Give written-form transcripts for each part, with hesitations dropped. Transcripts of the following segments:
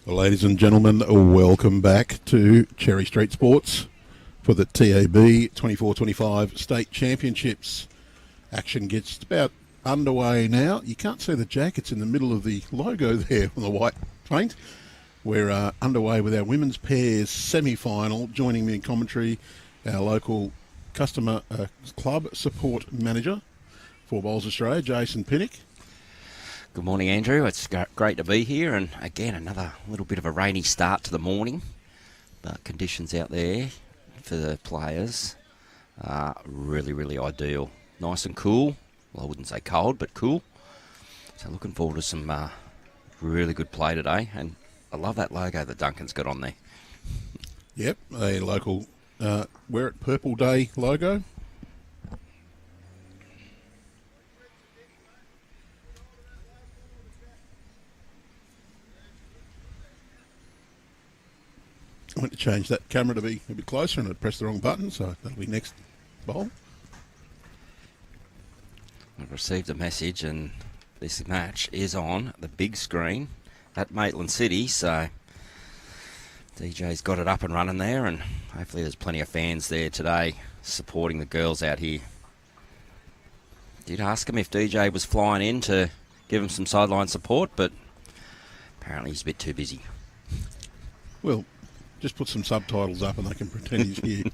Well, ladies and gentlemen, welcome back to Cherry Street Sports for the TAB 24-25 State Championships. Action gets about underway now. You can't see the jackets in the middle of the logo there on the white paint. We're underway with our women's pairs semi-final. Joining me in commentary, our local customer club support manager for Bowls Australia, Jason Pinnock. Good morning, Andrew. It's great to be here, and again, another little bit of a rainy start to the morning, but conditions out there for the players are really, really ideal. Nice and cool. Well, I wouldn't say cold, but cool. So looking forward to some really good play today, and I love that logo that Duncan's got on there. Yep, a local Wear It Purple Day logo. I went to change that camera to be a bit closer and I pressed the wrong button, so that'll be next bowl. I've received a message, and this match is on the big screen at Maitland City, so DJ's got it up and running there, and hopefully there's plenty of fans there today supporting the girls out here. Did ask him if DJ was flying in to give him some sideline support, but apparently he's a bit too busy. Well, just put some subtitles up and they can pretend he's here.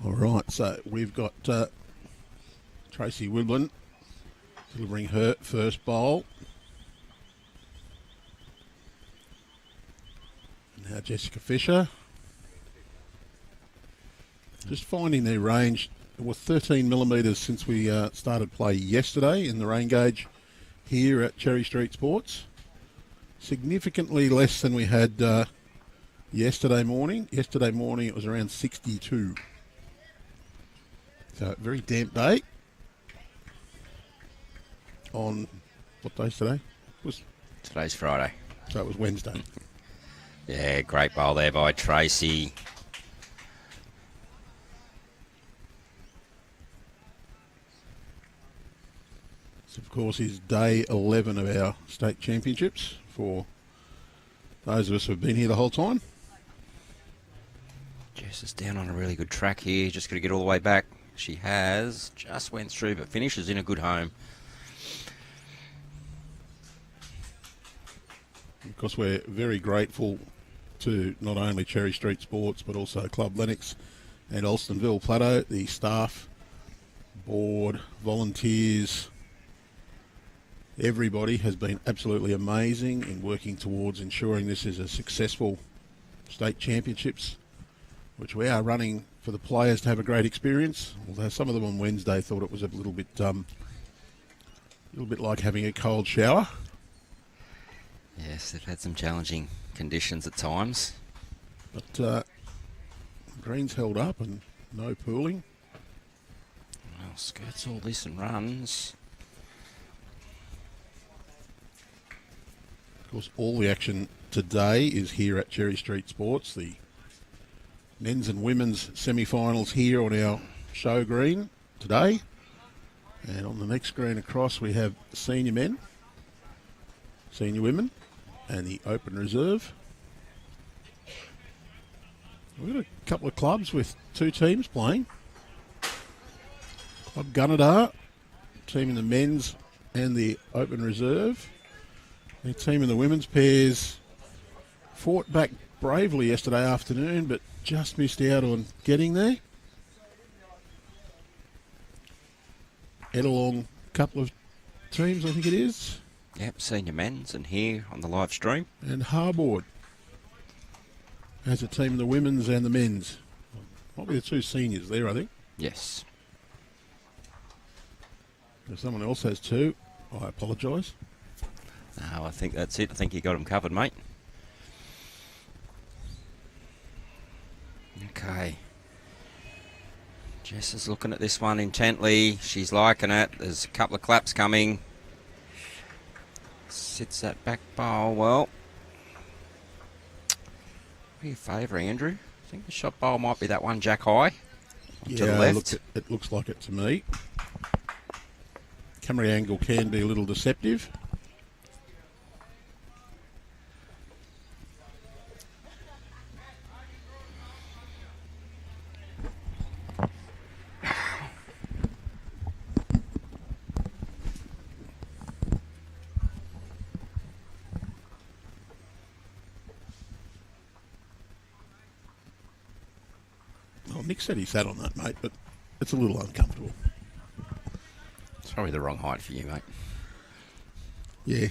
All right, so we've got Tracy Wiblen delivering her first bowl. Now Jessica Fisher. Just finding their range. It was 13 millimetres since we started play yesterday in the rain gauge here at Cherry Street Sports. Significantly less than we had yesterday morning. Yesterday morning it was around 62. So very damp day. On what day's today? Today's Friday. So it was Wednesday. Yeah, great bowl there by Tracy. Of course, is day 11 of our state championships for those of us who have been here the whole time. Jess is down on a really good track here, just got to get all the way back. She has, just went through, but finishes in a good home. Of course, we're very grateful to not only Cherry Street Sports, but also Club Lennox and Alstonville Plateau, the staff, board, volunteers. Everybody has been absolutely amazing in working towards ensuring this is a successful state championships, which we are running for the players to have a great experience. Although some of them on Wednesday thought it was a little bit like having a cold shower. Yes, they've had some challenging conditions at times. But greens held up and no pooling. Well, skirts all this and runs. Of course, all the action today is here at Cherry Street Sports. The men's and women's semi-finals here on our show green today. And on the next screen across we have senior men, senior women, and the open reserve. We've got a couple of clubs with two teams playing. Club Gunnedah, team in the men's and the open reserve. The team in the women's pairs fought back bravely yesterday afternoon, but just missed out on getting there. Ettalong, couple of teams, I think it is. Yep, senior men's and here on the live stream. And Harbord has a team in the women's and the men's. Might be the two seniors there, I think. Yes. If someone else has two, I apologise. No, I think that's it. I think you got them covered, mate. Okay. Jess is looking at this one intently. She's liking it. There's a couple of claps coming. Sits that back bowl well. What do you favour, Andrew? I think the shot bowl might be that one, Jack High. to the left. It looks like it to me. Camera angle can be a little deceptive. Well, Nick said he sat on that, mate, but it's a little uncomfortable. It's probably the wrong height for you, mate. Yeah.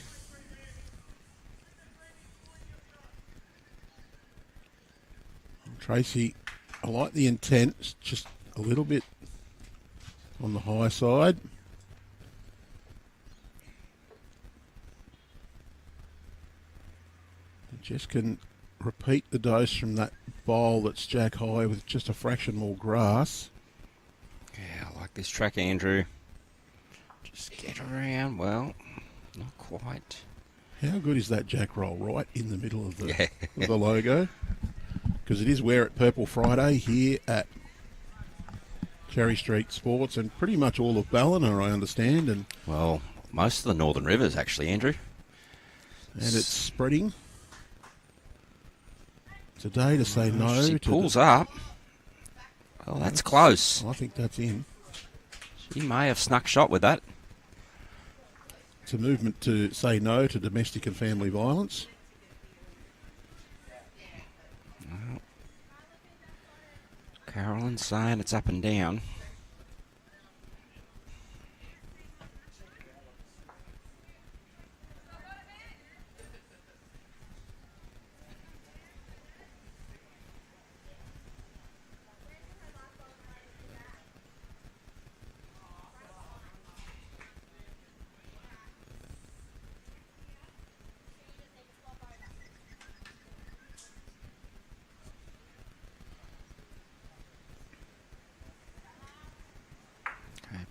Tracy, I like the intent. It's just a little bit on the high side. Just can repeat the dose from that bowl that's jack high with just a fraction more grass. Yeah, I like this track, Andrew. Just get around. Well, not quite. How good is that jack roll right in the middle of the, of the logo? Because it is Wear It Purple Friday here at Cherry Street Sports and pretty much all of Ballina, I understand. And well, most of the Northern Rivers, actually, Andrew. And it's spreading. It's a day to say no. She pulls up. Well, that's close. I think that's in. She may have snuck shot with that. It's a movement to say no to domestic and family violence. Well, Carolyn's saying it's up and down.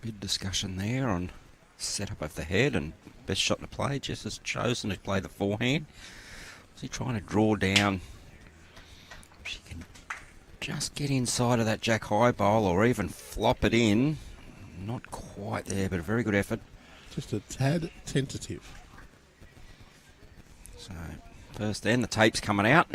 Bit discussion there on setup of the head and best shot to play. Jess has chosen to play the forehand. Is he trying to draw down? She can just get inside of that jack high bowl or even flop it in. Not quite there, but a very good effort. Just a tad tentative. So first then, the tape's coming out.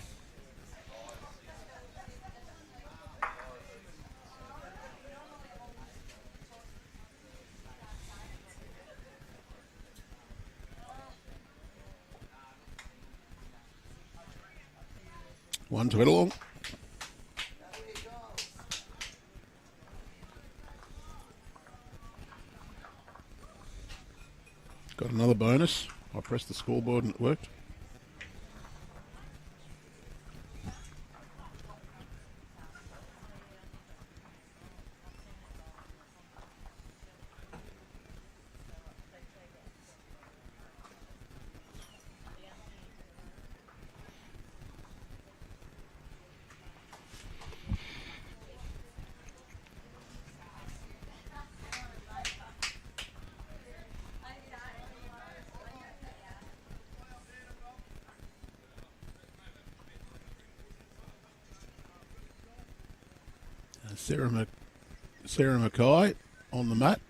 One to Ettalong. Got another bonus. I pressed the scoreboard and it worked. Sarah McKay on the mat.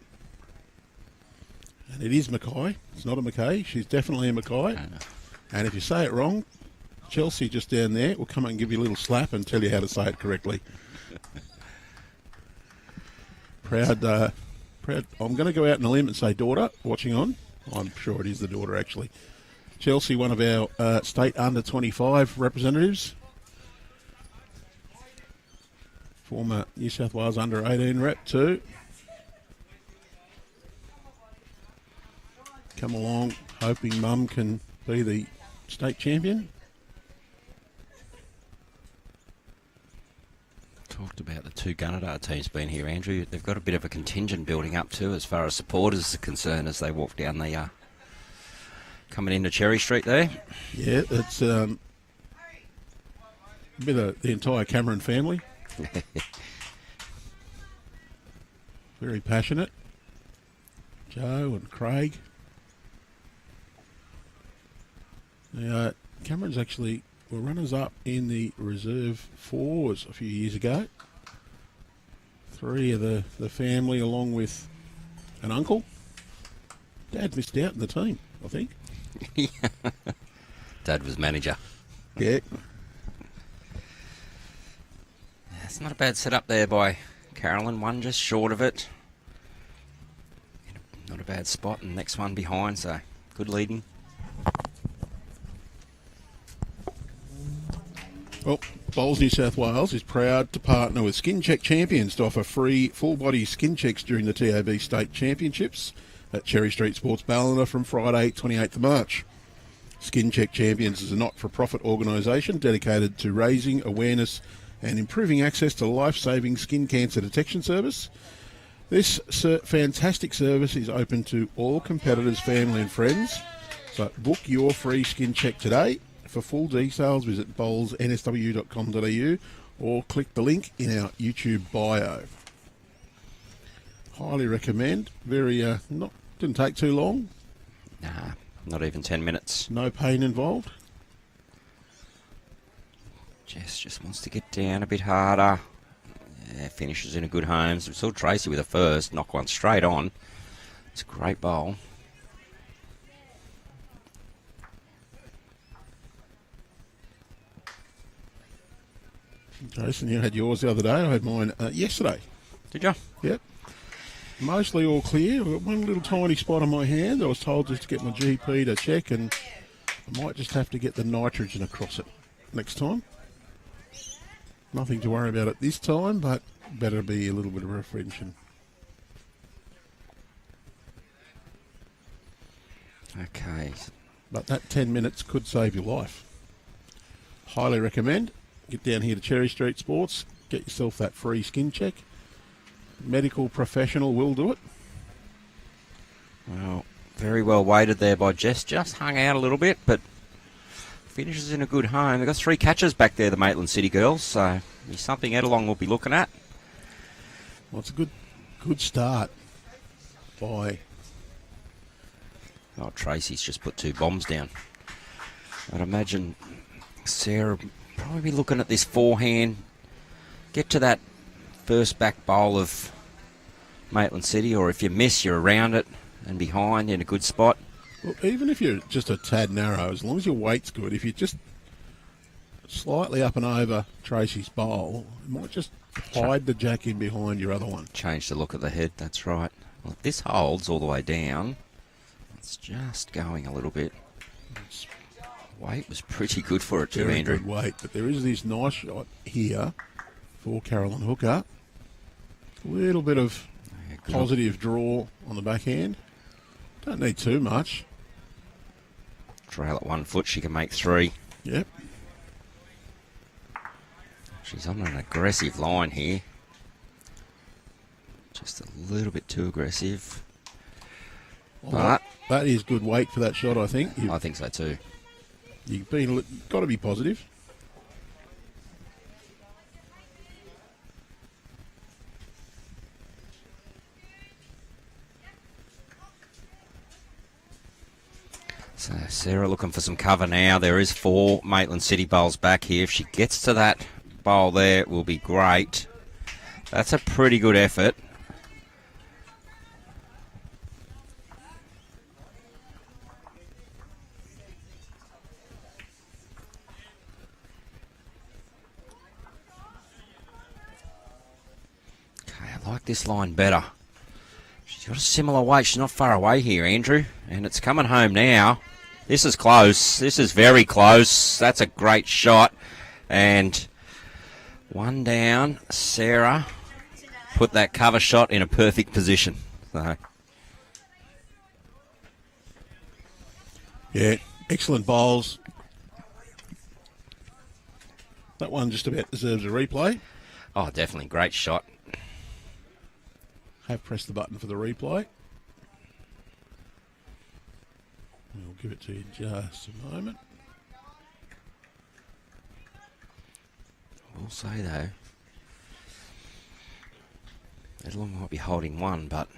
And it is McKay. It's not a McKay. She's definitely a McKay. And if you say it wrong, Chelsea just down there will come and give you a little slap and tell you how to say it correctly. Proud. I'm going to go out on a limb and say daughter, watching on. I'm sure it is the daughter, actually. Chelsea, one of our state under-25 representatives. Former New South Wales under-18 rep too. Come along, hoping Mum can be the state champion. Talked about the two Gunnedah teams being here, Andrew. They've got a bit of a contingent building up too, as far as supporters are concerned, as they walk down the coming into Cherry Street there. Yeah, it's a bit of the entire Cameron family. Very passionate. Joe and Craig. Now, Cameron's actually were runners up in the reserve fours a few years ago. Three of the family along with an uncle. Dad missed out in the team, I think. Dad was manager. Yeah. It's not a bad setup there by Carolyn. One just short of it. Not a bad spot. And next one behind, so good leading. Well, Bowls New South Wales is proud to partner with Skin Check Champions to offer free full-body skin checks during the TAB State Championships at Cherry Street Sports Ballina from Friday, 28th of March. Skin Check Champions is a not-for-profit organisation dedicated to raising awareness and improving access to life-saving skin cancer detection service. This fantastic service is open to all competitors, family and friends. So book your free skin check today. For full details, visit bowlsnsw.com.au or click the link in our YouTube bio. Highly recommend. Didn't take too long. Nah, not even 10 minutes. No pain involved. Jess just wants to get down a bit harder. Yeah, finishes in a good home. So we saw Tracy with a first, knock one straight on. It's a great bowl. Jason, you had yours the other day. I had mine yesterday. Did you? Yep. Mostly all clear. I've got one little tiny spot on my hand. I was told just to get my GP to check, and I might just have to get the nitrogen across it next time. Nothing to worry about at this time, but better be a little bit of prevention. Okay. But that 10 minutes could save your life. Highly recommend. Get down here to Cherry Street Sports. Get yourself that free skin check. Medical professional will do it. Well, very well weighted there by Jess. Just hung out a little bit, but finishes in a good home. They've got 3 catches back there, the Maitland City girls, so it's something Ettalong will be looking at. Well, it's a good start by... Oh, Tracy's just put 2 bombs down. I'd imagine Sarah will probably be looking at this forehand. Get to that first back bowl of Maitland City, or if you miss, you're around it and behind in a good spot. Well, even if you're just a tad narrow, as long as your weight's good, if you're just slightly up and over Tracy's bowl, you might just hide the jack in behind your other one. Change the look of the head, that's right. Well, if this holds all the way down, it's just going a little bit. Weight was pretty good for it too, Very Andrew. good weight, but there is this nice shot here for Carolyn Hooker. A little bit of positive draw on the backhand. Don't need too much. Trail at 1 foot, she can make 3. Yep. She's on an aggressive line here. Just a little bit too aggressive. Well, that is good weight for that shot, I think. I think so too. You've got to be positive. So Sarah looking for some cover now. There is 4 Maitland City bowls back here. If she gets to that bowl there, it will be great. That's a pretty good effort. Okay, I like this line better. She's got a similar weight. She's not far away here, Andrew. And it's coming home now. This is close. This is very close. That's a great shot. And 1 down. Sarah put that cover shot in a perfect position. So. Yeah, excellent bowls. That one just about deserves a replay. Oh, definitely. Great shot. Have pressed the button for the replay. We'll give it to you in just a moment. I will say, though, Ettalong might be holding 1, but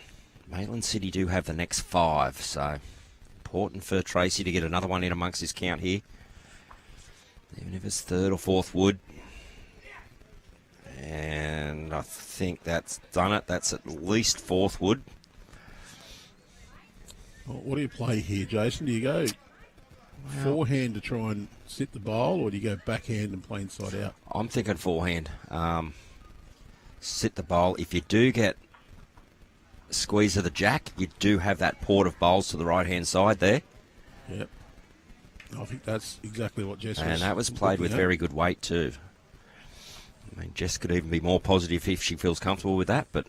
Maitland City do have the next 5, so important for Tracy to get another one in amongst his count here. Even if it's 3rd or 4th wood. And And I think that's done it. That's at least fourth wood. Well, what do you play here, Jason? Do you go forehand to try and sit the bowl, or do you go backhand and play inside out? I'm thinking forehand. Sit the bowl. If you do get a squeeze of the jack, you do have that port of bowls to the right-hand side there. Yep. I think that's exactly what Jess was. And that was played with very good weight too. I mean, Jess could even be more positive if she feels comfortable with that, but...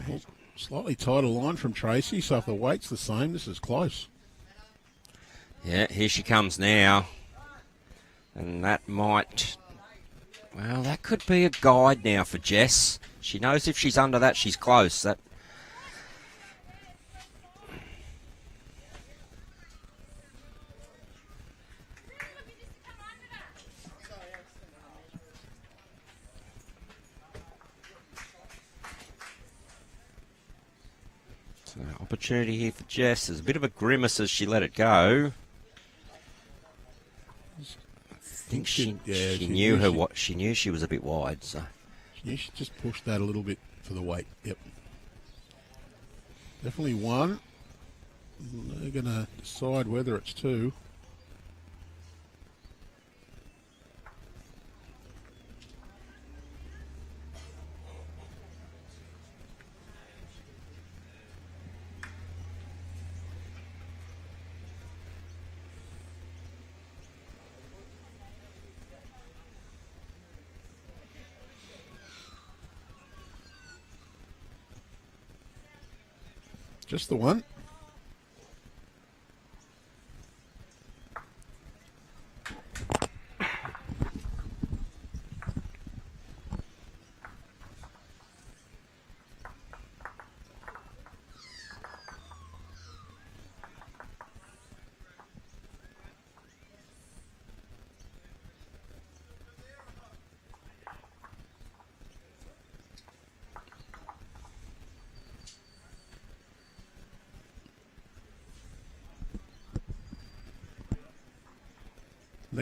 Well, slightly tighter line from Tracy, so if the weight's the same, this is close. Yeah, here she comes now. And that might... Well, that could be a guide now for Jess. She knows if she's under that, she's close. That... So, opportunity here for Jess. There's a bit of a grimace as she let it go. I think she knew she was a bit wide, so she should just push that a little bit for the weight. Yep, definitely one. They're going to decide whether it's two. Just the one.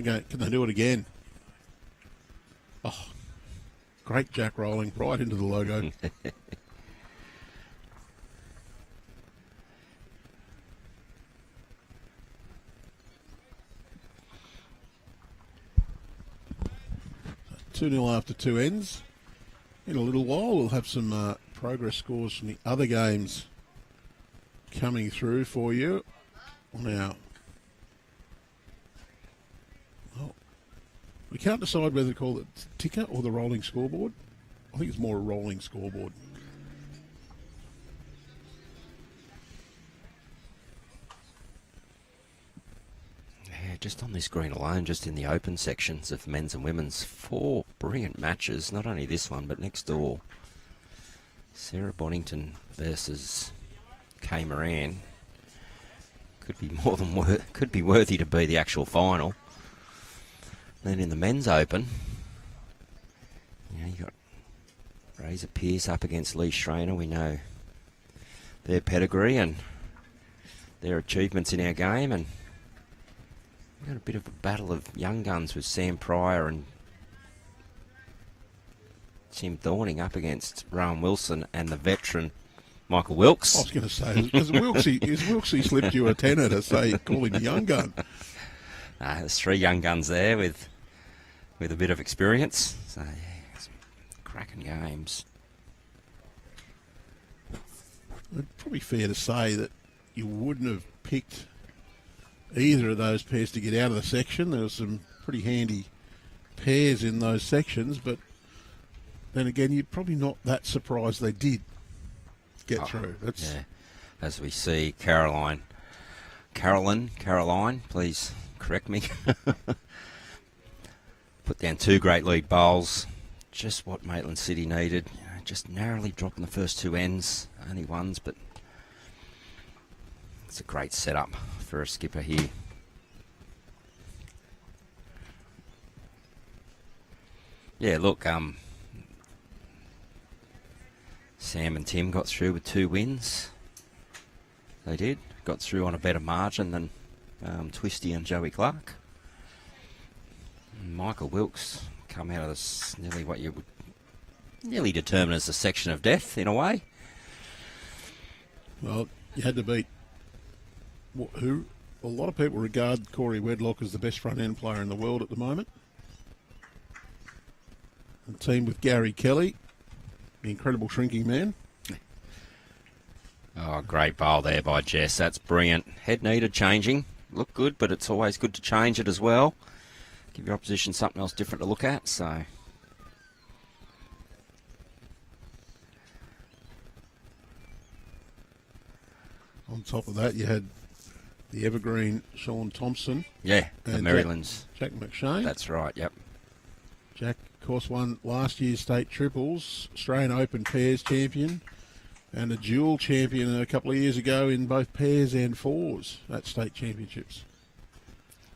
Can they do it again? Oh, great jack rolling right into the logo. So 2-0 after two ends. In a little while, we'll have some progress scores from the other games coming through for you on our... We can't decide whether to call it ticker or the rolling scoreboard. I think it's more a rolling scoreboard. Yeah, just on this green alone, just in the open sections of men's and women's, 4 brilliant matches. Not only this one, but next door. Sarah Bonington versus Kay Moran. Could be more than could be worthy to be the actual final. Then in the men's open, you got Razor Pierce up against Lee Schrainer. We know their pedigree and their achievements in our game, and we've got a bit of a battle of young guns with Sam Pryor and Tim Thorning up against Rowan Wilson and the veteran Michael Wilkes. I was going to say, has Wilksy slipped you a tenner to say call him a young gun? There's 3 young guns there with a bit of experience. So, yeah, some cracking games. It's probably fair to say that you wouldn't have picked either of those pairs to get out of the section. There were some pretty handy pairs in those sections, but then again, you're probably not that surprised they did get through. That's... Yeah. As we see, Caroline, please correct me. Put down 2 great lead bowls. Just what Maitland City needed. Just narrowly dropping the first 2 ends. Only ones, but it's a great setup for a skipper here. Yeah, look, Sam and Tim got through with 2 wins. They did. Got through on a better margin than Twisty and Joey Clark. And Michael Wilkes come out of this nearly what you would nearly determine as a section of death in a way. Well, you had to beat who a lot of people regard Corey Wedlock as the best front end player in the world at the moment. A team with Gary Kelly, the incredible shrinking man. Oh, great bowl there by Jess. That's brilliant. Head needed changing. Looked good, but it's always good to change it as well. Give your opposition something else different to look at. So, on top of that, you had the evergreen Sean Thompson. Yeah, the and Marylands. Jack McShane. That's right, yep. Jack, of course, won last year's state triples, Australian Open pairs champion, and a dual champion a couple of years ago in both pairs and fours at state championships.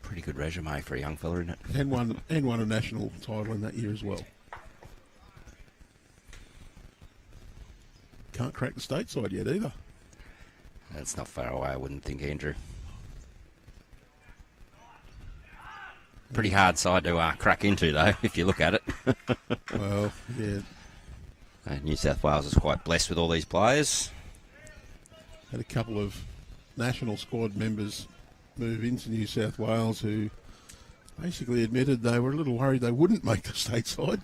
Pretty good resume for a young fella, isn't it? And won a national title in that year as well. Can't crack the stateside yet either. That's not far away, I wouldn't think, Andrew. Pretty hard side to crack into, though, if you look at it. Well, yeah. New South Wales is quite blessed with all these players. Had a couple of national squad members move into New South Wales who basically admitted they were a little worried they wouldn't make the stateside.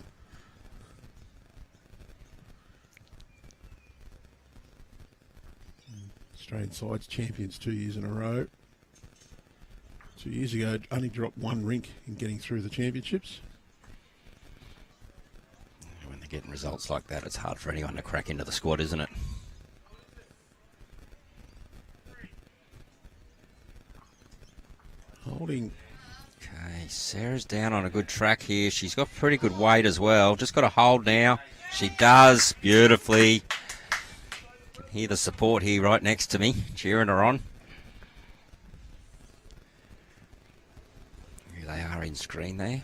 Australian side's champions 2 years in a row. 2 years ago, only dropped one rink in getting through the championships. When they're getting results like that, it's hard for anyone to crack into the squad, isn't it? Holding. Okay, Sarah's down on a good track here. She's got pretty good weight as well. Just got to hold now. She does beautifully. Can hear the support here right next to me, cheering her on. Here they are in screen there.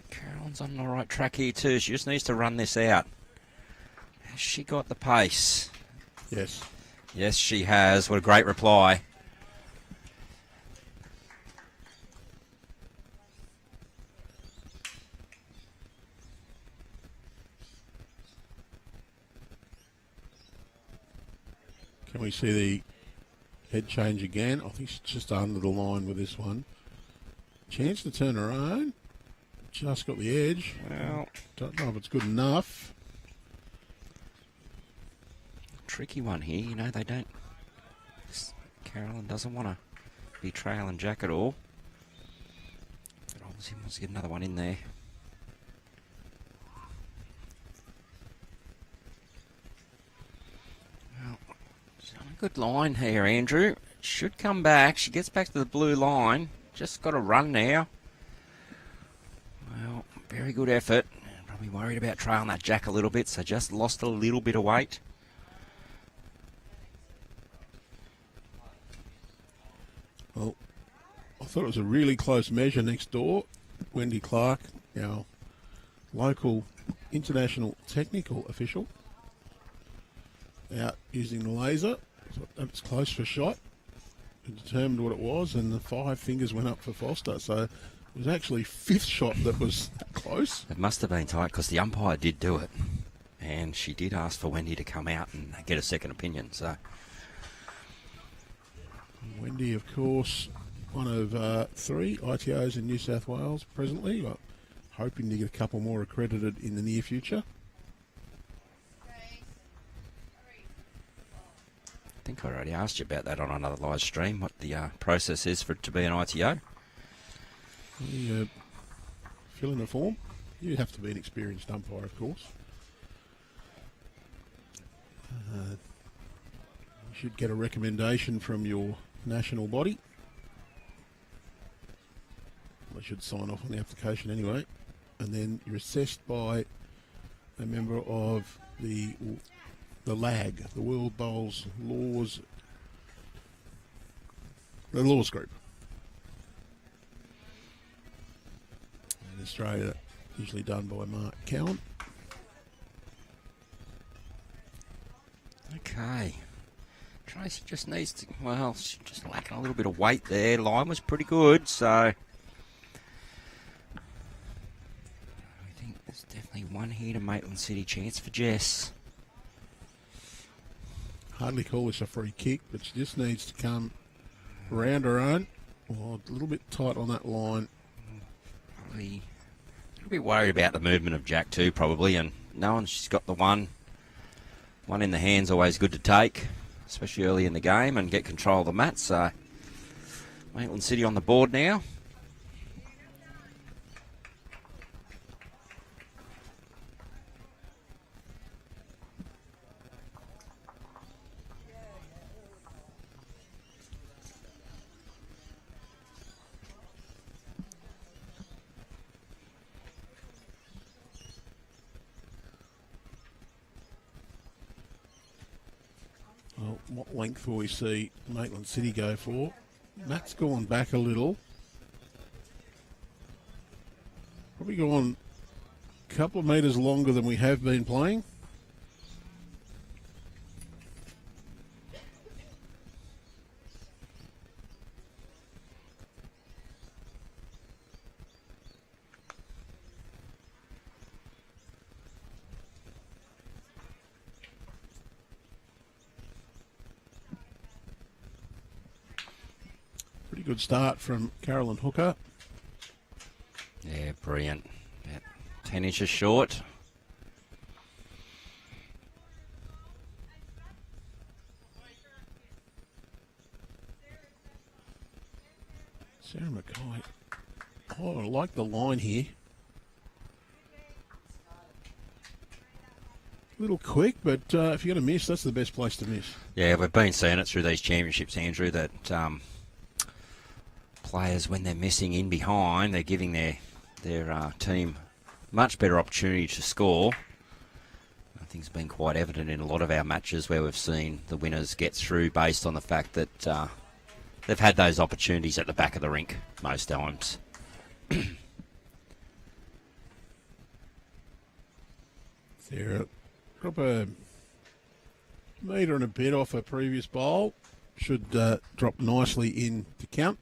Carolyn's on the right track here too. She just needs to run this out. Has she got the pace? Yes. Yes, she has. What a great reply. Can we see the head change again? I think she's just under the line with this one. Chance to turn her own. Just got the edge. Well, don't know if it's good enough. Tricky one here. You know, they don't... Carolyn doesn't want to be trailing Jack at all. But obviously wants to get another one in there. Well, she's on a good line here, Andrew. Should come back. She gets back to the blue line. Just got to run now. Well, very good effort. Probably worried about trailing that Jack a little bit, so just lost a little bit of weight. Well, I thought it was a really close measure next door. Wendy Clark, our local international technical official, out using the laser. So it's close for shot. It determined what it was, and the 5 fingers went up for Foster. So it was actually 5th shot that was close. It must have been tight because the umpire did do it, and she did ask for Wendy to come out and get a second opinion. So Wendy, of course, one of 3 ITOs in New South Wales presently. Hoping to get a couple more accredited in the near future. I think I already asked you about that on another live stream, what the process is for it to be an ITO. You fill in a form. You have to be an experienced umpire, of course. You should get a recommendation from your national body. They should sign off on the application anyway. And then you're assessed by a member of the LAG, the World Bowls Laws, the Laws Group. In Australia, usually done by Mark Cowan. McKay. Tracy just needs to, well, she's just lacking a little bit of weight there. Line was pretty good, so I think there's definitely one here to Maitland City. Chance for Jess. Hardly call this a free kick, but she just needs to come around her own. Oh, a little bit tight on that line. Probably a little bit worried about the movement of Jack too, probably, and knowing she's got the one in the hand's always good to take, especially early in the game, and get control of the mat. So Maitland City on the board now. Well, what length will we see Maitland City go for? Matt's gone back a little. Probably gone a couple of metres longer than we have been playing. Pretty good start from Carolyn Hooker. Yeah, brilliant. About 10 inches short. Sarah McKay. Oh, I like the line here. A little quick, but if you're going to miss, that's the best place to miss. Yeah, we've been seeing it through these championships, Andrew, that players, when they're missing in behind, they're giving their team much better opportunity to score. I think it's been quite evident in a lot of our matches where we've seen the winners get through based on the fact that they've had those opportunities at the back of the rink most times. Sarah, drop a metre and a bit off her previous bowl. Should drop nicely in to count.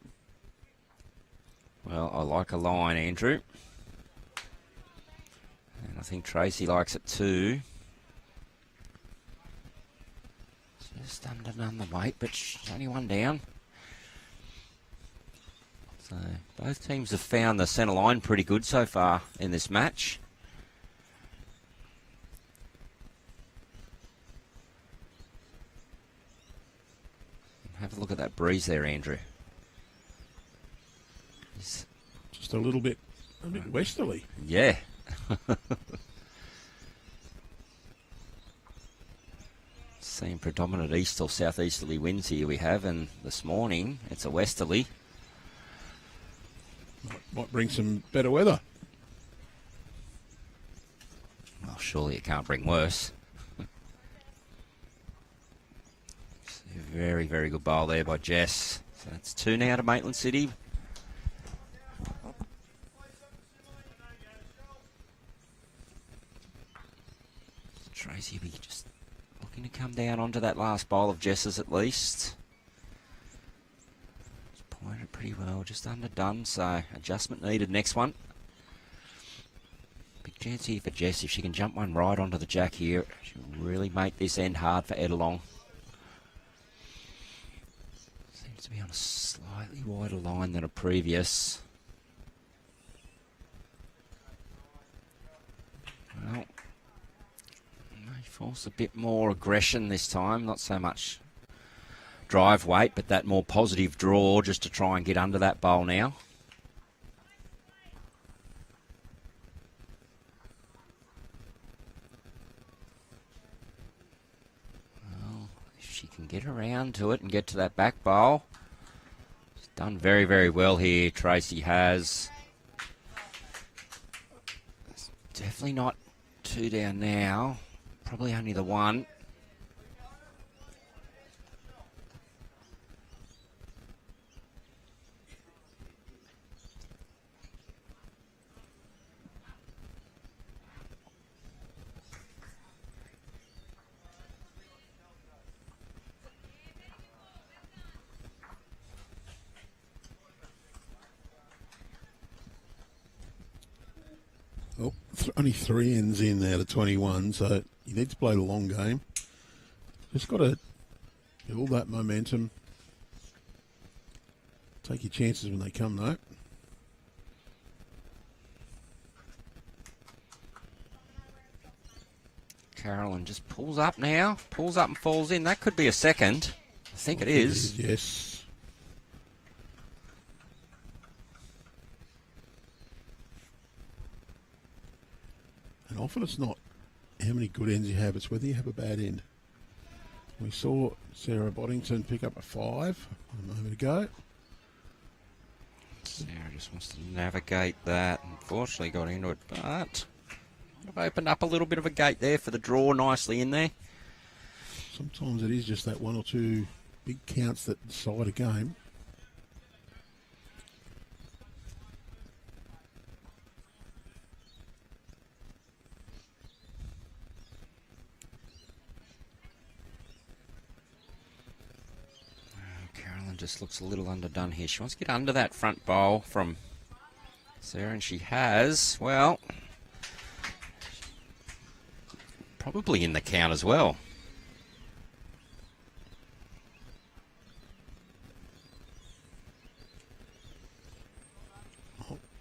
Well, I like a line, Andrew. And I think Tracy likes it too. Just under none the weight, but she's only one down. So both teams have found the centre line pretty good so far in this match. Have a look at that breeze there, Andrew. Just a little bit westerly. Yeah. Same predominant east or southeasterly winds here we have, and this morning it's a westerly. Might bring some better weather. Well, surely it can't bring worse. Very, very good bowl there by Jess. So that's 2 now to Maitland City. Tracy will be just looking to come down onto that last bowl of Jess's at least. It's pointed pretty well, just underdone, so adjustment needed next one. Big chance here for Jess. If she can jump one right onto the jack here, she'll really make this end hard for Ettalong. Seems to be on a slightly wider line than a previous. Well, may force a bit more aggression this time, not so much drive weight, but that more positive draw just to try and get under that bowl now. Well, if she can get around to it and get to that back bowl. She's done very, very well here, Tracy has. It's definitely not 2 down now. Probably only the 1. Oh, only 3 ends in out of 21, so you need to play the long game. Just got to build that momentum. Take your chances when they come, though. Carolyn just pulls up now. Pulls up and falls in. That could be a second. I think it is. Yes. And often it's not how many good ends you have, it's whether you have a bad end. We saw Sarah Boddington pick up a 5 a moment ago. Sarah just wants to navigate that. Unfortunately got into it, but I've opened up a little bit of a gate there for the draw nicely in there. Sometimes it is just that 1 or 2 big counts that decide a game. Carolyn just looks a little underdone here. She wants to get under that front bowl from Sarah, and she has. Well, probably in the count as well.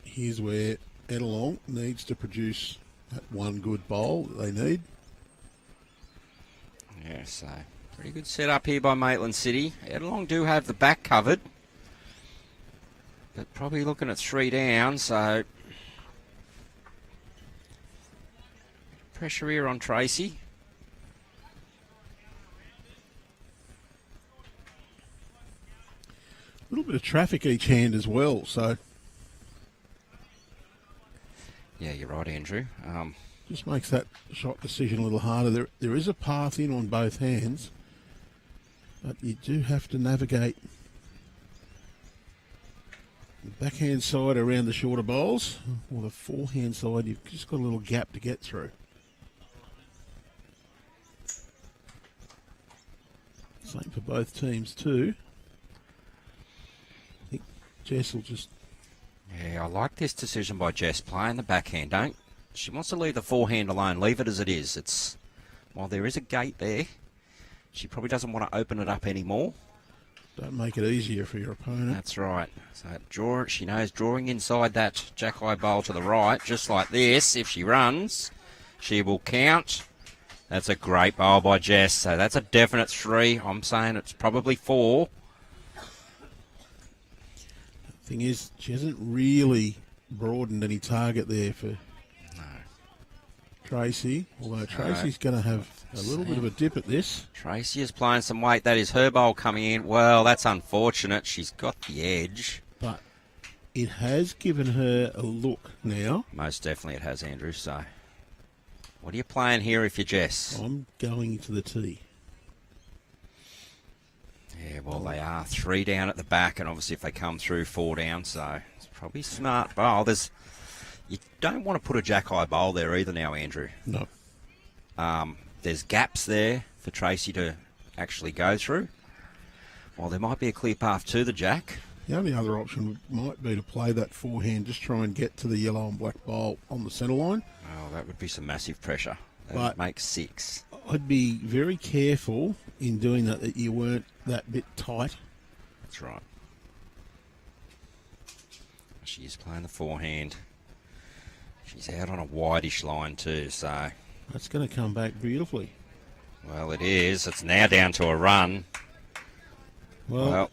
Here's where Ettalong needs to produce that one good bowl that they need. Yeah, so pretty good setup here by Maitland City. Ettalong do have the back covered, but probably looking at 3 down, so pressure here on Tracy. A little bit of traffic each hand as well, so yeah, you're right, Andrew. just makes that shot decision a little harder. There is a path in on both hands, but you do have to navigate the backhand side around the shorter bowls, or the forehand side. You've just got a little gap to get through. Same for both teams too. I think Jess will just... Yeah, I like this decision by Jess, playing the backhand. She wants to leave the forehand alone, leave it as it is. It's, while there is a gate there, she probably doesn't want to open it up anymore. Don't make it easier for your opponent. That's right. So she knows drawing inside that jack-high bowl to the right, just like this, if she runs, she will count. That's a great bowl by Jess, so that's a definite 3. I'm saying it's probably 4. Thing is, she hasn't really broadened any target there for Tracy, although Tracy's going to have a little bit of a dip at this. Tracy is playing some weight. That is her bowl coming in. Well, that's unfortunate. She's got the edge. But it has given her a look now. Most definitely it has, Andrew. So what are you playing here if you're Jess? I'm going to the tee. Yeah, well, they are 3 down at the back, and obviously if they come through, 4 down, so it's probably smart bowl. You don't want to put a jack-high bowl there either now, Andrew. No. There's gaps there for Tracy to actually go through. While there might be a clear path to the jack. The only other option might be to play that forehand, just try and get to the yellow and black bowl on the centre line. Oh, that would be some massive pressure. That But would make 6. I'd be very careful in doing that you weren't that bit tight. That's right. She is playing the forehand. She's out on a wideish line too, so... That's going to come back beautifully. Well, it is. It's now down to a run. Well,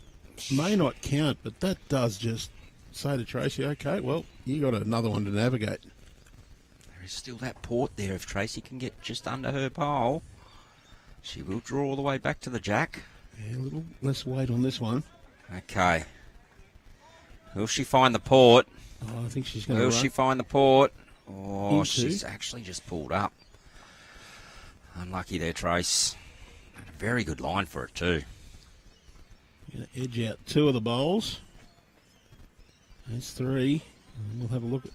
may not count, but that does just say to Tracy, okay, well, you got another one to navigate. There is still that port there. If Tracy can get just under her pole, she will draw all the way back to the jack. Yeah, a little less weight on this one. Okay. Will she find the port? Oh, I think she's going to Will she find the port? Oh, Into. she's actually just pulled up. Unlucky there, Trace. Had a very good line for it too. Going to edge out 2 of the bowls. There's 3. And we'll have a look at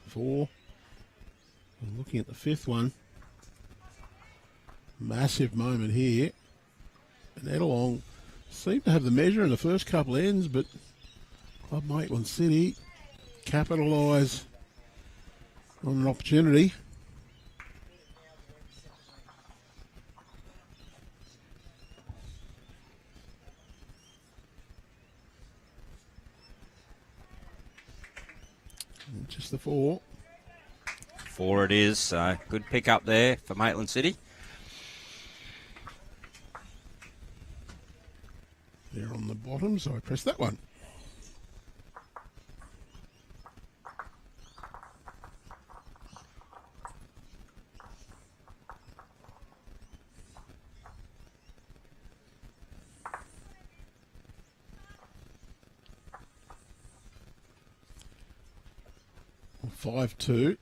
4. I'm looking at the 5th one. Massive moment here. And Ettalong seemed to have the measure in the first couple ends, but Club Maitland City capitalise on an opportunity. And just the 4. 4 it is, so good pick up there for Maitland City. They're on the bottom, so I press that one. Well, 5-2.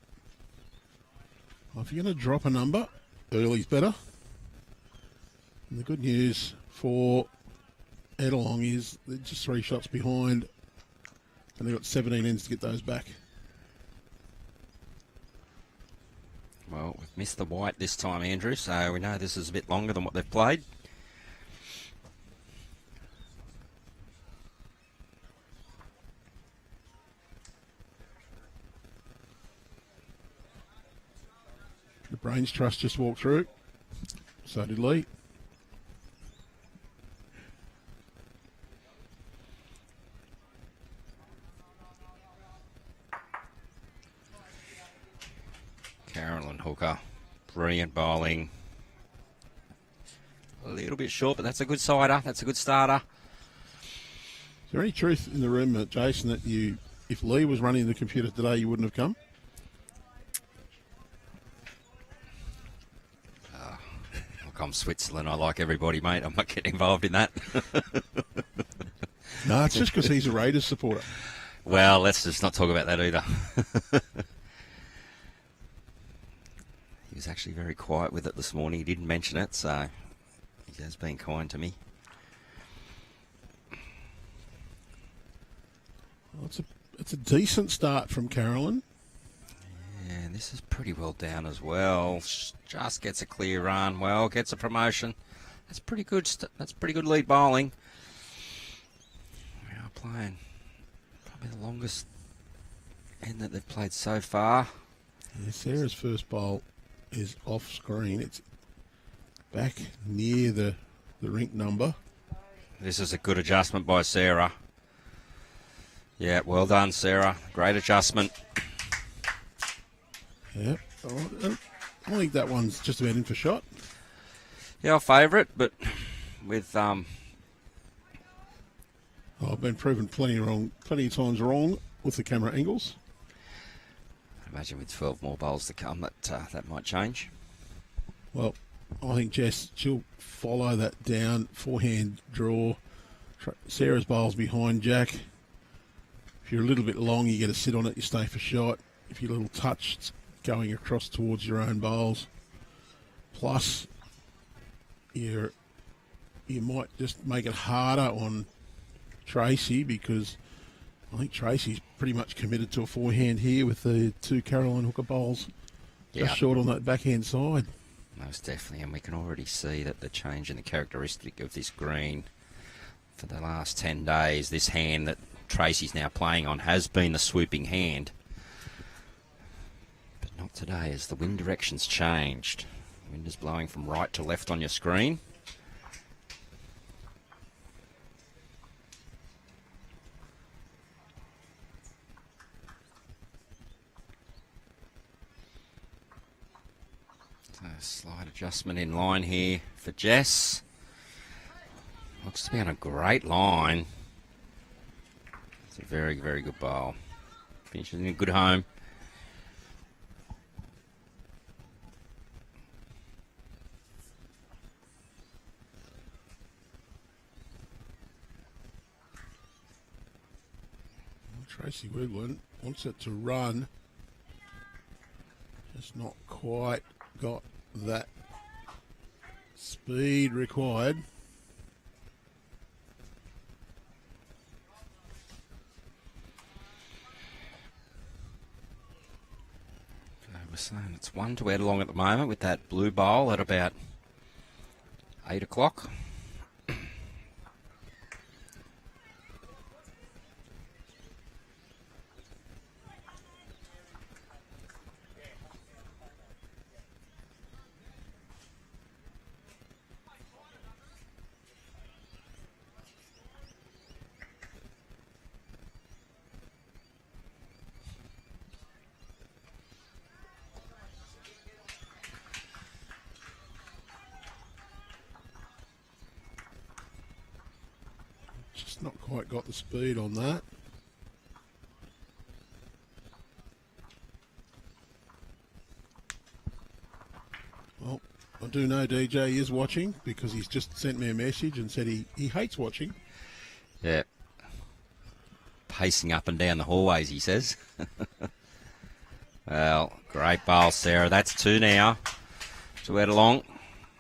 Well, if you're going to drop a number, early's better. And the good news for Ettalong is they're just 3 shots behind, and they've got 17 ends to get those back. Well, we've missed the white this time, Andrew, so we know this is a bit longer than what they've played. The Brains Trust just walked through. So did Lee. Carolyn Hooker, brilliant bowling. A little bit short, but that's a good sider. That's a good starter. Is there any truth in the room, Jason, that if Lee was running the computer today, you wouldn't have come? Look, I'm Switzerland. I like everybody, mate. I'm not getting involved in that. No, it's just because he's a Raiders supporter. Well, let's just not talk about that either. He was actually very quiet with it this morning. He didn't mention it, so he has been kind to me. Well, it's a decent start from Carolyn. Yeah, and this is pretty well down as well. Just gets a clear run. Well, gets a promotion. That's pretty good. That's pretty good lead bowling. We are playing probably the longest end that they've played so far. Yeah, Sarah's first bowl is off screen. It's back near the rink number. This is a good adjustment by Sarah. Yeah, well done, Sarah. Great adjustment. Yeah, I think that one's just about in for shot. Yeah, our favourite, but with I've been proven plenty of times wrong with the camera angles. I imagine with 12 more bowls to come, that might change. Well, I think Jess, she'll follow that down, forehand draw. Sarah's bowl's behind Jack. If you're a little bit long, you get to sit on it, you stay for shot. If you're a little touched, it's going across towards your own bowls. Plus, you might just make it harder on Tracy, because I think Tracy's pretty much committed to a forehand here with the 2 Caroline Hooker bowls just short on that backhand side. Most definitely, and we can already see that the change in the characteristic of this green for the last 10 days, this hand that Tracy's now playing on has been the swooping hand. But not today, as the wind direction's changed. Wind is blowing from right to left on your screen. So slight adjustment in line here for Jess. Looks to be on a great line. It's a very, very good bowl. Finishes in a good home. Tracy Wiblen wants it to run. Just not quite got that speed required. We're saying it's 1 to Ettalong at the moment with that blue bowl at about 8 o'clock. Just not quite got the speed on that. Well, I do know DJ is watching because he's just sent me a message and said he hates watching. Yeah. Pacing up and down the hallways, he says. Well, great bowl, Sarah. That's 2 now to Ettalong.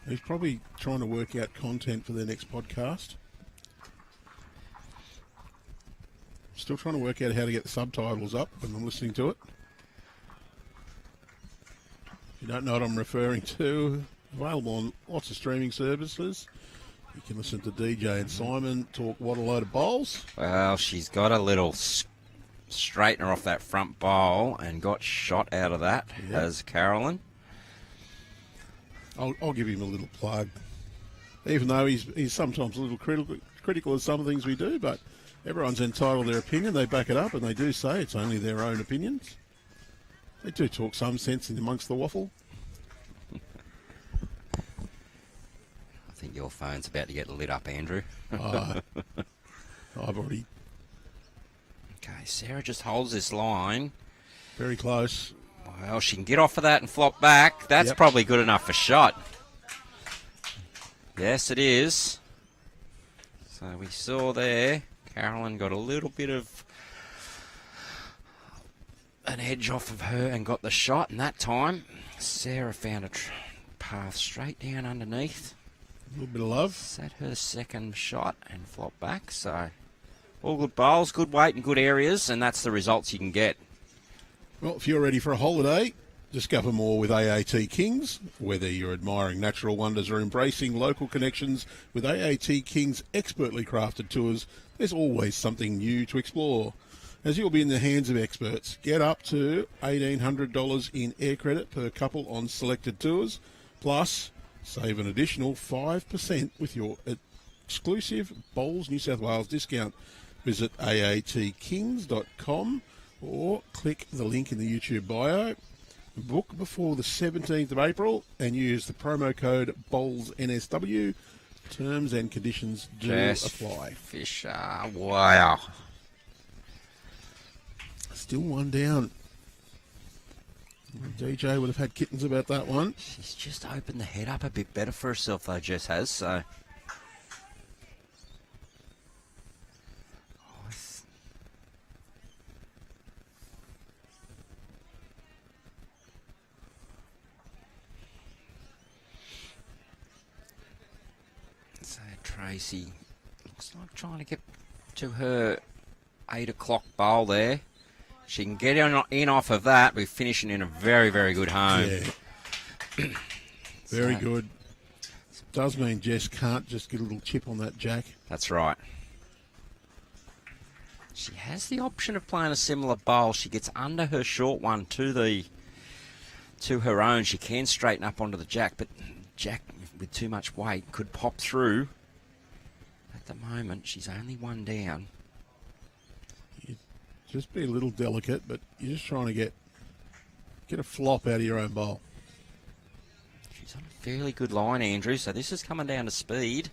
He's probably trying to work out content for their next podcast. Still trying to work out how to get the subtitles up when I'm listening to it. If you don't know what I'm referring to, available on lots of streaming services. You can listen to DJ and Simon talk what a load of bowls. Well, she's got a little straightener off that front bowl and got shot out of that, as Carolyn. I'll give him a little plug. Even though he's sometimes a little critical of some of the things we do, but everyone's entitled to their opinion. They back it up and they do say it's only their own opinions. They do talk some sense in amongst the waffle. I think your phone's about to get lit up, Andrew. I've already... Okay, Sarah just holds this line. Very close. Well, she can get off of that and flop back. That's probably good enough for shot. Yes, it is. So we saw there, Carolyn got a little bit of an edge off of her and got the shot, and that time Sarah found a path straight down underneath. A little bit of love. Set her second shot and flop back. So all good bowls, good weight and good areas, and that's the results you can get. Well, if you're ready for a holiday, discover more with AAT Kings. Whether you're admiring natural wonders or embracing local connections with AAT Kings' expertly crafted tours, there's always something new to explore. As you'll be in the hands of experts, get up to $1,800 in air credit per couple on selected tours, plus save an additional 5% with your exclusive Bowls New South Wales discount. Visit aatkings.com or click the link in the YouTube bio. Book before the 17th of April and use the promo code BOWLSNSW. Terms and conditions do apply. Fisher, wow. Still one down. DJ would have had kittens about that one. She's just opened the head up a bit better for herself, though, Jess has, so... So Tracy looks like trying to get to her 8 o'clock bowl there. She can get in off of that. We're finishing in a very, very good home. Yeah. Very good. Does mean Jess can't just get a little chip on that jack. That's right. She has the option of playing a similar bowl. She gets under her short one to her own. She can straighten up onto the jack, but jack with too much weight could pop through. At the moment, she's only one down. Just be a little delicate, but you're just trying to get a flop out of your own bowl. She's on a fairly good line, Andrew, so this is coming down to speed.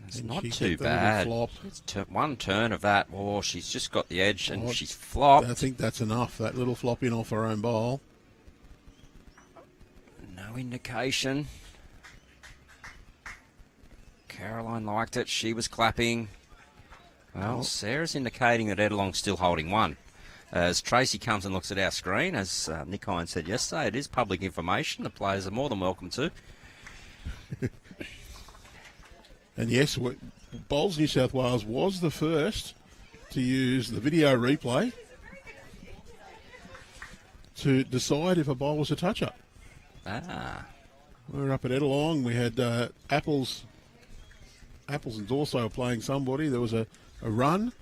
It's not too bad. It's one turn of that. Oh, she's just got the edge and she's flopped. I think that's enough, that little flop in off her own bowl. No indication. Caroline liked it. She was clapping. Well, Sarah's indicating that Ettalong's still holding one. As Tracy comes and looks at our screen, as Nick Hines said yesterday, it is public information. The players are more than welcome to. And yes, Bowls New South Wales was the first to use the video replay to decide if a bowl was a touch-up. We were up at Ettalong. We had Apples and Dorso were playing somebody. There was a run.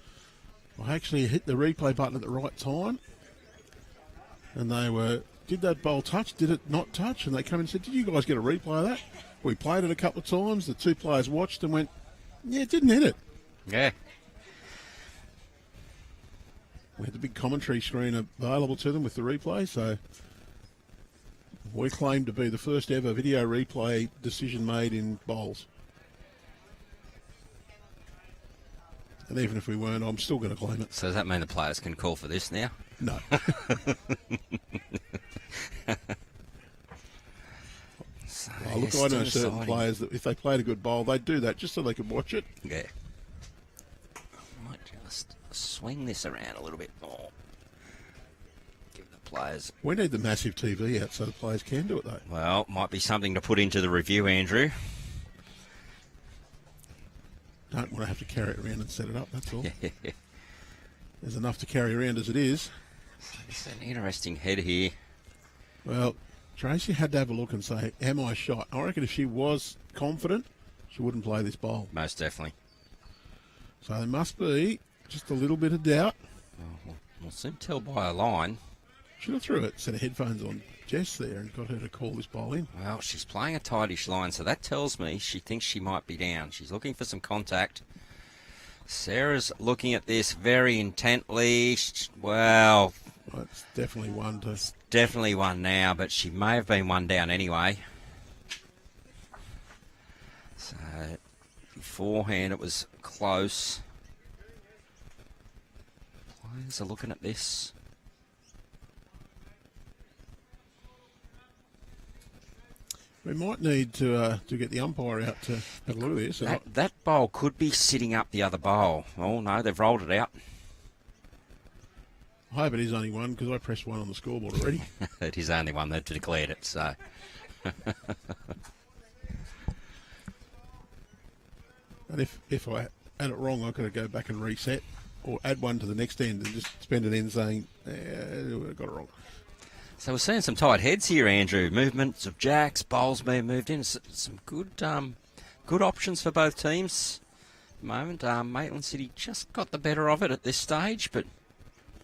I actually hit the replay button at the right time. And they were, did that bowl touch? Did it not touch? And they come in and said, did you guys get a replay of that? We played it a couple of times. The two players watched and went, yeah, it didn't hit it. Yeah. We had the big commentary screen available to them with the replay, so we claim to be the first ever video replay decision made in bowls. And even if we weren't, I'm still going to claim it. So does that mean the players can call for this now? No. So, Oh, look, I know certain players that if they played a good bowl, they'd do that just so they could watch it. Yeah. I might just swing this around a little bit more. Give the players... We need the massive TV out so the players can do it, though. Well, might be something to put into the review, Andrew. Don't want to have to carry it around and set it up, that's all. There's enough to carry around as it is. It's an interesting head here. Well, Tracy had to have a look and say, am I shot? I reckon if she was confident, she wouldn't play this bowl. Most definitely. So there must be just a little bit of doubt. We'll soon tell by a line. Should have threw a set of headphones on Jess there and got her to call this bowl in. Well, she's playing a tightish line, so that tells me she thinks she might be down. She's looking for some contact. Sarah's looking at this very intently. Well, it's definitely one to... Definitely one now, but she may have been one down anyway. So, beforehand it was close. Players are looking at this. We might need to get the umpire out to have a look at this. That bowl could be sitting up the other bowl. Oh, no, they've rolled it out. I hope it is only one because I pressed one on the scoreboard already. It is only one that declared it, so... And if I had it wrong, I've got to go back and reset or add one to the next end and just spend it in saying, I got it wrong. So we're seeing some tight heads here, Andrew. Movements of jacks, bowls being moved in. Some good good options for both teams at the moment. Maitland City just got the better of it at this stage, but...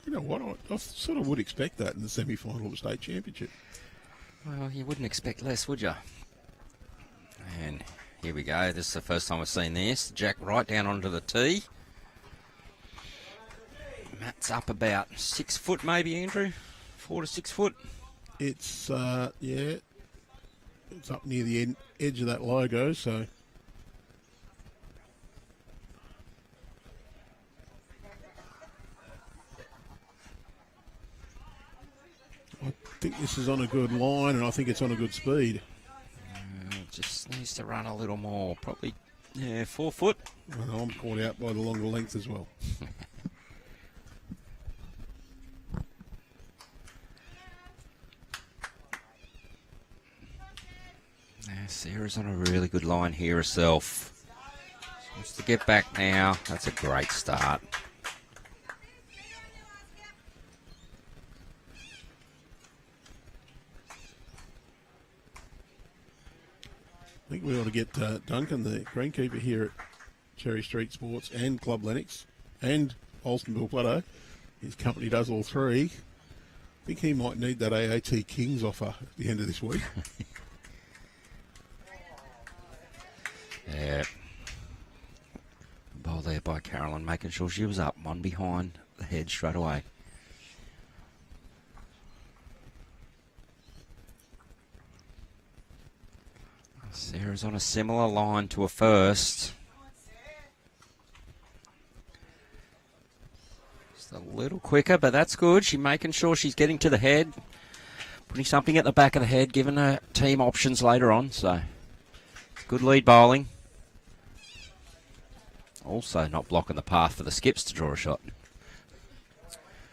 You know what? I sort of would expect that in the semi-final of the state championship. Well, you wouldn't expect less, would you? And here we go. This is the first time we've seen this. Jack right down onto the tee. Matt's up about 6 foot, maybe, Andrew? 4 to 6 foot. It's yeah, it's up near the edge of that logo, so. I think this is on a good line, and I think it's on a good speed. Just needs to run a little more, probably, 4 foot. And I'm caught out by the longer length as well. Sarah's on a really good line here herself. She wants to get back now. That's a great start. I think we ought to get Duncan, the greenkeeper here at Cherry Street Sports and Club Lennox and Alstonville Plateau. His company does all three. I think he might need that AAT Kings offer at the end of this week. Yeah. Bowl there by Carolyn, making sure she was up, one behind the head straight away. Sarah's on a similar line to a first. Just a little quicker, but that's good. She's making sure she's getting to the head, putting something at the back of the head, giving her team options later on. So, good lead bowling. Also not blocking the path for the skips to draw a shot.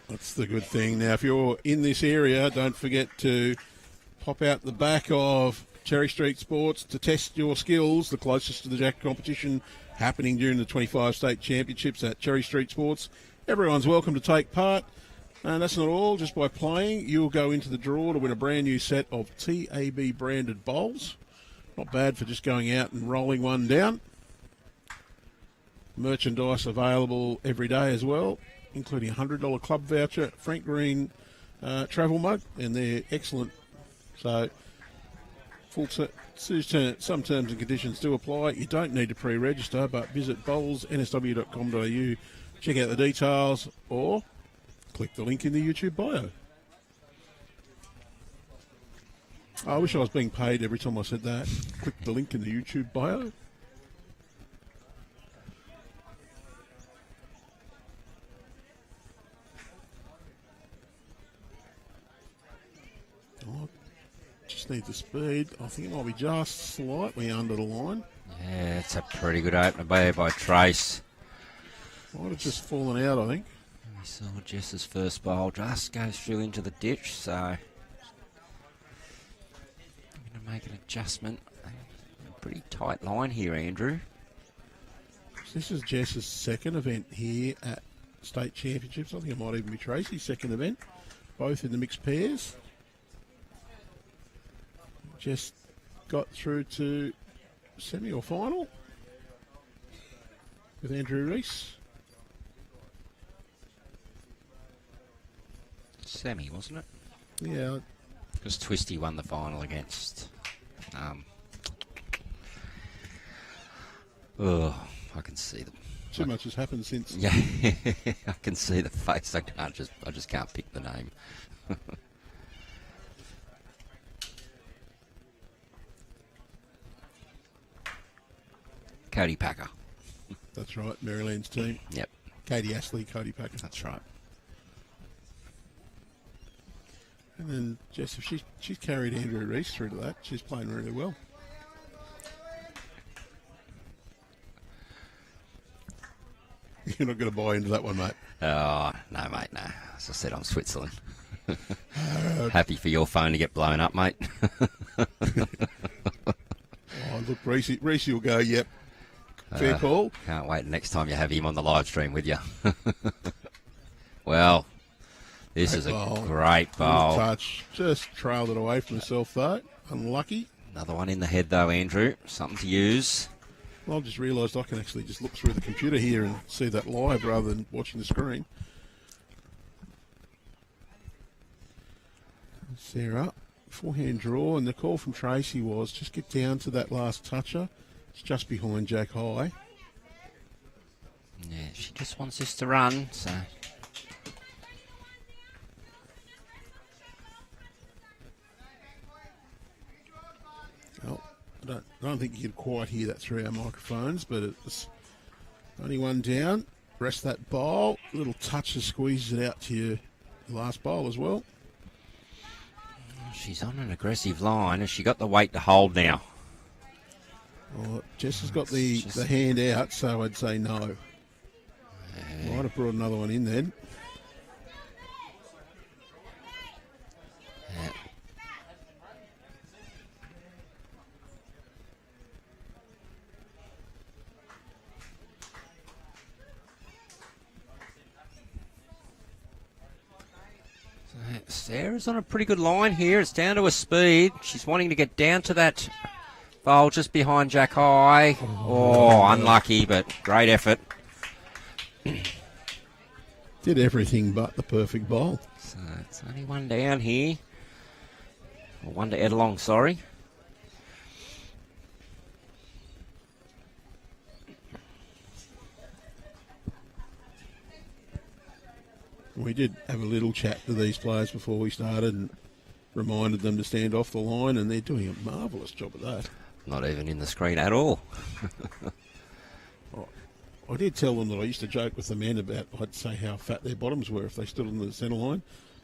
That's the good thing. Now, if you're in this area, don't forget to pop out the back of Cherry Street Sports to test your skills. The closest to the Jack competition happening during the 25 state championships at Cherry Street Sports. Everyone's welcome to take part. And that's not all. Just by playing, you'll go into the draw to win a brand new set of TAB branded bowls. Not bad for just going out and rolling one down. Merchandise available every day as well, including a $100 club voucher, Frank Green travel mug, and they're excellent. So, some terms and conditions do apply. You don't need to pre-register, but visit bowlsnsw.com.au, check out the details, or click the link in the YouTube bio. I wish I was being paid every time I said that. Click the link in the YouTube bio. just need the speed. I think it might be just slightly under the line. Yeah, it's a pretty good opener by Trace. Might have just fallen out, I think. We saw Jess's first bowl just goes through into the ditch, so I'm going to make an adjustment. A pretty tight line here, Andrew. This is Jess's second event here at State Championships. I think it might even be Tracy's second event, both in the mixed pairs. Jess got through to semi or final with Andrew Reese. Semi, wasn't it? Yeah. Because Twisty won the final against... I can see them. Too much has happened since. Yeah, I can see the face. I just can't pick the name. Cody Packer. That's right, Maryland's team. Yep, Katie Ashley, Cody Packer. that's right. And then Jess, if she's carried Andrew Reese through to that. She's playing really well. You're not going to buy into that one, mate. Oh, no, mate, no. As I said, I'm Switzerland. Happy for your phone to get blown up, mate. Oh, look, Reese will go, yep. Fair call. Can't wait next time you have him on the live stream with you. Well, this is a great bowl. Touch. Just trailed it away from herself, though. Unlucky. Another one in the head, though, Andrew. Something to use. Well, I've just realised I can actually just look through the computer here and see that live rather than watching the screen. Sarah, forehand draw, and the call from Tracy was just get down to that last toucher. It's just behind Jack High. Yeah, she just wants this to run, so... Well, I don't think you can quite hear that through our microphones, but it's only one down. Rest that bowl. Little touch that squeezes it out to your last bowl as well. She's on an aggressive line. Has she got the weight to hold now? Well, Jess has got the hand out, so I'd say no. Yeah. Might have brought another one in then. Yeah. Sarah's on a pretty good line here. It's down to her speed. She's wanting to get down to that bowl just behind Jack High. Oh, unlucky, but great effort. Did everything but the perfect bowl. So it's only one down here. Or one to Ettalong, sorry. We did have a little chat to these players before we started and reminded them to stand off the line, and they're doing a marvellous job of that. Not even in the screen at all. I did tell them that I used to joke with the men about, I'd say how fat their bottoms were if they stood on the centre line.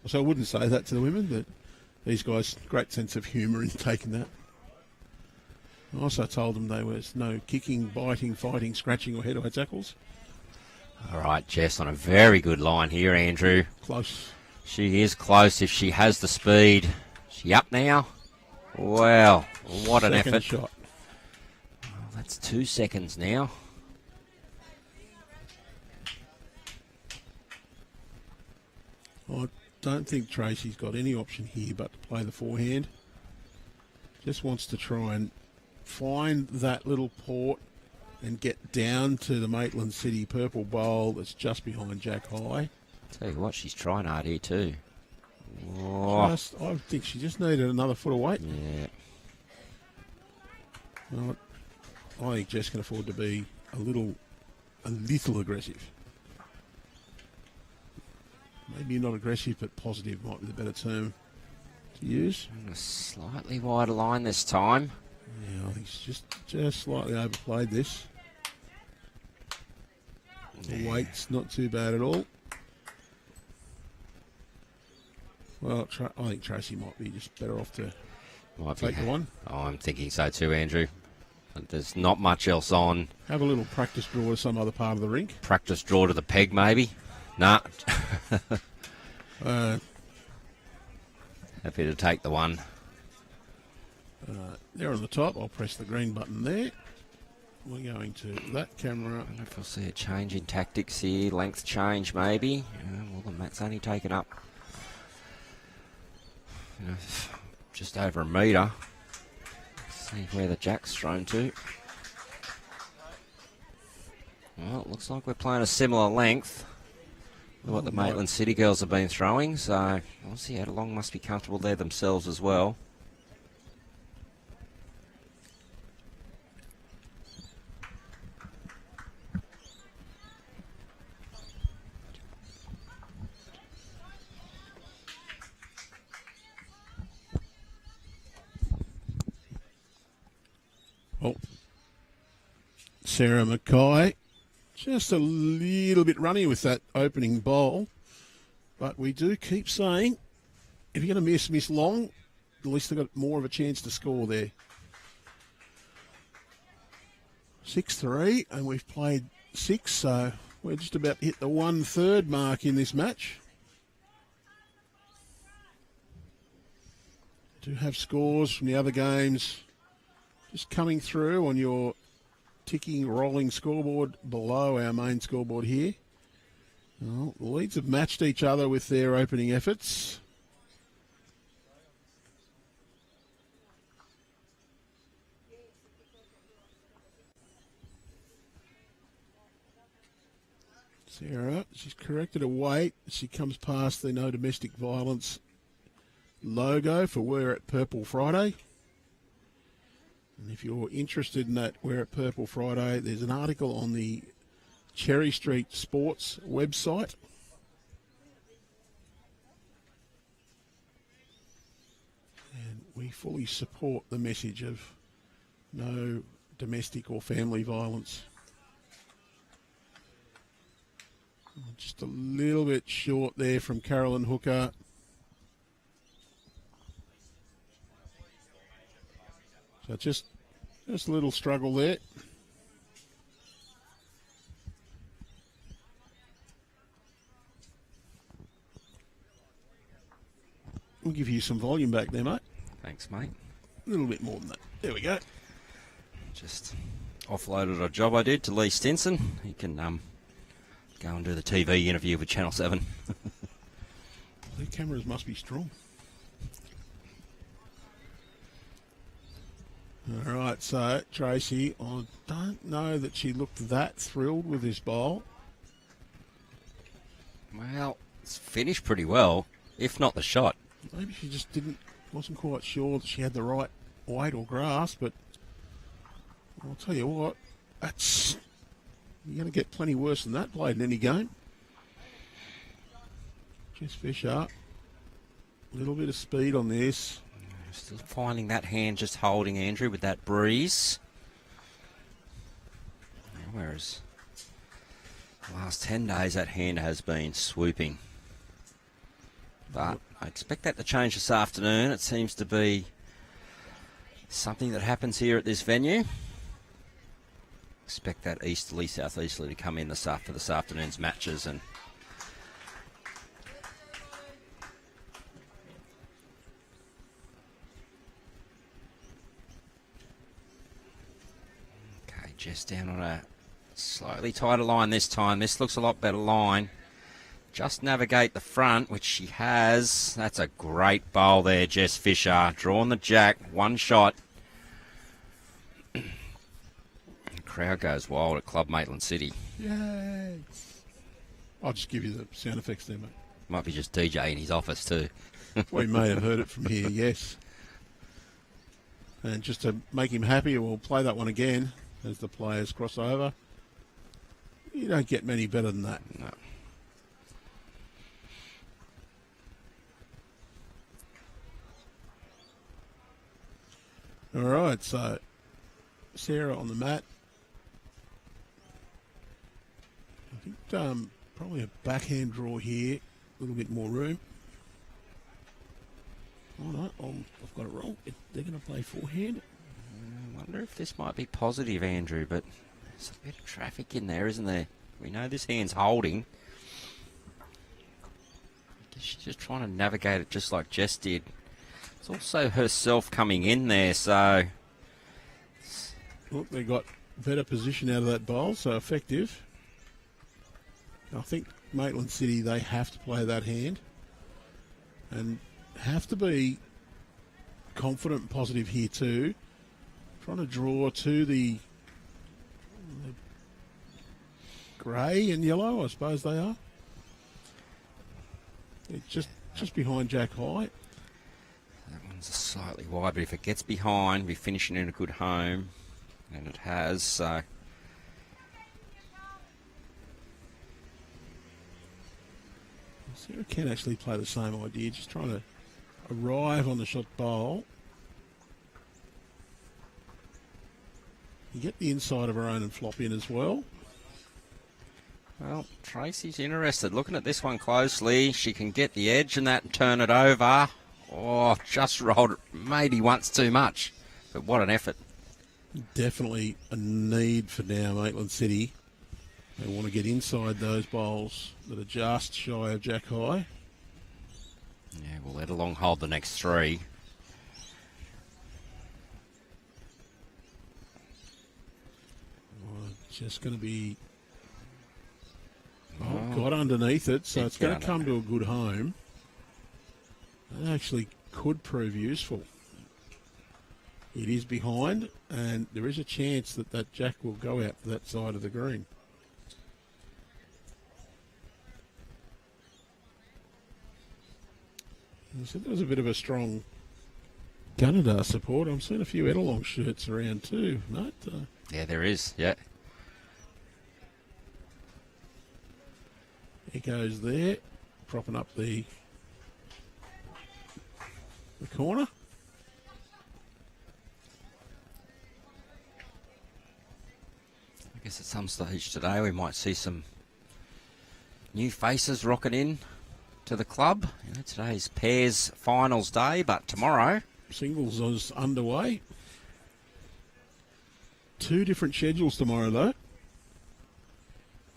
So I wouldn't say that to the women, but these guys, great sense of humour in taking that. I also told them there was no kicking, biting, fighting, scratching or head-eye tackles. All right, Jess on a very good line here, Andrew. Close. She is close if she has the speed. She up now? Well, what an Second effort. shot. Oh, that's 2 seconds now. I don't think Tracy's got any option here but to play the forehand. Just wants to try and find that little port and get down to the Maitland City purple bowl that's just behind Jack High. Tell you what, she's trying hard here too. Oh. I think she just needed another foot of weight. Yeah. Well, I think Jess can afford to be a little aggressive. Maybe not aggressive, but positive might be the better term to use. A slightly wider line this time. Yeah, I think she's just slightly overplayed this. The weight's not too bad at all. Well, I think Tracy might be just better off to Might take the one. Oh, I'm thinking so too, Andrew. There's not much else on. Have a little practice draw to some other part of the rink. Practice draw to the peg, maybe. Nah. Happy to take the one. There on the top, I'll press the green button there. We're going to that camera. I don't know if we'll see a change in tactics here. Length change, maybe. Well, the mat's only taken up, just over a metre. See where the jack's thrown to. Well, it looks like we're playing a similar length to what the Maitland City girls have been throwing. So, obviously, Ettalong must be comfortable there themselves as well. Oh, Sarah McKay, just a little bit runny with that opening bowl. But we do keep saying, if you're going to miss long, at least they've got more of a chance to score there. 6-3, and we've played 6, so we're just about to hit the 1/3 mark in this match. Do have scores from the other games just coming through on your ticking, rolling scoreboard below our main scoreboard here. Well, the leads have matched each other with their opening efforts. Sarah, she's corrected a weight. She comes past the no domestic violence logo for We're at Purple Friday. And if you're interested in that We're at Purple Friday, there's an article on the Cherry Street Sports website. And we fully support the message of no domestic or family violence. Just a little bit short there from Carolyn Hooker. So just a little struggle there. We'll give you some volume back there, mate. Thanks, mate. A little bit more than that. There we go. Just offloaded a job I did to Lee Stinson. He can go and do the TV interview with Channel 7. The cameras must be strong. All right, so Tracy, I don't know that she looked that thrilled with this bowl. Well, it's finished pretty well, if not the shot. Maybe she just wasn't quite sure that she had the right weight or grasp, but I'll tell you what, you're going to get plenty worse than that played in any game. Just fish up. A little bit of speed on this. Still finding that hand just holding, Andrew, with that breeze. Whereas the last 10 days that hand has been swooping. But I expect that to change this afternoon. It seems to be something that happens here at this venue. Expect that easterly, southeasterly to come in for this afternoon's matches. And okay, just down on a slightly tighter line this time. This looks a lot better line. Just navigate the front, which she has. That's a great bowl there, Jess Fisher. Drawing the jack, one shot. The crowd goes wild at Club Maitland City. Yay! I'll just give you the sound effects there, mate. Might be just DJ in his office too. We may have heard it from here, yes. And just to make him happy, we'll play that one again as the players cross over. You don't get many better than that. No. All right, so Sarah on the mat. I think probably a backhand draw here, a little bit more room. All right, I'll I've got it wrong. They're going to play forehand. I wonder if this might be positive, Andrew, but there's a bit of traffic in there, isn't there? We know this hand's holding. I guess she's just trying to navigate it just like Jess did. It's also herself coming in there, so... Look, they got better position out of that bowl, so effective. I think Maitland City, they have to play that hand and have to be confident and positive here too. Trying to draw to the grey and yellow, I suppose they are. It's just behind Jack High. That one's slightly wide, but if it gets behind, we're finishing in a good home. And it has, so... Sarah can actually play the same idea, just trying to arrive on the shot bowl. You get the inside of her own and flop in as well. Well, Tracy's interested. Looking at this one closely, she can get the edge and that and turn it over. Oh, just rolled it maybe once too much. But what an effort. Definitely a need for now, Maitland City. They want to get inside those bowls that are just shy of Jack High. Yeah, we'll let Ettalong hold the next three. Just going to be... got underneath it, so it's going to come to a good home. That actually could prove useful. It is behind, and there is a chance that that jack will go out to that side of the green. So there was a bit of a strong Gunnedah support. I'm seeing a few Ettalong shirts around too, mate. Yeah, there is, yeah. It goes there, propping up the corner. I guess at some stage today we might see some new faces rocking in to the club. You know, today's pairs finals day, but tomorrow... Singles is underway. 2 different schedules tomorrow though.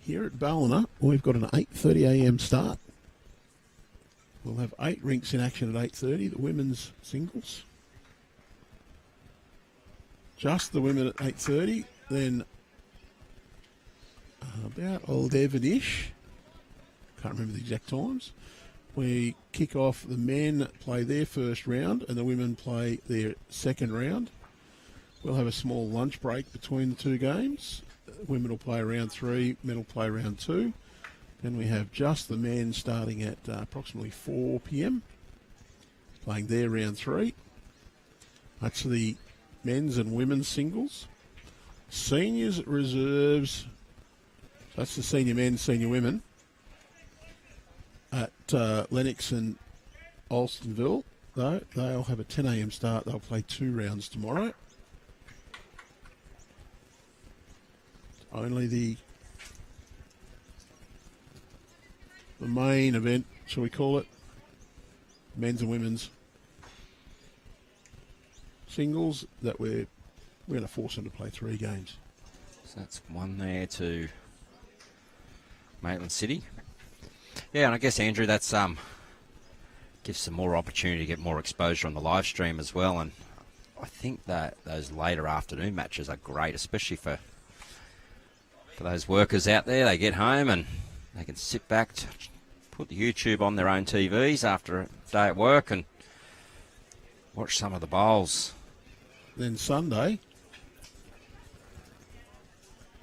Here at Ballina, we've got an 8:30am start. We'll have 8 rinks in action at 8:30, the women's singles. Just the women at 8:30, then about 11ish, can't remember the exact times, we kick off, the men play their first round and the women play their second round. We'll have a small lunch break between the 2 games. Women will play round 3, men will play round 2. Then we have just the men starting at approximately 4 p.m, playing their round 3. That's the men's and women's singles. Seniors, reserves, that's the senior men, senior women, at Lennox and Alstonville. Though they'll have a 10am start. They'll play 2 rounds tomorrow. Only the main event, shall we call it, men's and women's singles, that we're going to force them to play 3 games. So that's one there to Maitland City. Yeah, and I guess, Andrew, that's gives some more opportunity to get more exposure on the live stream as well. And I think that those later afternoon matches are great, especially for those workers out there. They get home and they can sit back, put the YouTube on their own TVs after a day at work and watch some of the bowls. Then Sunday,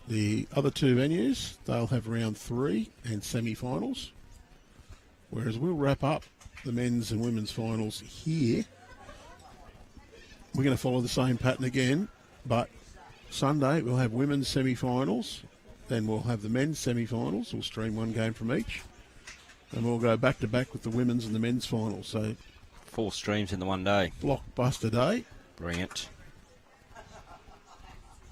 the other 2 venues, they'll have round 3 and semi-finals, whereas we'll wrap up the men's and women's finals here. We're going to follow the same pattern again, but Sunday we'll have women's semi-finals, then we'll have the men's semi-finals. We'll stream 1 game from each, and we'll go back-to-back with the women's and the men's finals. So 4 streams in the one day. Blockbuster day. Brilliant.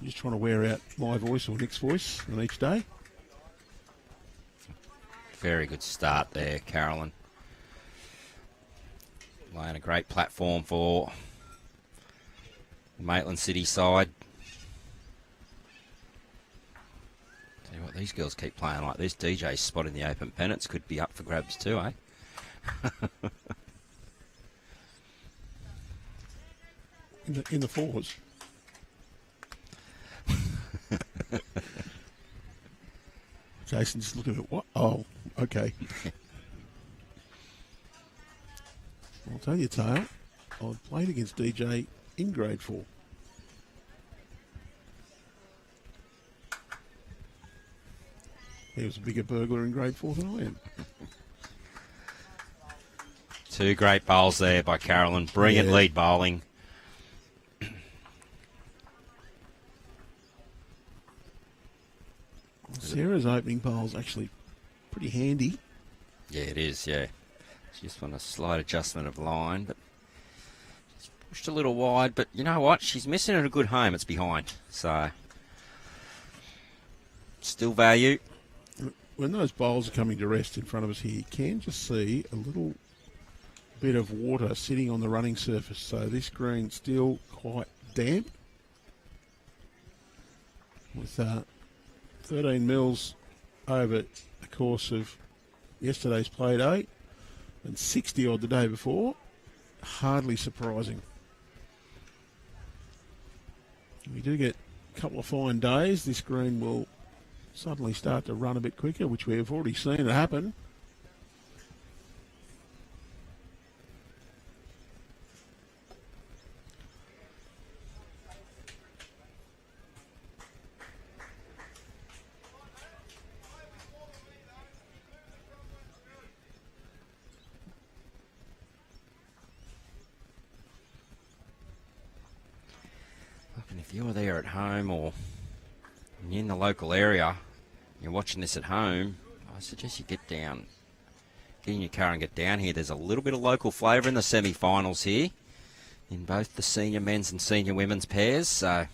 Just trying to wear out my voice or Nick's voice on each day. Very good start there, Carolyn. laying a great platform for the Maitland City side. Tell you what, these girls keep playing like this. DJ's spot in the open pennants could be up for grabs too, eh? in the fours. Jason's just looking at what? Oh, okay. I'll tell you, Tail, I played against DJ in grade 4. He was a bigger burglar in grade 4 than I am. Two great bowls there by Carolyn. Brilliant lead bowling. Sarah's opening bowl's actually pretty handy. Yeah, it is, yeah. She just want a slight adjustment of line, but she's pushed a little wide. But you know what? She's missing at a good home. It's behind. So, still value. When those bowls are coming to rest in front of us here, you can just see a little bit of water sitting on the running surface. So this green's still quite damp. With 13 mils over the course of yesterday's play day and 60 odd the day before, hardly surprising. We do get a couple of fine days. This green will suddenly start to run a bit quicker, which we have already seen it happen. And if you're there at home or in the local area, you're watching this at home, I suggest you get down, get in your car and get down here. There's a little bit of local flavour in the semi-finals here, in both the senior men's and senior women's pairs. So, a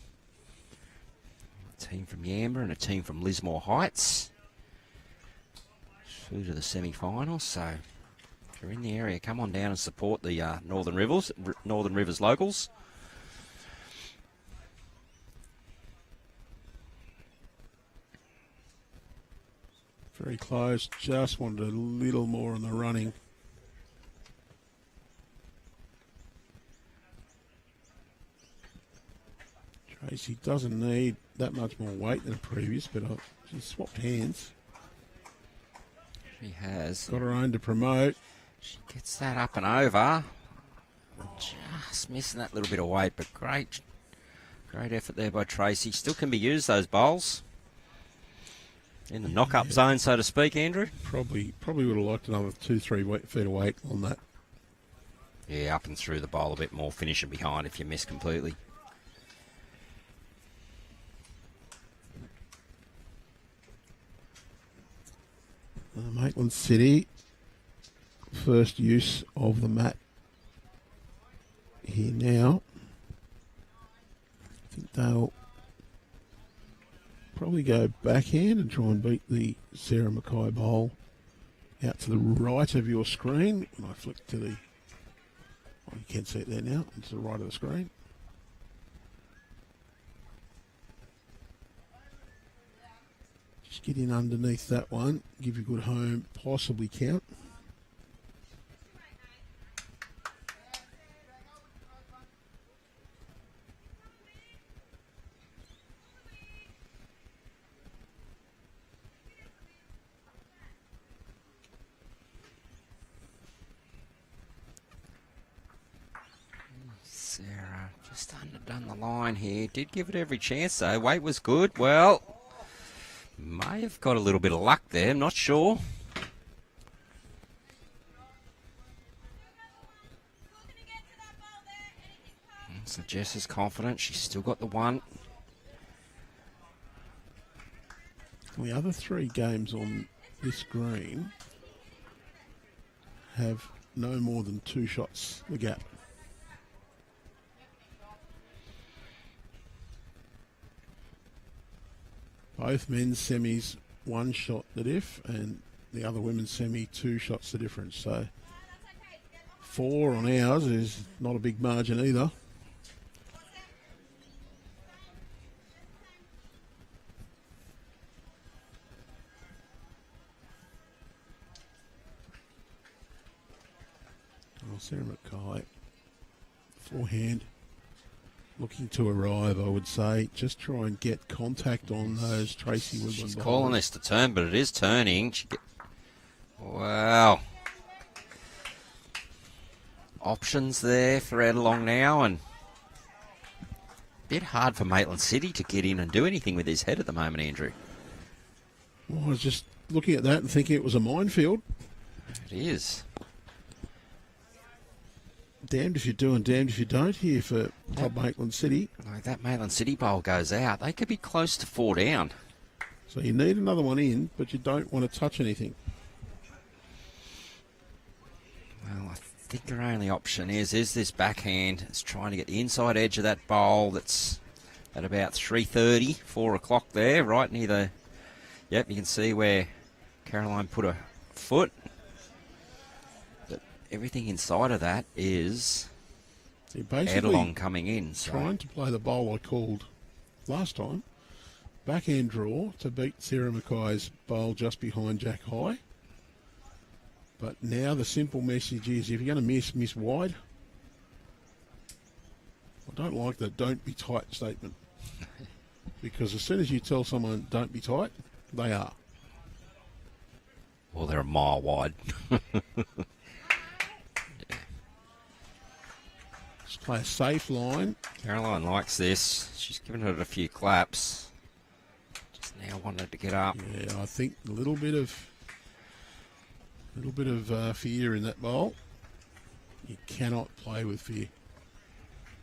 team from Yamba and a team from Lismore Heights through to the semi-finals. So, if you're in the area, come on down and support the Northern Rivers locals. Very close, just wanted a little more on the running. Tracy doesn't need that much more weight than the previous, but she's swapped hands. She has. Got her own to promote. She gets that up and over. Just missing that little bit of weight, but great effort there by Tracy. Still can be used, those bowls. In the knock-up zone, so to speak, Andrew. Probably would have liked another 2-3 feet of weight on that. Yeah, up and through the bowl a bit more, finishing behind if you miss completely. Maitland City, first use of the mat here now. I think they'll probably go backhand and try and beat the Sarah McKay bowl out to the right of your screen. When I flick to the, you can see it there now, to the right of the screen. Just get in underneath that one, give you a good home, possibly count. Sarah just underdone the line here. Did give it every chance though. Weight was good. Well, may have got a little bit of luck there. I'm not sure. So Jess is confident. She's still got the one. The other 3 games on this green have no more than 2 shots the gap. Both men's semis 1 shot the diff, and the other women's semi 2 shots the difference. So 4 on ours is not a big margin either. Sarah McKay, forehand, looking to arrive, I would say. Just try and get contact on those Tracy Wiblen. She's calling this to turn, but it is turning. Wow. Options there for Ettalong now, and a bit hard for Maitland City to get in and do anything with his head at the moment, Andrew. Well, I was just looking at that and thinking it was a minefield. It is. Damned if you do and damned if you don't here for Maitland City. Like that Maitland City bowl goes out, they could be close to 4 down. So you need another one in, but you don't want to touch anything. Well, I think your only option is this backhand. It's trying to get the inside edge of that bowl that's at about 3:30, 4 o'clock there, right near the... Yep, you can see where Caroline put her foot. Everything inside of that is Ettalong coming in. So. Trying to play the bowl I called last time. Backhand draw to beat Sarah McKay's bowl just behind Jack High. But now the simple message is if you're going to miss wide. I don't like the don't be tight statement. Because as soon as you tell someone don't be tight, they are. Well, they're a mile wide. Play a safe line. Caroline likes this. She's given it a few claps. Just now wanted to get up. Yeah, I think a little bit of fear in that bowl. You cannot play with fear.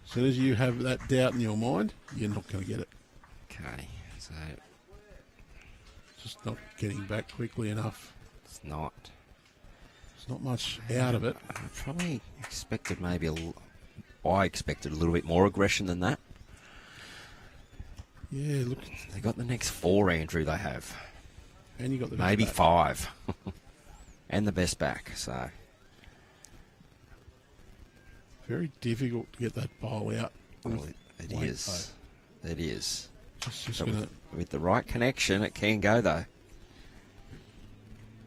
As soon as you have that doubt in your mind, you're not going to get it. Okay, so just not getting back quickly enough. It's not. There's not much out of it. I probably expected I expected a little bit more aggression than that. Yeah, look. They got the next 4, Andrew, they have. And you got the maybe best 5. And the best back, so. Very difficult to get that bowl out. Well, it is. Though. It is. With the right connection, it can go, though.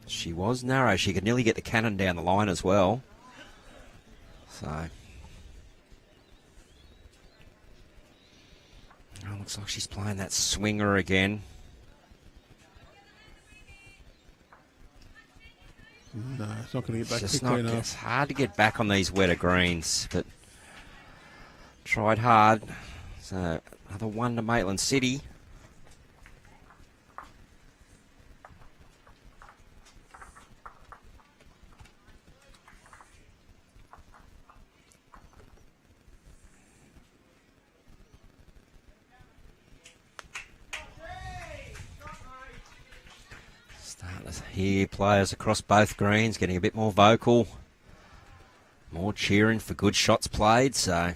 She was narrow. She could nearly get the cannon down the line as well. So... Oh, looks like she's playing that swinger again. No, it's not going to get back quickly enough. It's hard to get back on these wetter greens, but tried hard. So another 1 to Maitland City. Here, players across both greens getting a bit more vocal, more cheering for good shots played. So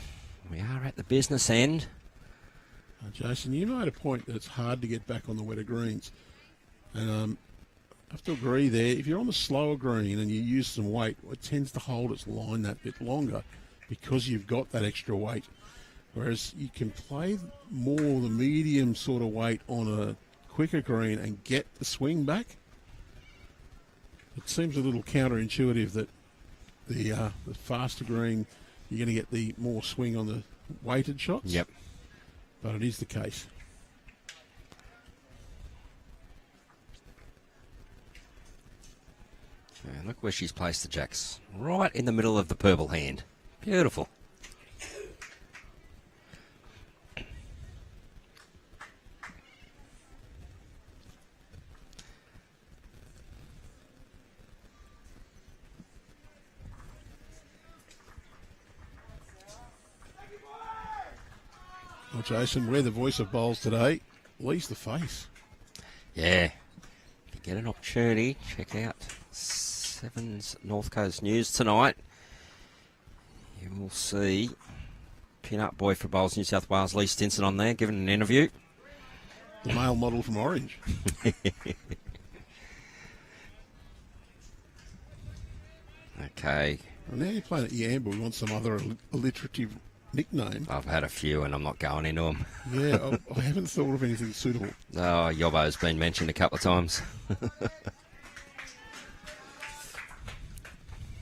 we are at the business end. Jason, you made a point that it's hard to get back on the wetter greens, and I have to agree there. If you're on the slower green and you use some weight, it tends to hold its line that bit longer because you've got that extra weight. Whereas you can play more the medium sort of weight on a quicker green and get the swing back. It seems a little counterintuitive that the faster green, you're going to get the more swing on the weighted shots. Yep. But it is the case. And look where she's placed the jacks. Right in the middle of the purple hand. Beautiful. Well, Jason, we're the voice of bowls today. Lee's the face. Yeah. If you get an opportunity, check out 7's North Coast News tonight. You will see pin-up boy for Bowls New South Wales, Lee Stinson, on there, giving an interview. The male model from Orange. Okay. Well, now you're playing at Yamba. We want some other alliterative nickname. I've had a few and I'm not going into them. Yeah, I haven't thought of anything suitable. Oh, Yobbo's been mentioned a couple of times.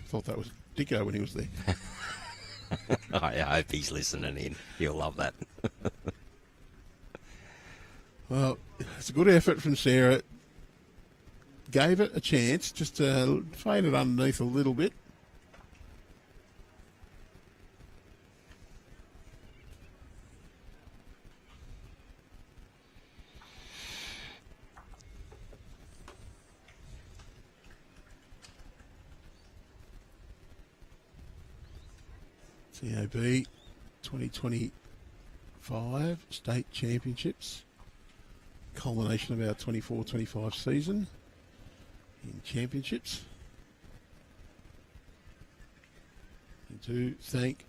Thought that was Dicko when he was there. I hope he's listening in. He'll love that. Well, it's a good effort from Sarah. Gave it a chance, just to fade it underneath a little bit. TAB 2025 State Championships. Culmination of our 24-25 season in championships. And to thank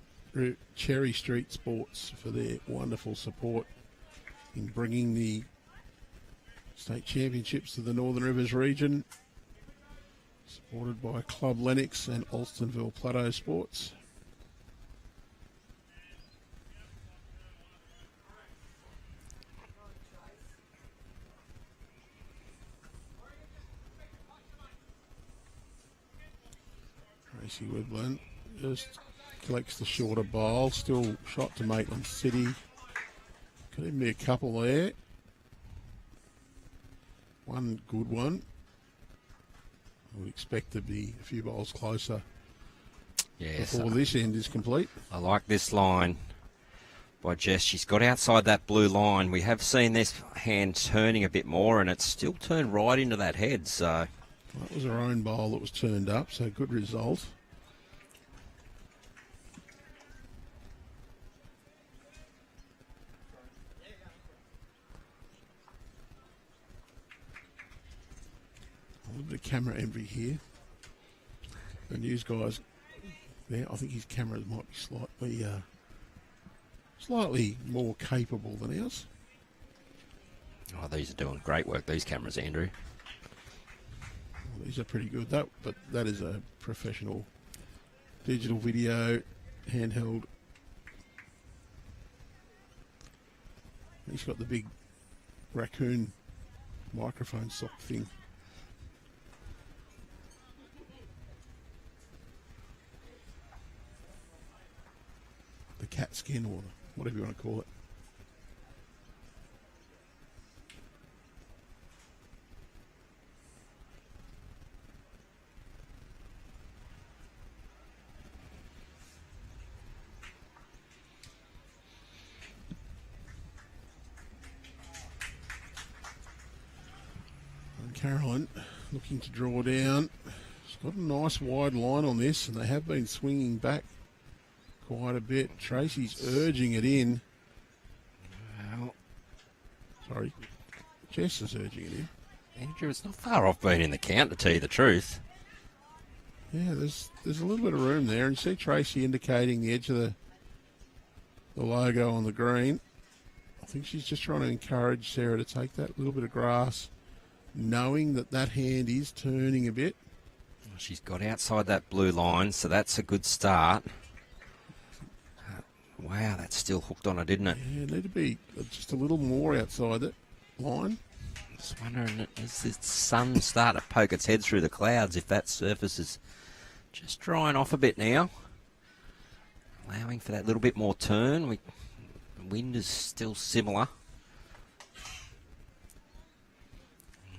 Cherry Street Sports for their wonderful support in bringing the state championships to the Northern Rivers region, supported by Club Lennox and Alstonville Plateau Sports. Tracy Wiblen just collects the shorter bowl, still shot to Maitland City. Could even be a couple there. One good one. I would expect to be a few bowls closer before this end is complete. I like this line by Jess. She's got outside that blue line. We have seen this hand turning a bit more, and it's still turned right into that head, so... That was her own bowl that was turned up, so good result. A little bit of camera envy here. The news guys there, I think his cameras might be slightly more capable than ours. Oh, these are doing great work, these cameras, Andrew. These are pretty good. But that is a professional digital video handheld. He's got the big raccoon microphone sock thing. The cat skin or whatever you want to call it. Caroline looking to draw down. She's got a nice wide line on this, and they have been swinging back quite a bit. Tracy's urging it in. Well, sorry, Jess is urging it in. Andrew, it's not far off being in the count, to tell you the truth. Yeah, there's a little bit of room there, and you see Tracy indicating the edge of the logo on the green. I think she's just trying to encourage Sarah to take that little bit of grass, knowing that hand is turning a bit. She's got outside that blue line, so that's a good start. Wow, that's still hooked on her, didn't it? Yeah, need to be just a little more outside that line. Just wondering, is the sun start to poke its head through the clouds if that surface is just drying off a bit now? Allowing for that little bit more turn. The wind is still similar.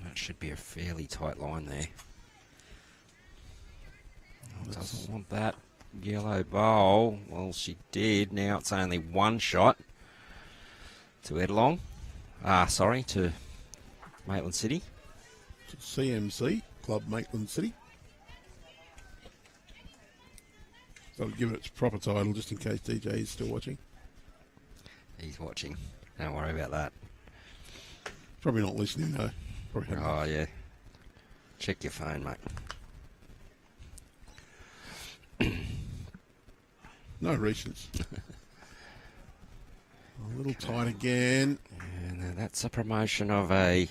That should be a fairly tight line there. Doesn't want that yellow bowl. Well, she did. Now it's only one shot to Ettalong. To Maitland City. To CMC, Club Maitland City. So I'll give it its proper title just in case DJ is still watching. He's watching. Don't worry about that. Probably not listening though. Oh, yeah. Check your phone, mate. No recents. A little tight again. And that's a promotion of that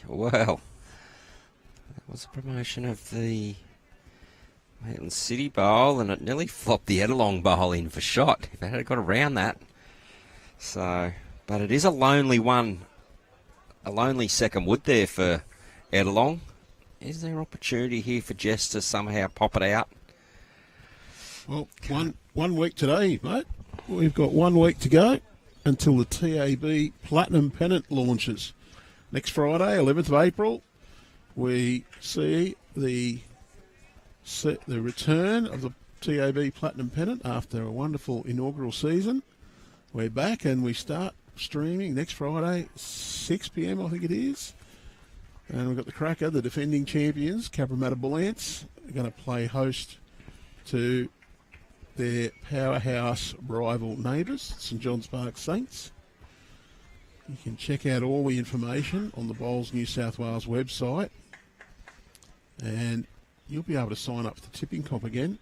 was a promotion of the Maitland City bowl, and it nearly flopped the Ettalong bowl in for shot. If they had got around that. So, but it is a lonely one. A lonely second wood there for Ettalong. Is there opportunity here for Jess to somehow pop it out? Well, one week today, mate. We've got 1 week to go until the TAB Platinum Pennant launches. Next Friday, 11th of April, we see the return of the TAB Platinum Pennant after a wonderful inaugural season. We're back and we start streaming next Friday, 6 p.m, I think it is. And we've got the Cracker, the defending champions, Cabramatta Bullants, are going to play host to their powerhouse rival neighbours, St John's Park Saints. You can check out all the information on the Bowls New South Wales website. And you'll be able to sign up for the tipping comp again.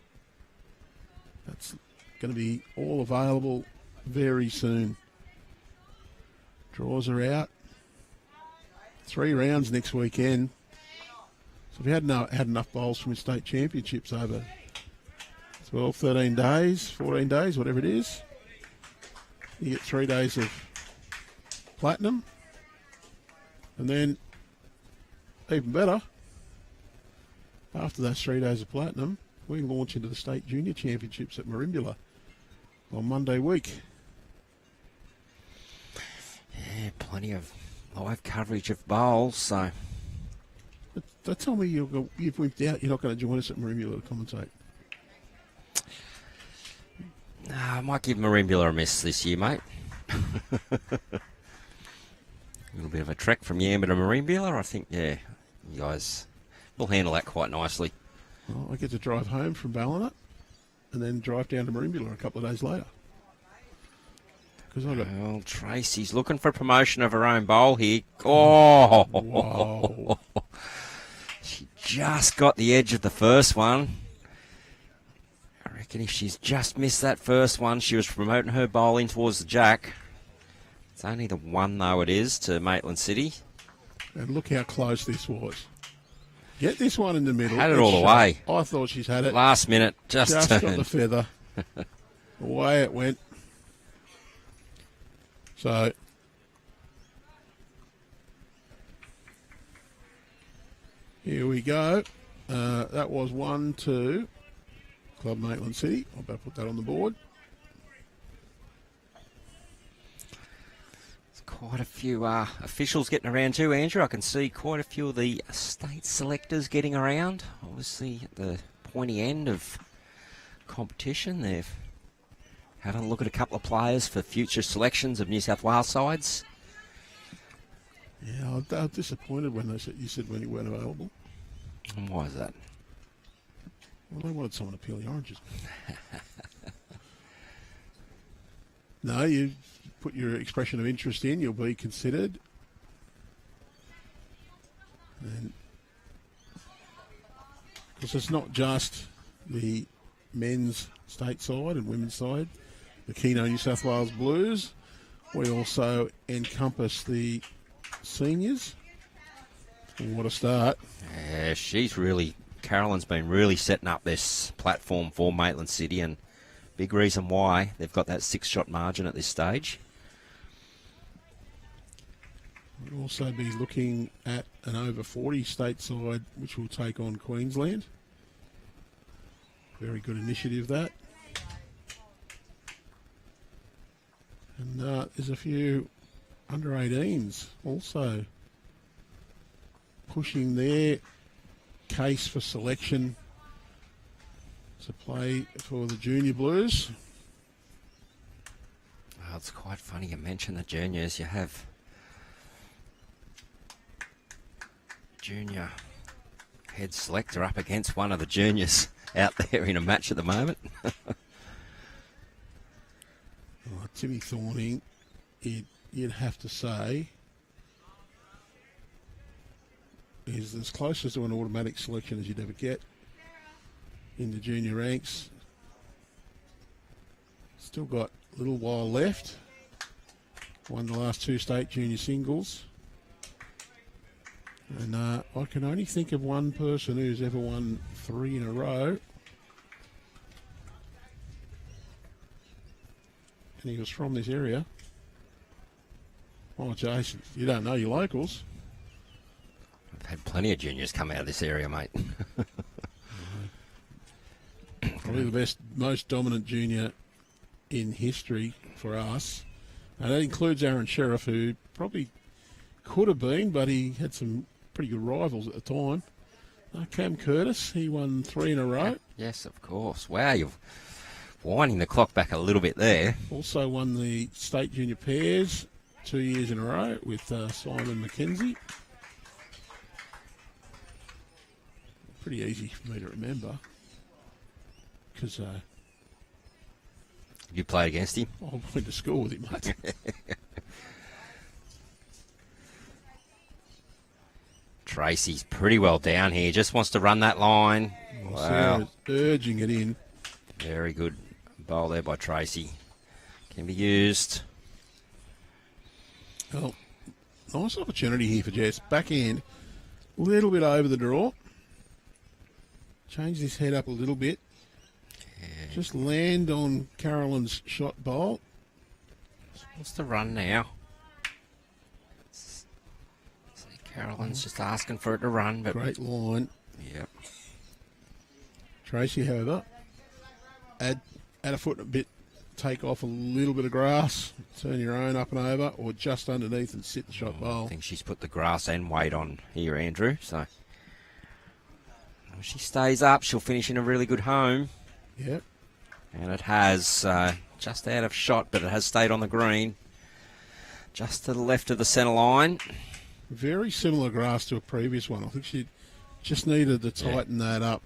That's going to be all available very soon. Draws are out. 3 rounds next weekend. So if you had enough bowls from your state championships over 12, 13 days, 14 days, whatever it is, you get 3 days of platinum. And then, even better, after those 3 days of platinum, we launch into the state junior championships at Merimbula on Monday week. Yeah, plenty of live coverage of bowls, so... Don't tell me you've wimped out, you're not going to join us at Merimbula to commentate. I might give Merimbula a miss this year, mate. A little bit of a trek from Yamba to Merimbula. I think, yeah, you guys will handle that quite nicely. Well, I get to drive home from Ballina and then drive down to Merimbula a couple of days later. Well, Tracy's looking for promotion of her own bowl here. Oh! Wow. She just got the edge of the first one. I reckon if she's just missed that first one, she was promoting her bowling towards the jack. It's only the one, though, it is, to Maitland City. And look how close this was. Get this one in the middle. Had it all the way. I thought she's had it. Last minute, just got turned. the feather. Away it went. So, here we go. That was 1-2. Club Maitland City. I'll better put that on the board. There's quite a few officials getting around too, Andrew. I can see quite a few of the state selectors getting around. Obviously, at the pointy end of competition, they've had a look at a couple of players for future selections of New South Wales sides. Yeah, I was disappointed when you said when he weren't available. And why is that? Well, they wanted someone to peel the oranges. No, you put your expression of interest in, you'll be considered. And because it's not just the men's state side and women's side, the Keno New South Wales Blues, we also encompass the seniors. And what a start. Yeah, Carolyn's been really setting up this platform for Maitland City, and big reason why they've got that 6-shot margin at this stage. We'll also be looking at an over 40 state side, which will take on Queensland. Very good initiative, that. And there's a few under 18s also pushing their case for selection to play for the Junior Blues. Oh, it's quite funny you mention the juniors. You have junior head selector up against one of the juniors out there in a match at the moment. Timmy Thorning, you'd have to say, is as close to an automatic selection as you'd ever get in the junior ranks. Still got a little while left. Won the last 2 state junior singles. And I can only think of one person who's ever won 3 in a row. and he was from this area. Oh, Jason, you don't know your locals. I've had plenty of juniors come out of this area, mate. Probably the best, most dominant junior in history for us. And that includes Aaron Sheriff, who probably could have been, but he had some pretty good rivals at the time. Cam Curtis, he won 3 in a row. Yes, of course. Wow, you're winding the clock back a little bit there. Also won the state junior pairs 2 years in a row with Simon McKenzie. Pretty easy for me to remember because You played against him? I went to school with him, mate. Tracy's pretty well down here. Just wants to run that line. Wow. Sarah's urging it in. Very good bowl there by Tracy. Can be used. Well, nice opportunity here for Jess. Backhand, a little bit over the draw. Change this head up a little bit. Yeah. Just land on Carolyn's shot bowl. What's the run now? See, Carolyn's just asking for it to run. But Great line. Yep. Tracy, however, add a foot a bit, take off a little bit of grass, turn your own up and over, or just underneath and sit the shot bowl. I think she's put the grass and weight on here, Andrew. So if she stays up, she'll finish in a really good home. Yep. And it has just out of shot, but it has stayed on the green. Just to the left of the centre line. Very similar grass to a previous one. I think she just needed to tighten that up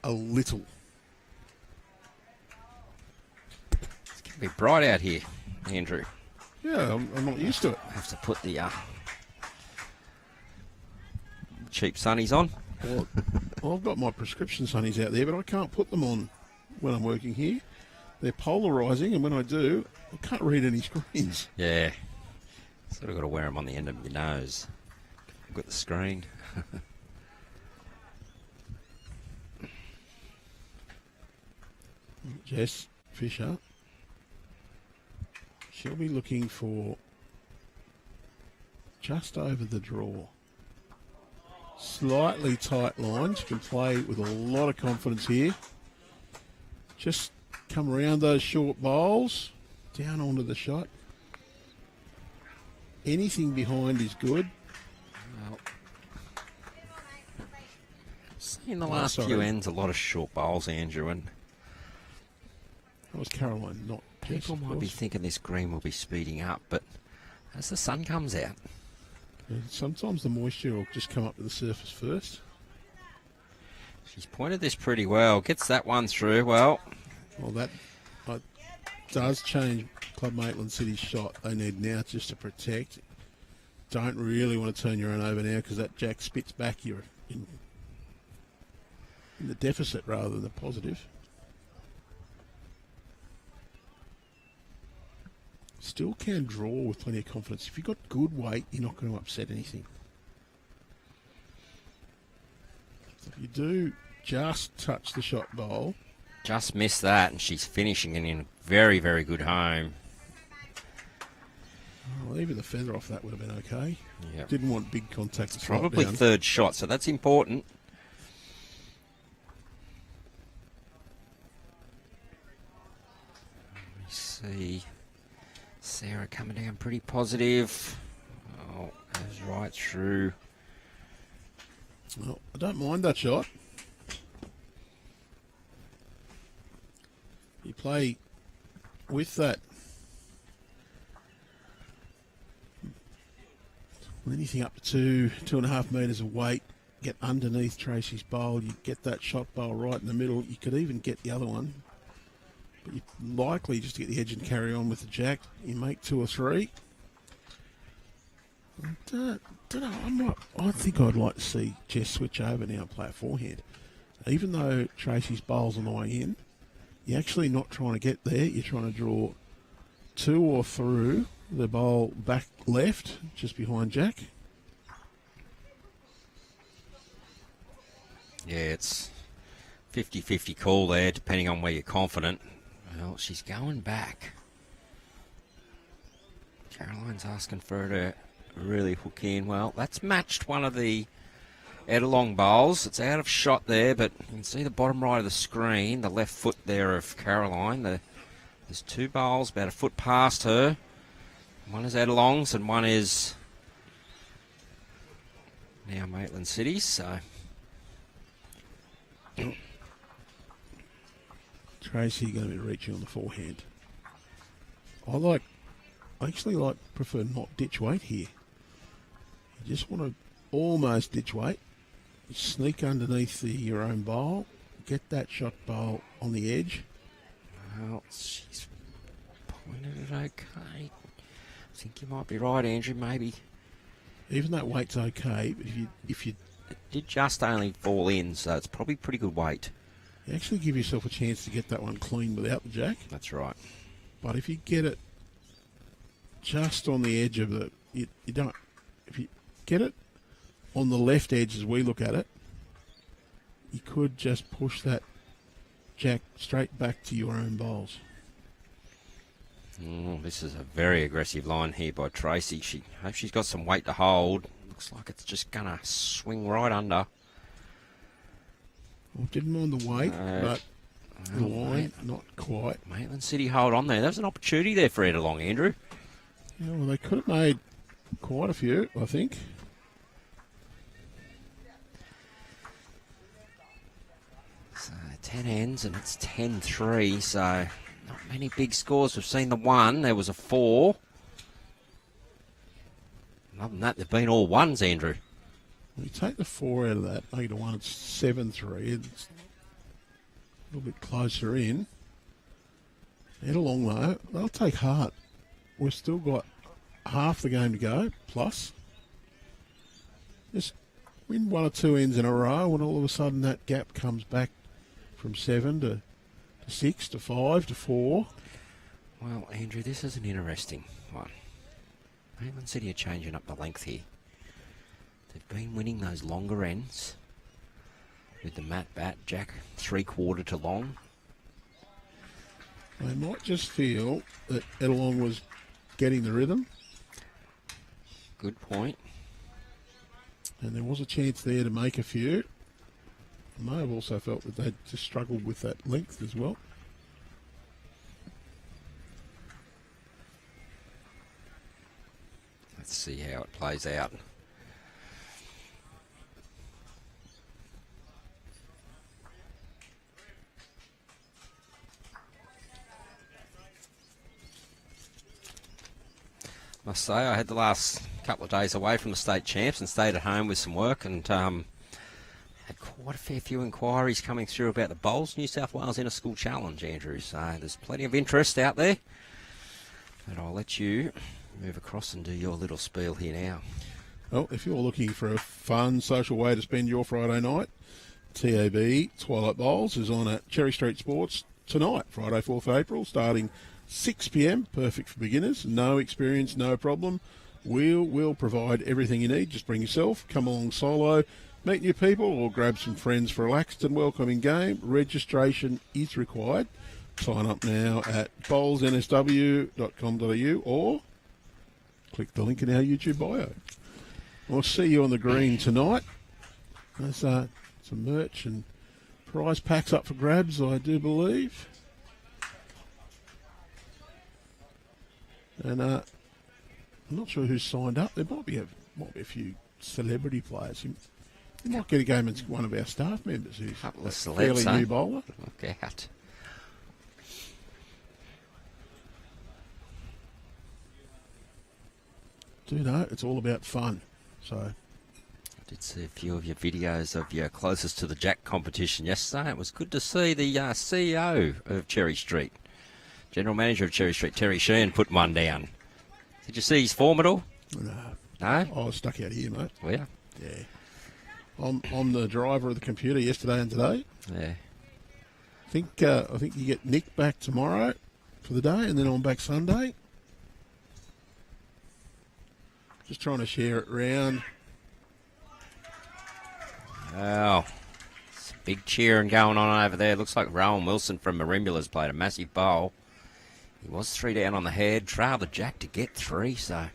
a little. It's going to be bright out here, Andrew. Yeah, I'm not used to it. I have to put the cheap sunnies on. Well, I've got my prescription sunnies out there, but I can't put them on when I'm working here. They're polarising, and when I do, I can't read any screens. Yeah. Sort of got to wear them on the end of your nose. I've got the screen. Jess Fisher. She'll be looking for just over the draw. Slightly tight lines. You can play with a lot of confidence here. Just come around those short bowls, down onto the shot. Anything behind is good. Well, seen the last few ends, a lot of short bowls, Andrew, and that was Caroline, not Jess. people might be thinking this green will be speeding up, but as the sun comes out, sometimes the moisture will just come up to the surface first. she's pointed this pretty well. Gets that one through. Well, that does change Club Maitland City's shot. They need now just to protect. Don't really want to turn your own over now because that jack spits back. You're in the deficit rather than the positive. Still can draw with plenty of confidence. If you've got good weight, you're not going to upset anything. So if you do just touch the shot bowl. just missed that, and she's finishing in a very, very good home. Well, even the feather off that would have been okay. Yep. Didn't want big contact to slide Probably down. third shot, so that's important. We see Sarah coming down pretty positive. Oh, goes right through. Well, I don't mind that shot. You play with that. Anything up to 2.5 metres of weight, get underneath Tracy's bowl, you get that shot bowl right in the middle. You could even get the other one, but you're likely just to get the edge and carry on with the jack. You make 2 or 3. Don't know. I think I'd like to see Jess switch over now and play a forehand. Even though Tracy's bowl's on the way in, you're actually not trying to get there. You're trying to draw 2 or through the bowl back left, just behind Jack. Yeah, it's 50-50 call there, depending on where you're confident. Well, she's going back. Caroline's asking for her to really hook in. Well, that's matched one of the Ettalong bowls. It's out of shot there, but you can see the bottom right of the screen, the left foot there of Caroline. There's two bowls about a foot past her. One is Ettalong's and one is now Maitland City's. So Tracy going to be reaching on the forehand. I actually prefer not ditch weight here. You just want to almost ditch weight. Sneak underneath your own bowl. Get that shot bowl on the edge. Well, she's pointed it okay. I think you might be right, Andrew. Maybe Even that weight's okay, but if you it did just only fall in, so it's probably pretty good weight. you actually give yourself a chance to get that one clean without the jack. That's right. But if you get it just on the edge of you don't. If you get it on the left edge as we look at it, you could just push that jack straight back to your own bowls. Oh, this is a very aggressive line here by Tracy. I hope she's got some weight to hold. Looks like it's just going to swing right under. Well, didn't mind the weight, but the line, not quite. Maitland City hold on there. There's an opportunity there for Ettalong, Andrew. Yeah, well, they could have made quite a few, I think. So 10 ends and it's 10-3, so not many big scores. We've seen the one. There was a 4. Other than that, they've been all ones, Andrew. When you take the 4 out of that, make it a 1, it's 7-3. It's a little bit closer in. Ettalong, though, they'll take heart. We've still got half the game to go, plus. Just win 1 or 2 ends in a row, and all of a sudden that gap comes back from 7 to 6 to 5 to 4. Well, Andrew, this is an interesting one. Maitland City are changing up the length here. They've been winning those longer ends with the mat bat, jack 3/4 to long. They might just feel that Ettalong was getting the rhythm, Good point. and there was a chance there to make a few. I may have also felt that they'd just struggled with that length as well. Let's see how it plays out. Must say, I had the last couple of days away from the state champs and stayed at home with some work, and had quite a fair few inquiries coming through about the Bowls New South Wales Inter-School Challenge, Andrew. So there's plenty of interest out there. But I'll let you move across and do your little spiel here now. Well, if you're looking for a fun, social way to spend your Friday night, TAB Twilight Bowls is on at Cherry Street Sports tonight, Friday, 4th April, starting 6 p.m, perfect for beginners. No experience, no problem. We'll provide everything you need. Just bring yourself, come along solo, meet new people, or grab some friends for a relaxed and welcoming game. Registration is required. Sign up now at bowlsnsw.com.au or click the link in our YouTube bio. We'll see you on the green tonight. There's some merch and prize packs up for grabs, I do believe. And I'm not sure who's signed up. There might be a few celebrity players. You might get a game against one of our staff members who's Couple of a fairly celebs, new bowler. Look out. Do know it's all about fun. So I did see a few of your videos of your closest to the Jack competition yesterday. It was good to see the CEO of Cherry Street, General Manager of Cherry Street, Terry Sheehan, put one down. Did you see his form at all? no, No? I was stuck out here, mate. Well, yeah. Yeah, I'm the driver of the computer yesterday and today. Yeah. I think you get Nick back tomorrow for the day, and then I'm back Sunday. Just trying to share it round. Wow. It's big cheering going on over there. Looks like Rowan Wilson from Marimbula's played a massive bowl. He was 3 down on the head, trailed the jack to get 3, so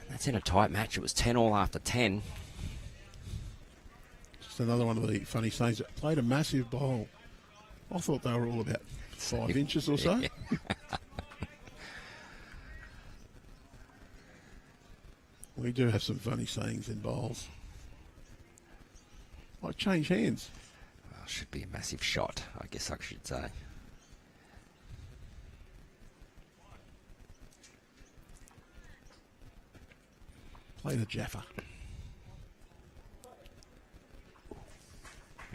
that's in a tight match. It was 10 all after 10. Just another one of the funny things. That played a massive bowl. I thought they were all about 5 inches or so. We do have some funny sayings in bowls. Like change hands. Well, should be a massive shot, I guess I should say. Play the Jaffa.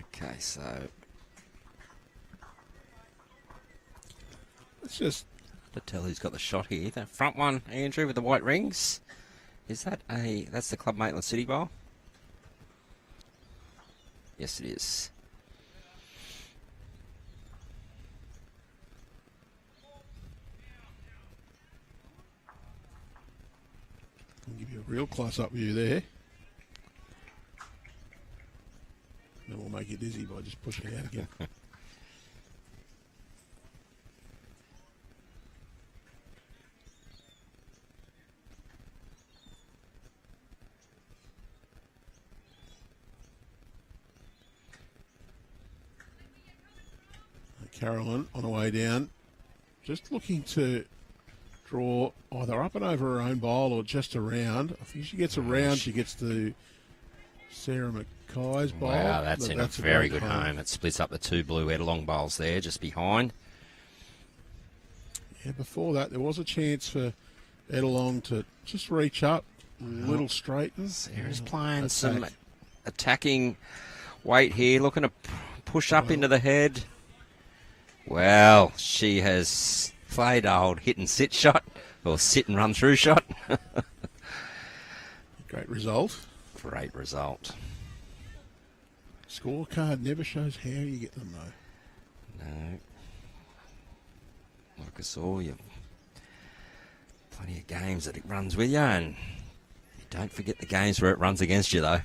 Okay, so Let's just to tell who's got the shot here. That front one, Andrew, with the white rings. Is that that's the Club Maitland City Bowl? Yes, it is. I'll give you a real close-up view there. Then we'll make you dizzy by just pushing it out again. Carolyn on the way down, just looking to draw either up and over her own bowl or just around. I think she gets around, she gets to Sarah McKay's bowl. Wow, that's in a very good home. It splits up the 2 blue Ettalong bowls there, just behind. Yeah, before that, there was a chance for Ettalong to just reach up, little straighten. Sarah's playing some attacking weight here, looking to push up into the head. Well, she has played old hit and sit shot, or sit and run through shot. Great result. Great result. Scorecard never shows how you get them, though. No. Like I saw, you plenty of games that it runs with you, and you don't forget the games where it runs against you, though.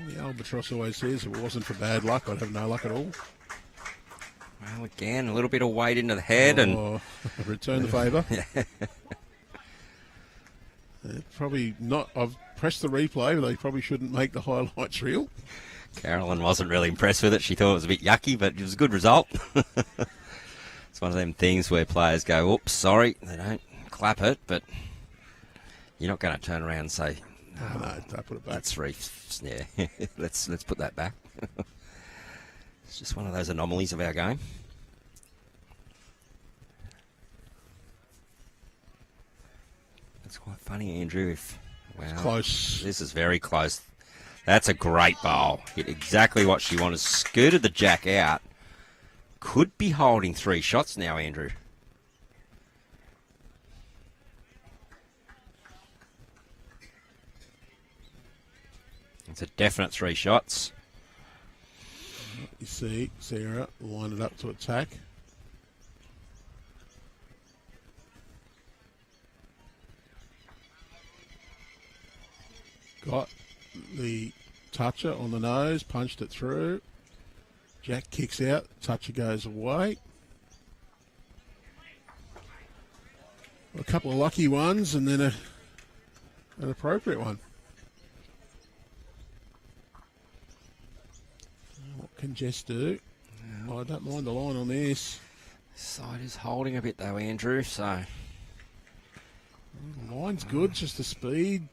The albatross always says if it wasn't for bad luck, I'd have no luck at all. Well, again, a little bit of weight into the head and return the favour. Probably not. I've pressed the replay, but they probably shouldn't make the highlights reel. Carolyn wasn't really impressed with it. She thought it was a bit yucky, but it was a good result. It's one of them things where players go, oops, sorry. They don't clap it, but you're not going to turn around and say, no, don't put it back. That's reefs. Yeah, let's put that back. It's just one of those anomalies of our game. It's quite funny, Andrew. Wow, it's close. This is very close. That's a great bowl. Hit exactly what she wanted. Skirted the jack out. Could be holding 3 shots now, Andrew. It's a definite 3 shots. You see Sarah line it up to attack. Got the toucher on the nose, punched it through. Jack kicks out, toucher goes away. A couple of lucky ones and then an appropriate one. What can Jess do? Oh, I don't mind the line on this. Side is holding a bit though, Andrew, so... The line's good, just the speed.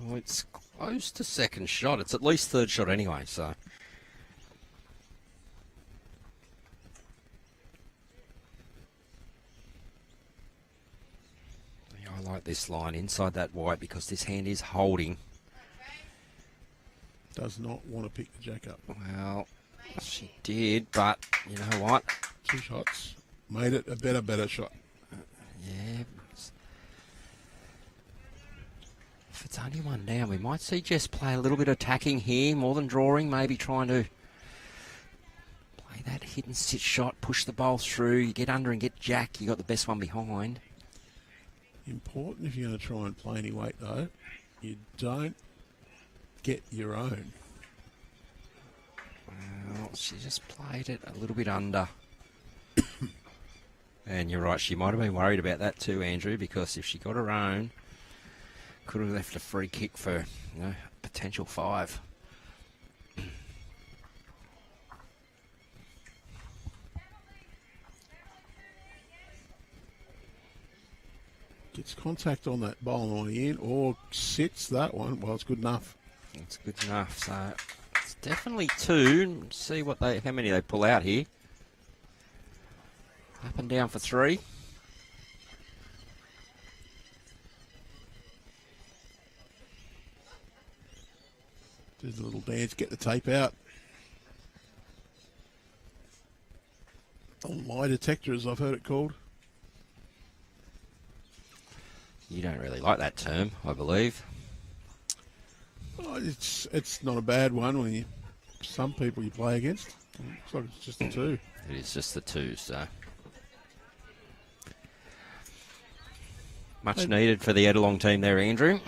Well, it's close to second shot. It's at least third shot anyway, so... I like this line inside that white because this hand is holding. Does not want to pick the jack up. Well, she did, but you know what? 2 shots. Made it a better shot. Yeah. If it's only 1 down, we might see Jess play a little bit of attacking here, more than drawing, maybe trying to play that hit and sit shot, push the bowl through, you get under and get jack, you got the best one behind. Important if you're going to try and play any weight, though, you don't get your own. Well, she just played it a little bit under. And you're right, she might have been worried about that too, Andrew, because if she got her own, could have left a free kick for, potential 5. Gets contact on that bowl on the way in, or sits that one. Well, it's good enough. It's good enough, so it's definitely 2. See how many they pull out here. Up and down for 3. Do the little dance, get the tape out. A lie detector, as I've heard it called. You don't really like that term, I believe. Oh, it's not a bad one when some people you play against. Looks like it's just a 2. It is just the 2, so. Much needed for the Ettalong team there, Andrew.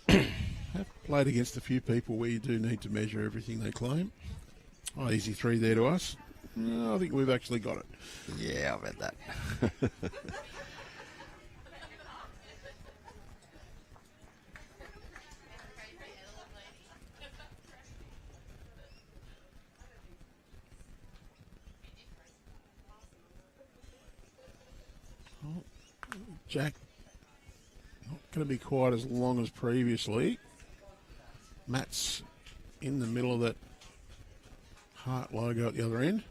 Have played against a few people where you do need to measure everything they claim. Oh, easy 3 there to us. No, I think we've actually got it. Yeah, I've had that. Jack, not going to be quite as long as previously. Matt's in the middle of that heart logo at the other end.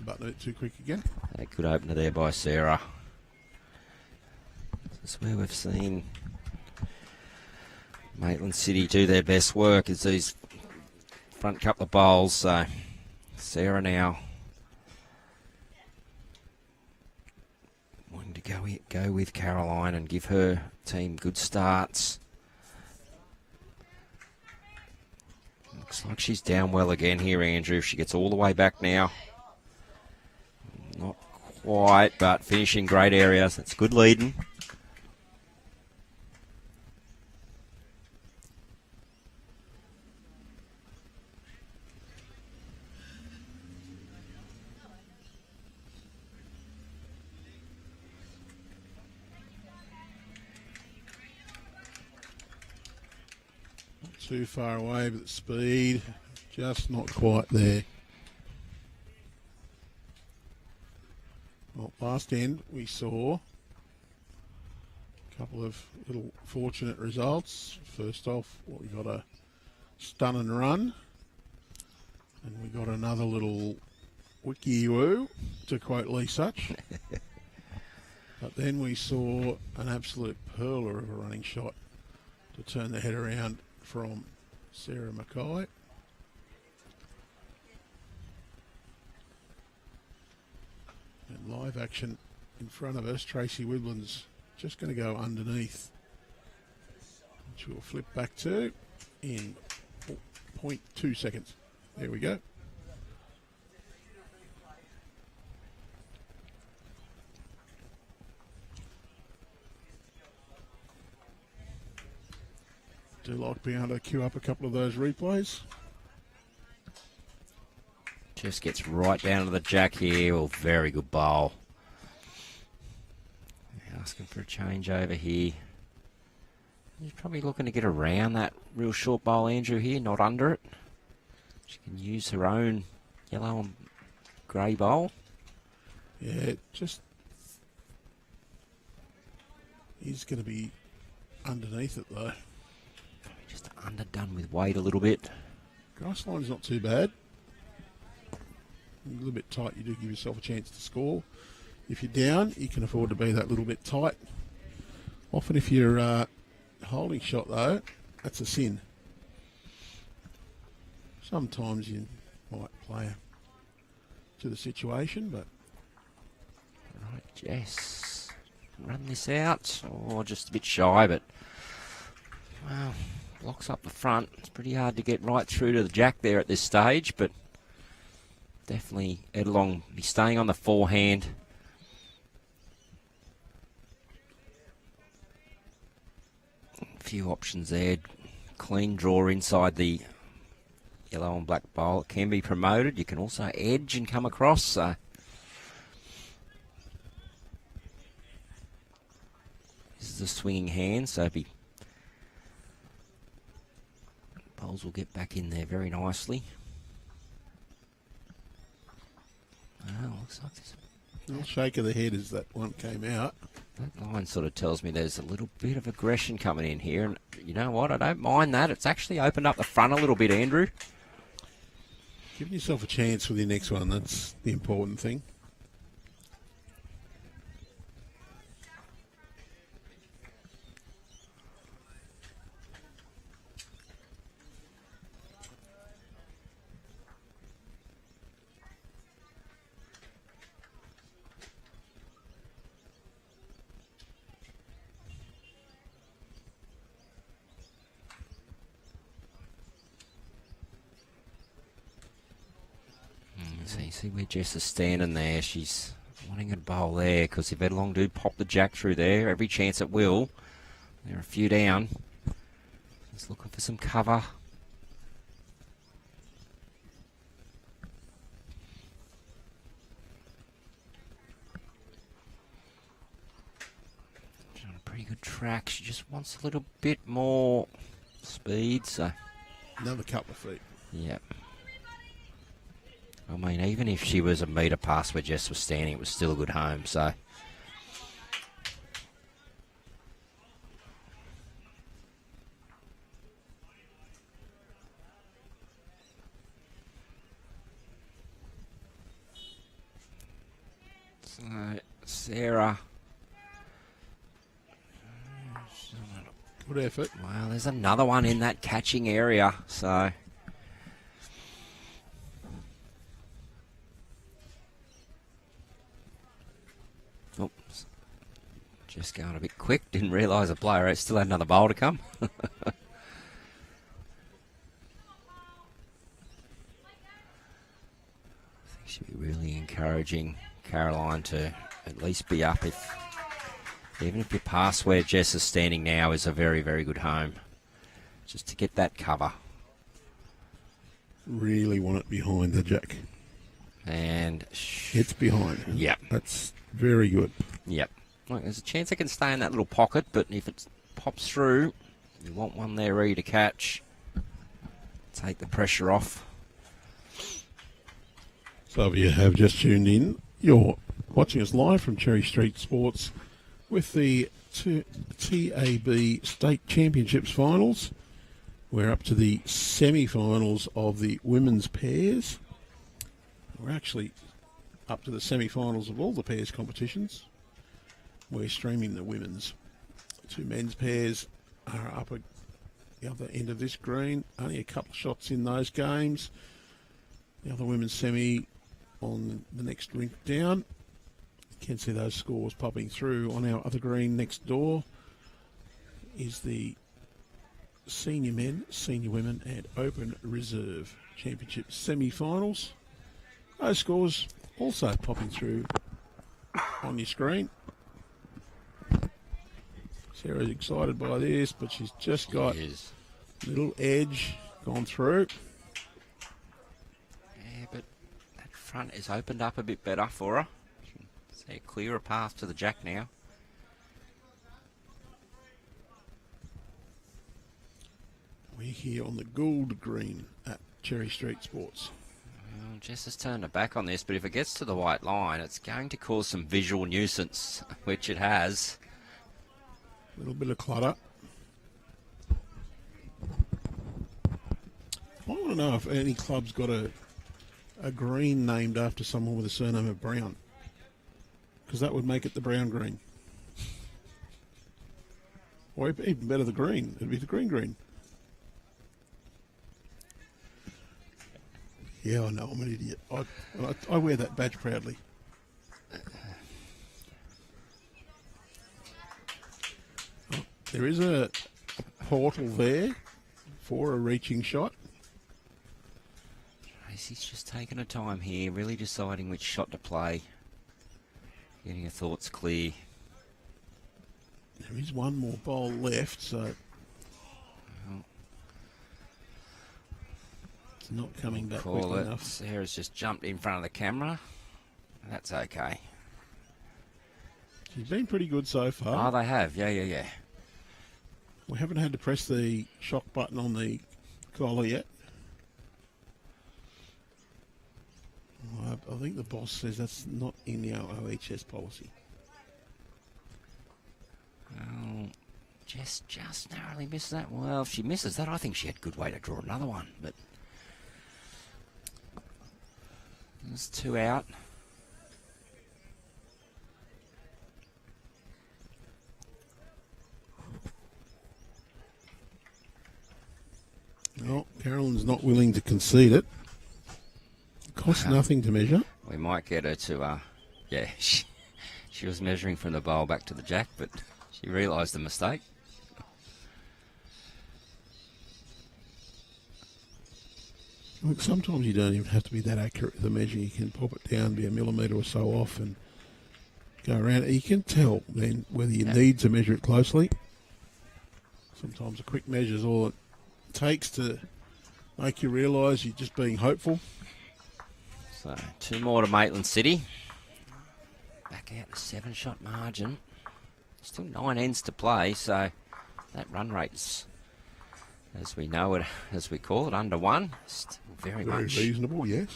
Button a bit too quick again. A good opener there by Sarah. This is where we've seen Maitland City do their best work, is these front couple of bowls. So Sarah now wanting to go with Caroline and give her team good starts. Looks like she's down well again here, Andrew. If she gets all the way back now. Not quite, but finishing great areas. That's good leading. Not too far away, but the speed just not quite there. Well, last end we saw a couple of little fortunate results. First off, we got a stun and run, and we got another little wiki-woo, to quote Lee Such. But then we saw an absolute perler of a running shot to turn the head around from Sarah McKay. And live action in front of us, Tracy Wiblen's just going to go underneath, which we'll flip back to in 0.2 seconds. There we go. Do like being able to queue up a couple of those replays. Just gets right down to the jack here. Well, very good bowl. Asking for a change over here. She's probably looking to get around that real short bowl, Andrew, here, not under it. She can use her own yellow and grey bowl. Yeah, it just is going to be underneath it, though. Just underdone with weight a little bit. Grass line's not too bad. A little bit tight, you do give yourself a chance to score. If you're down, you can afford to be that little bit tight. Often if you're holding shot, though. That's a sin. Sometimes you might play to the situation, but... Right, Jess. Run this out. Oh, just a bit shy, but... Well, blocks up the front. It's pretty hard to get right through to the jack there at this stage, but... Definitely Ettalong be staying on the forehand. A few options there. Clean draw inside the yellow and black bowl. It can be promoted. You can also edge and come across. So this is a swinging hand, so bowls will get back in there very nicely. Well, looks like there's a little shake of the head as that one came out. That line sort of tells me there's a little bit of aggression coming in here, and you know what? I don't mind that. It's actually opened up the front a little bit, Andrew. Giving yourself a chance with your next one, that's the important thing. See where Jess is standing there. She's wanting a bowl there because if Ettalong do pop the jack through there, every chance it will. They're a few down. Just looking for some cover. She's on a pretty good track. She just wants a little bit more speed. So another couple of feet. Yep. I mean, even if she was a metre past where Jess was standing, it was still a good home, so... So, Sarah... Good effort. Well, there's another one in that catching area, so... Oops. Just going a bit quick. Didn't realise the player still had another bowl to come. I think she'd be really encouraging Caroline to at least be up even if your pass where Jess is standing now is a very, very good home. Just to get that cover. Really want it behind the jack. And... It's behind. Yep. That's very good. Yep. Well, there's a chance it can stay in that little pocket, but if it pops through, you want one there ready to catch. Take the pressure off. So if you have just tuned in, you're watching us live from Cherry Street Sports with the TAB State Championships finals. We're up to the semi-finals of the women's pairs. We're actually up to the semi-finals of all the pairs competitions. We're streaming the women's. Two men's pairs are up at the other end of this green. Only a couple of shots in those games. The other women's semi on the next rink down. You can see those scores popping through on our other green next door. Is the senior men, senior women and open reserve championship semi-finals. Those scores also popping through on your screen. Sarah's excited by this, but she's just got a little edge gone through. Yeah, but that front is opened up a bit better for her. See a clearer path to the jack now. We're here on the Gould Green at Cherry Street Sports. Well, Jess has turned her back on this, but if it gets to the white line, it's going to cause some visual nuisance, which it has. A little bit of clutter. I want to know if any club's got a green named after someone with a surname of Brown, because that would make it the Brown Green. Or even better, the green. It'd be the green. Yeah, I know, I'm an idiot. I wear that badge proudly. Oh, there is a portal there for a reaching shot. Tracy's just taking her time here, really deciding which shot to play. Getting her thoughts clear. There is one more bowl left, so it's not coming back quick enough. Sarah's just jumped in front of the camera. That's okay. She's been pretty good so far. Oh, they have. Yeah. We haven't had to press the shock button on the collar yet. I think the boss says that's not in the OHS policy. Well, just narrowly missed that. Well, if she misses that, I think she had a good way to draw another one. But there's 2 out. Well, Carolyn's not willing to concede it. It costs nothing to measure. We might get her to, she was measuring from the bowl back to the jack, but she realised the mistake. Look, sometimes you don't even have to be that accurate with the measure. You can pop it down, be a millimetre or so off, and go around. You can tell then whether you need to measure it closely. Sometimes a quick measure is all it takes to make you realise you're just being hopeful. So 2 more to Maitland City. Back out to 7-shot margin. Still 9 ends to play, so that run rate's, as we know it, as we call it, under 1. Still very much reasonable, yes.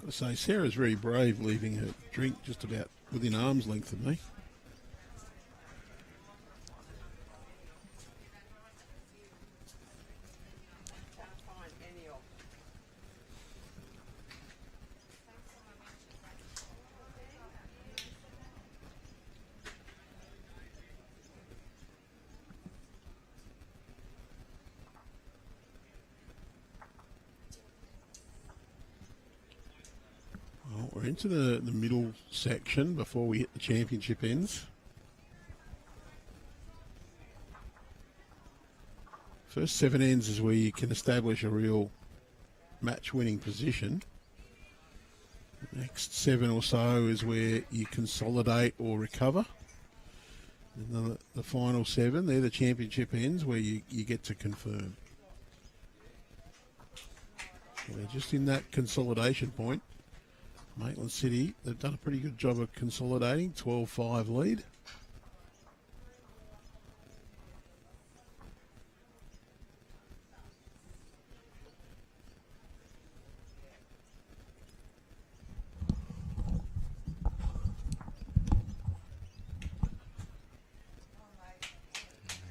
Got to say, Sarah's very brave leaving her drink just about within arm's length of me. We're into the middle section before we hit the championship ends. First 7 ends is where you can establish a real match-winning position. The next 7 or so is where you consolidate or recover. And the final 7, they're the championship ends where you get to confirm. So they're just in that consolidation point. Maitland City, they've done a pretty good job of consolidating, 12-5 lead.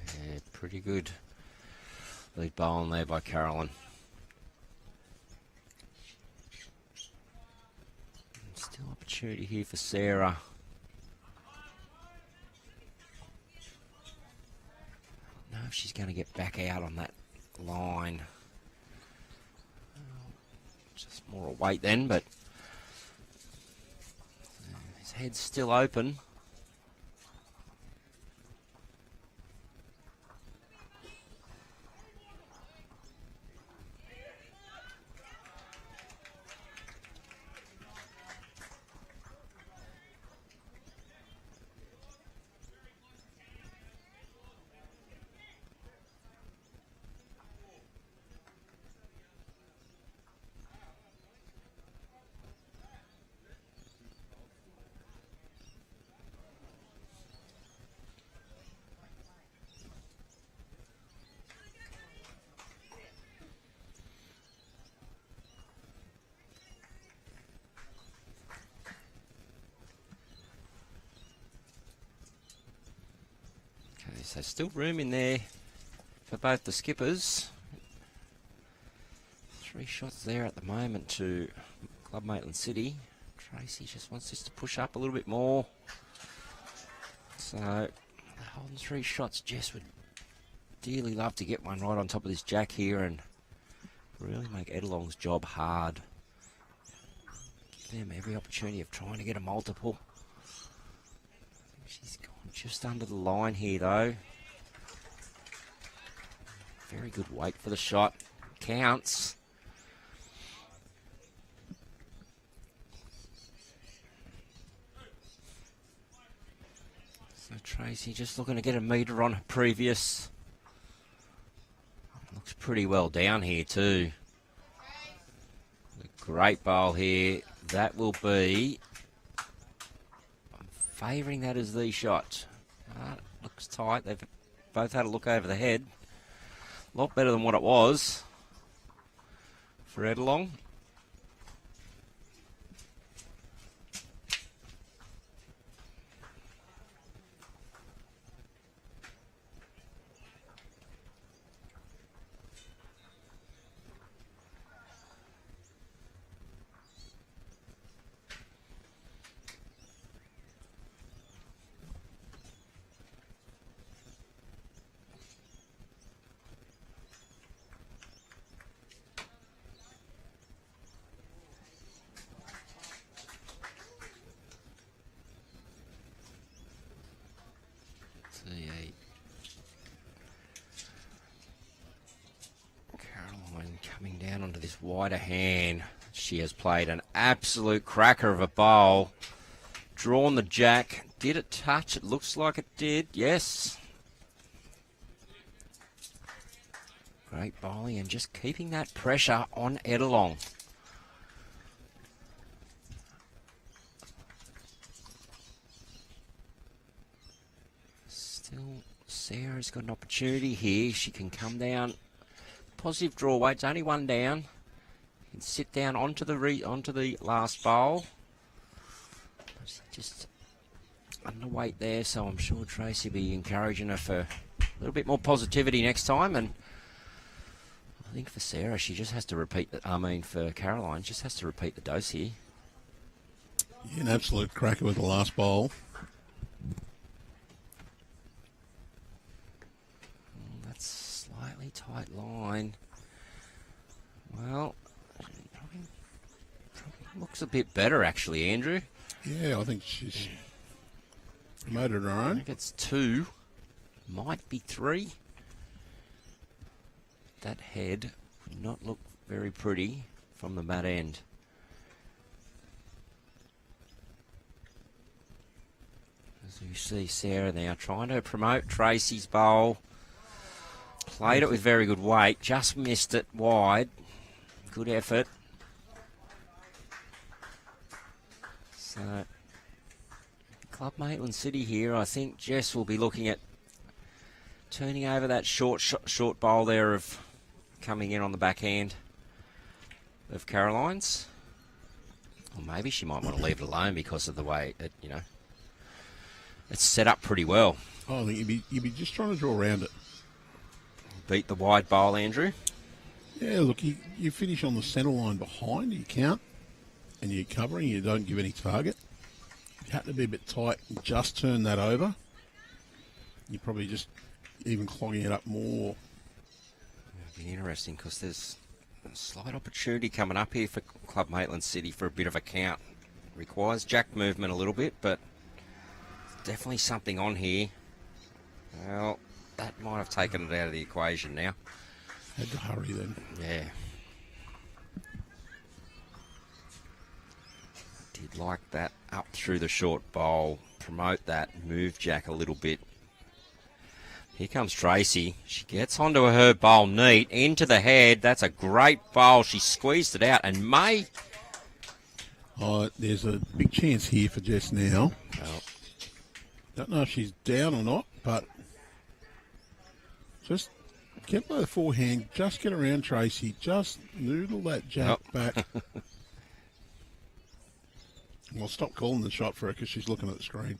Yeah, pretty good lead bowling there by Carolyn. Still opportunity here for Sarah. I don't know if she's going to get back out on that line. Just more a weight then, but his head's still open. So still room in there for both the skippers. 3 shots there at the moment to Club Maitland City. Tracy just wants this to push up a little bit more. So holding 3 shots, Jess would dearly love to get one right on top of this jack here and really make Ettalong's job hard. Give them every opportunity of trying to get a multiple. She's gone just under the line here though. Very good weight for the shot. Counts. So Tracy just looking to get a metre on her previous. Looks pretty well down here too. A great bowl here. That will be. I'm favouring that as the shot. Looks tight. They've both had a look over the head. A lot better than what it was for Ettalong. Caroline coming down onto this wider hand. She has played an absolute cracker of a bowl. Drawn the jack. Did it touch? It looks like it did. Yes. Great bowling and just keeping that pressure on Ettalong. Still, Sarah's got an opportunity here. She can come down. Positive draw weight. It's only one down. Can sit down onto the last bowl. Just underweight there, so I'm sure Tracy will be encouraging her for a little bit more positivity next time. And I think for Sarah, she just has to repeat for Caroline, just has to repeat the dose here. Yeah, an absolute cracker with the last bowl. That's slightly tight line. Well, probably looks a bit better actually, Andrew. Yeah, I think she's made it her I own. think it's 2, might be 3. That head would not look very pretty from the mat end. As you see Sarah now trying to promote Tracy's bowl. Played it with very good weight, just missed it wide. Good effort. So, Club Maitland City here, I think Jess will be looking at turning over that short bowl there of coming in on the backhand of Caroline's. Or maybe she might want to leave it alone because of the way it, it's set up pretty well. Oh, I think you'd be just trying to draw around it. Beat the wide bowl, Andrew. Yeah, look, you finish on the centre line behind, you count, and you're covering, you don't give any target. You have to be a bit tight and just turn that over. You're probably just even clogging it up more. It'll be interesting because there's a slight opportunity coming up here for Club Maitland City for a bit of a count. Requires jack movement a little bit, but definitely something on here. Well, that might have taken it out of the equation now. Had to hurry then. Yeah. Did like that up through the short bowl. Promote that, move jack a little bit. Here comes Tracy. She gets onto her bowl neat, into the head. That's a great bowl. She squeezed it out, and May. Oh, there's a big chance here for Jess now. Well, Don't know if she's down or not, but just get by the forehand, just get around Tracy, just noodle that jack back. Well, stop calling the shot for her because she's looking at the screen.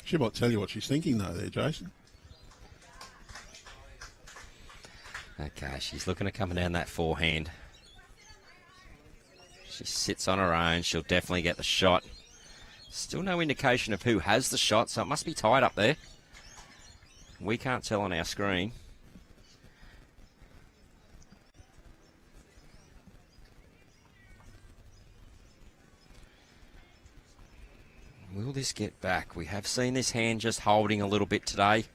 She might tell you what she's thinking, though, there, Jason. Okay, she's looking at coming down that forehand. She sits on her own. She'll definitely get the shot. Still no indication of who has the shot, so it must be tied up there. We can't tell on our screen. Will this get back? We have seen this hand just holding a little bit today.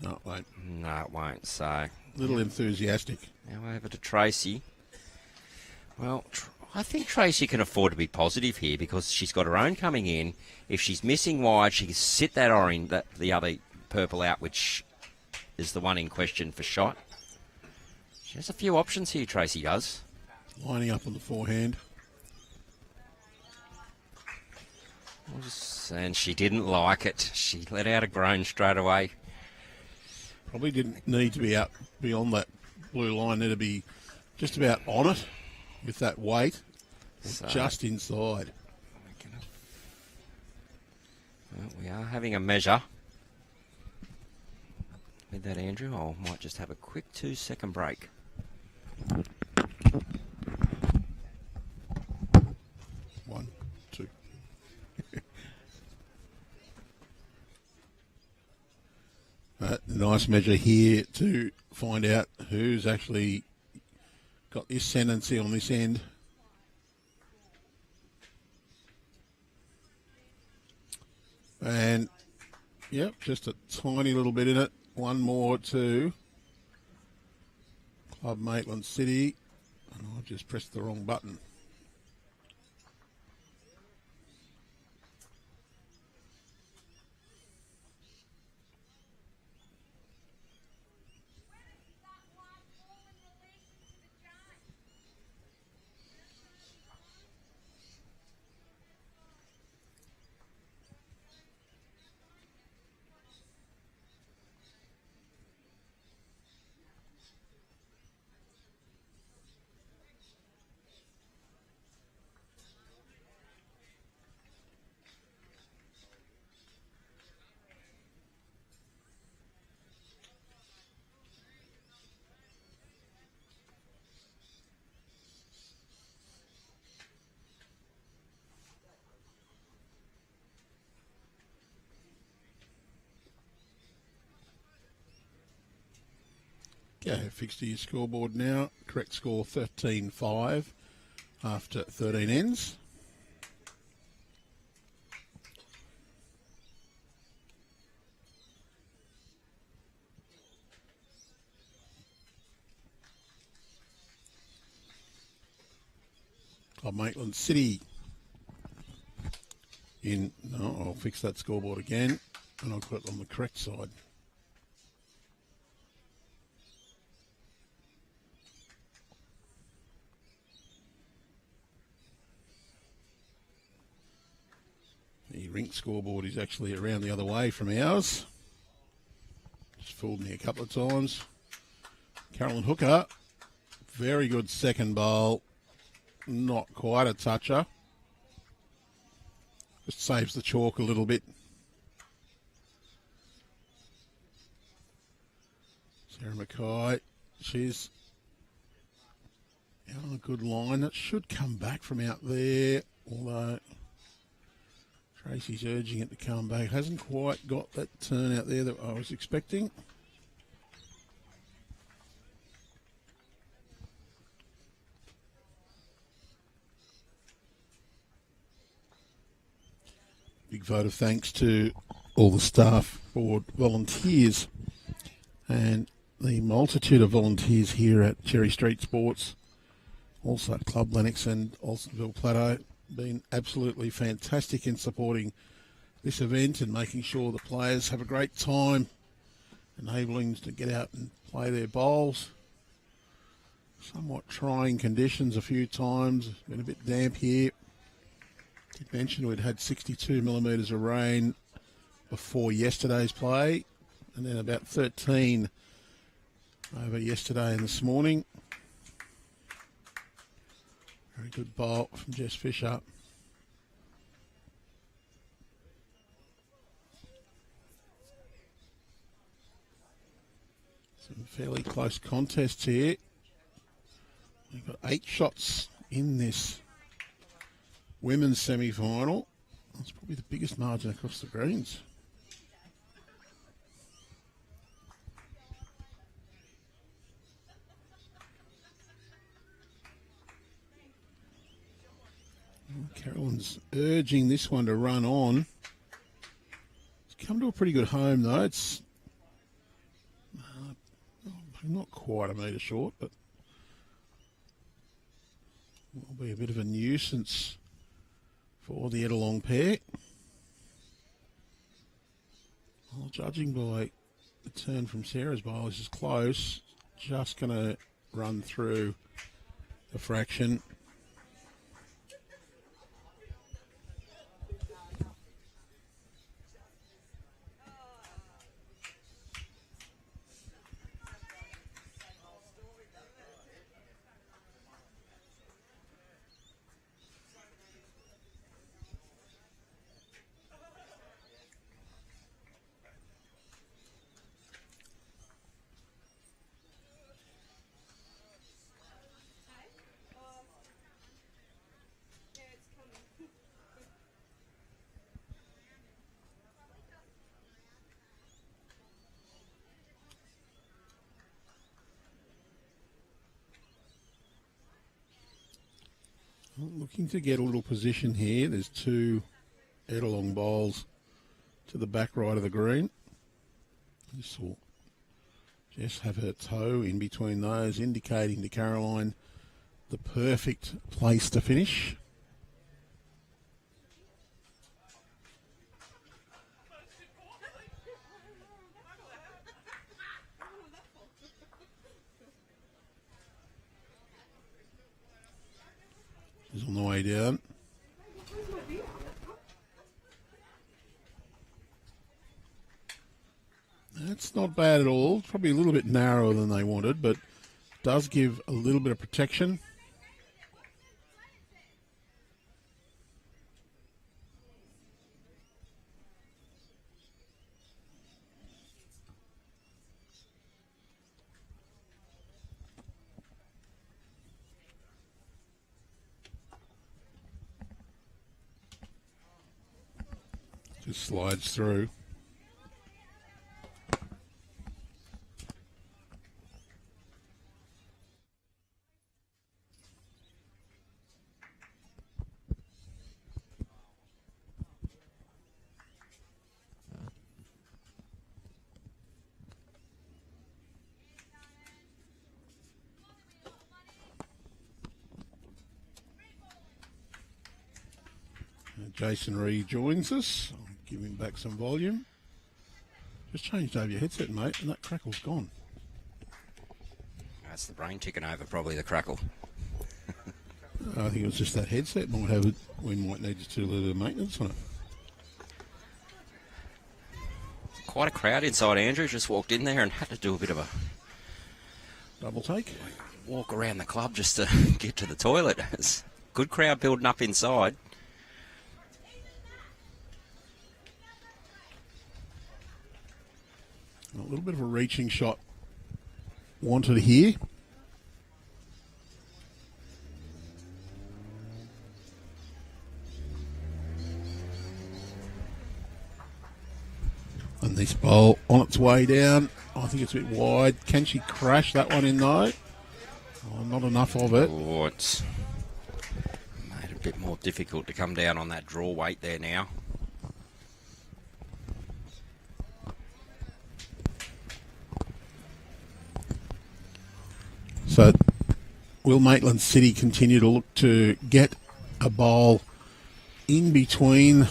No, it won't. No, it won't. So A little enthusiastic. now over to Tracy. Well, I think Tracy can afford to be positive here because she's got her own coming in. If she's missing wide, she can sit that orange, the other purple out, which is the one in question for shot. She has a few options here, Tracy does. Lining up on the forehand. And she didn't like it. She let out a groan straight away. Probably didn't need to be out beyond that blue line there to be just about on it with that weight. So, just inside. Well, we are having a measure. With that, Andrew, I might just have a quick 2-second break. One, two. Nice measure here to find out who's actually got the ascendancy on this end. And, yep, just a tiny little bit in it. One more to Club Maitland City. And I've just pressed the wrong button. Okay, fixed to your scoreboard now. Correct score 13-5 after 13 ends. Club Maitland City in. No, I'll fix that scoreboard again and I'll put it on the correct side. The rink scoreboard is actually around the other way from ours. Just fooled me a couple of times. Carolyn Hooker, very good second bowl. Not quite a toucher. Just saves the chalk a little bit. Sarah McKay, she's out on a good line. That should come back from out there, although Tracy's urging it to come back. Hasn't quite got that turn out there that I was expecting. Big vote of thanks to all the staff, board, volunteers, and the multitude of volunteers here at Cherry Street Sports, also at Club Lennox and Alstonville Plateau. Been absolutely fantastic in supporting this event and making sure the players have a great time, enabling them to get out and play their bowls. Somewhat trying conditions a few times, been a bit damp here. Did mention we'd had 62 millimetres of rain before yesterday's play, and then about 13 over yesterday and this morning. Very good bowl from Jess Fisher. Some fairly close contests here. We've got 8 shots in this women's semi-final. That's probably the biggest margin across the greens. Carolyn's urging this one to run on. It's come to a pretty good home though. It's not quite a metre short, but will be a bit of a nuisance for the Ettalong pair. Well, judging by the turn from Sarah's bowl, this is close. Just going to run through the fraction. Looking to get a little position here. There's 2 Ettalong bowls to the back right of the green. This will just have her toe in between those, indicating to Caroline the perfect place to finish. Is on the way down. That's not bad at all. Probably a little bit narrower than they wanted, but does give a little bit of protection. Just slides through. Jason rejoins us. I'll give him back some volume. Just changed over your headset, mate, and that crackle's gone. That's the brain ticking over, probably the crackle. I think it was just that headset. Might have it. We might need to do a little maintenance on it. Quite a crowd inside. Andrew just walked in there and had to do a bit of a double take. Walk around the club just to get to the toilet. It's good crowd building up inside. A little bit of a reaching shot wanted here. And this bowl on its way down. I think it's a bit wide. Can she crash that one in though? Oh, not enough of it. Oh, it's made it a bit more difficult to come down on that draw weight there now. So will Maitland City continue to look to get a bowl in between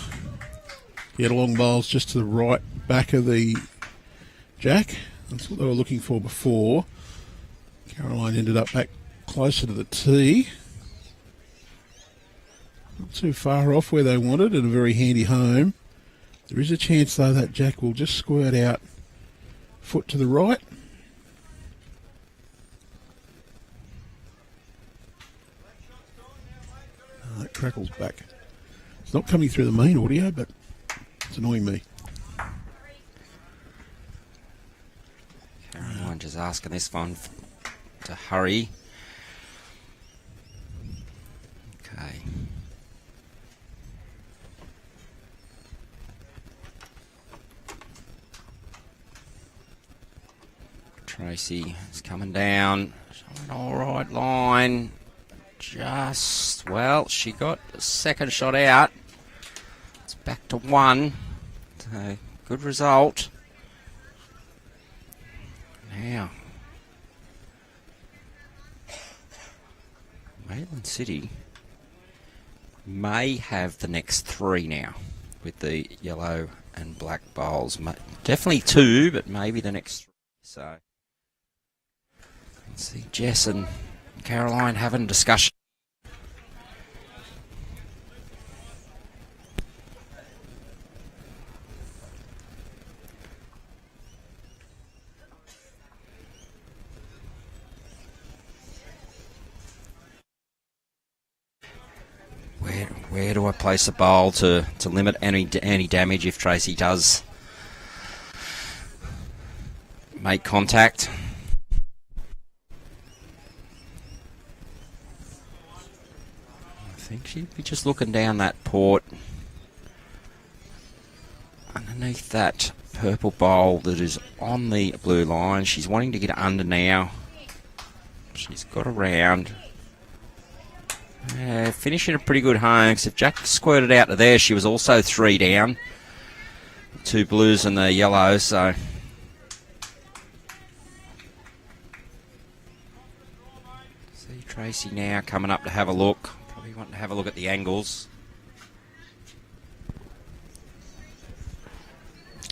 the Ettalong bowls just to the right back of the jack? That's what they were looking for before. Caroline ended up back closer to the tee. Not too far off where they wanted, and a very handy home. There is a chance though that jack will just squirt out foot to the right. That crackles back. It's not coming through the main audio, but it's annoying me. Caroline just was asking this one to hurry. Okay. Tracy is coming down. All right line. Just, well, she got a second shot out. It's back to 1. So, good result. Now, Maitland City may have the next 3 now with the yellow and black bowls. Definitely 2, but maybe the next 3. So, let's see Jess and Caroline having a discussion. Where do I place the bowl to limit any damage if Tracy does make contact? I think she'd be just looking down that port underneath that purple bowl that is on the blue line. She's wanting to get under now. She's got around. Finishing a pretty good home, because if Jack squirted out to there, she was also 3 down. 2 blues and the yellow, so... See Tracy now coming up to have a look. Probably wanting to have a look at the angles.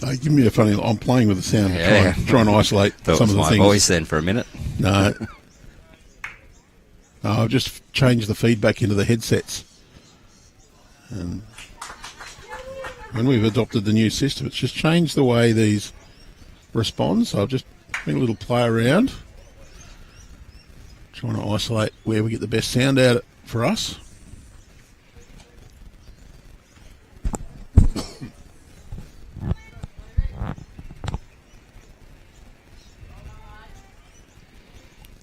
Give me a funny... I'm playing with the sound, trying to isolate some of the my things. Voice then for a minute. No. I've just changed the feedback into the headsets. And when we've adopted the new system, it's just changed the way these respond. So I've just been a little play around, trying to isolate where we get the best sound out for us.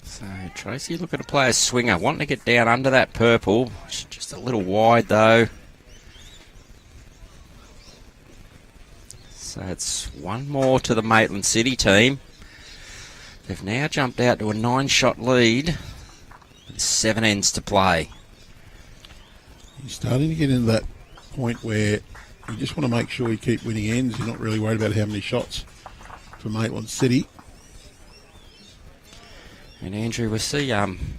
So Tracy looking to play a swinger, wanting to get down under that purple. Just a little wide though. So it's 1 more to the Maitland City team. They've now jumped out to a 9-shot lead. 7 ends to play. You're starting to get into that point where you just want to make sure you keep winning ends. You're not really worried about how many shots for Maitland City. And Andrew, we see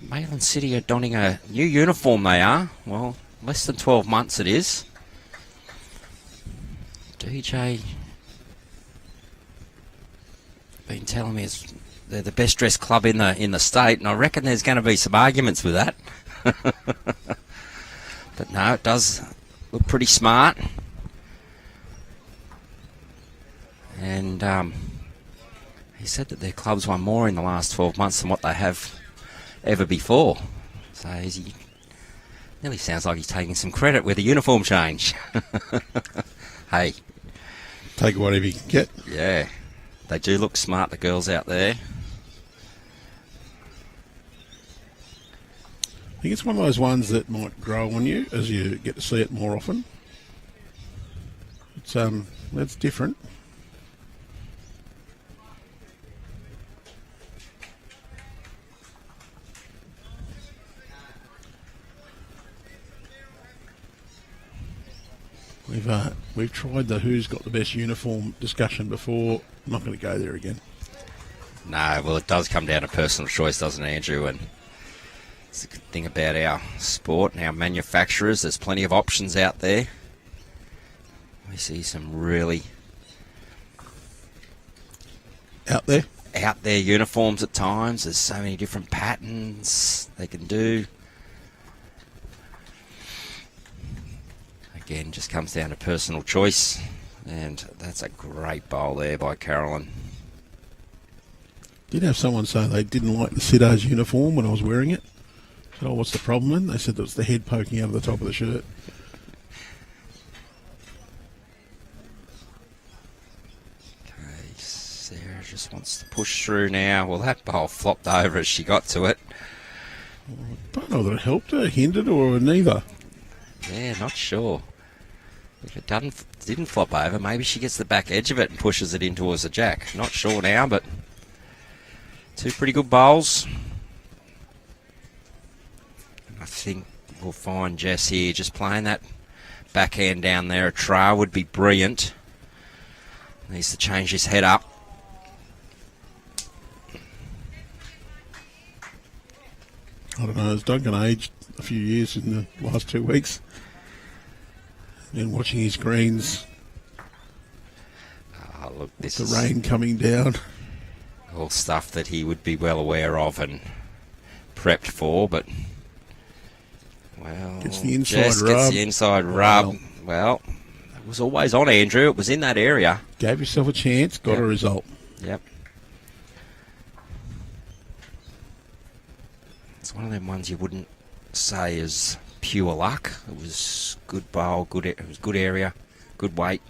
Maitland City are donning a new uniform, they are. Well, less than 12 months it is. DJ been telling me they're the best dressed club in the state, and I reckon there's going to be some arguments with that. But no, it does look pretty smart. And he said that their club's won more in the last 12 months than what they have ever before. So he nearly sounds like he's taking some credit with the uniform change. Hey. Take whatever you can get. Yeah. They do look smart, the girls out there. I think it's one of those ones that might grow on you as you get to see it more often. It's that's different. We've tried the who's got the best uniform discussion before. I'm not going to go there again. No, well, it does come down to personal choice, doesn't it, Andrew? And it's a good thing about our sport and our manufacturers. There's plenty of options out there. We see some really out there uniforms at times. There's so many different patterns they can do. Again, just comes down to personal choice, and that's a great bowl there by Caroline. Did have someone say they didn't like the Siddhar's uniform when I was wearing it. I said, oh, what's the problem then? They said it was the head poking out of the top of the shirt. Okay, Sarah just wants to push through now. Well, that bowl flopped over as she got to it. I don't know whether it helped her, hindered, or neither. Yeah, not sure. If it didn't flop over, maybe she gets the back edge of it and pushes it in towards the jack. Not sure now, but two pretty good bowls. I think we'll find Jess here just playing that backhand down there. A trail would be brilliant. Needs to change his head up. I don't know, has Duncan aged a few years in the last 2 weeks? And watching his greens, Look, this the is rain coming down. all stuff that he would be well aware of and prepped for, but well, Gets the inside Jess rub. gets the inside rub. Well, it was always on Andrew. It was in that area. Gave yourself a chance, got a result. Yep. It's one of them ones you wouldn't say is pure luck. It was good bowl, it was good area, good weight.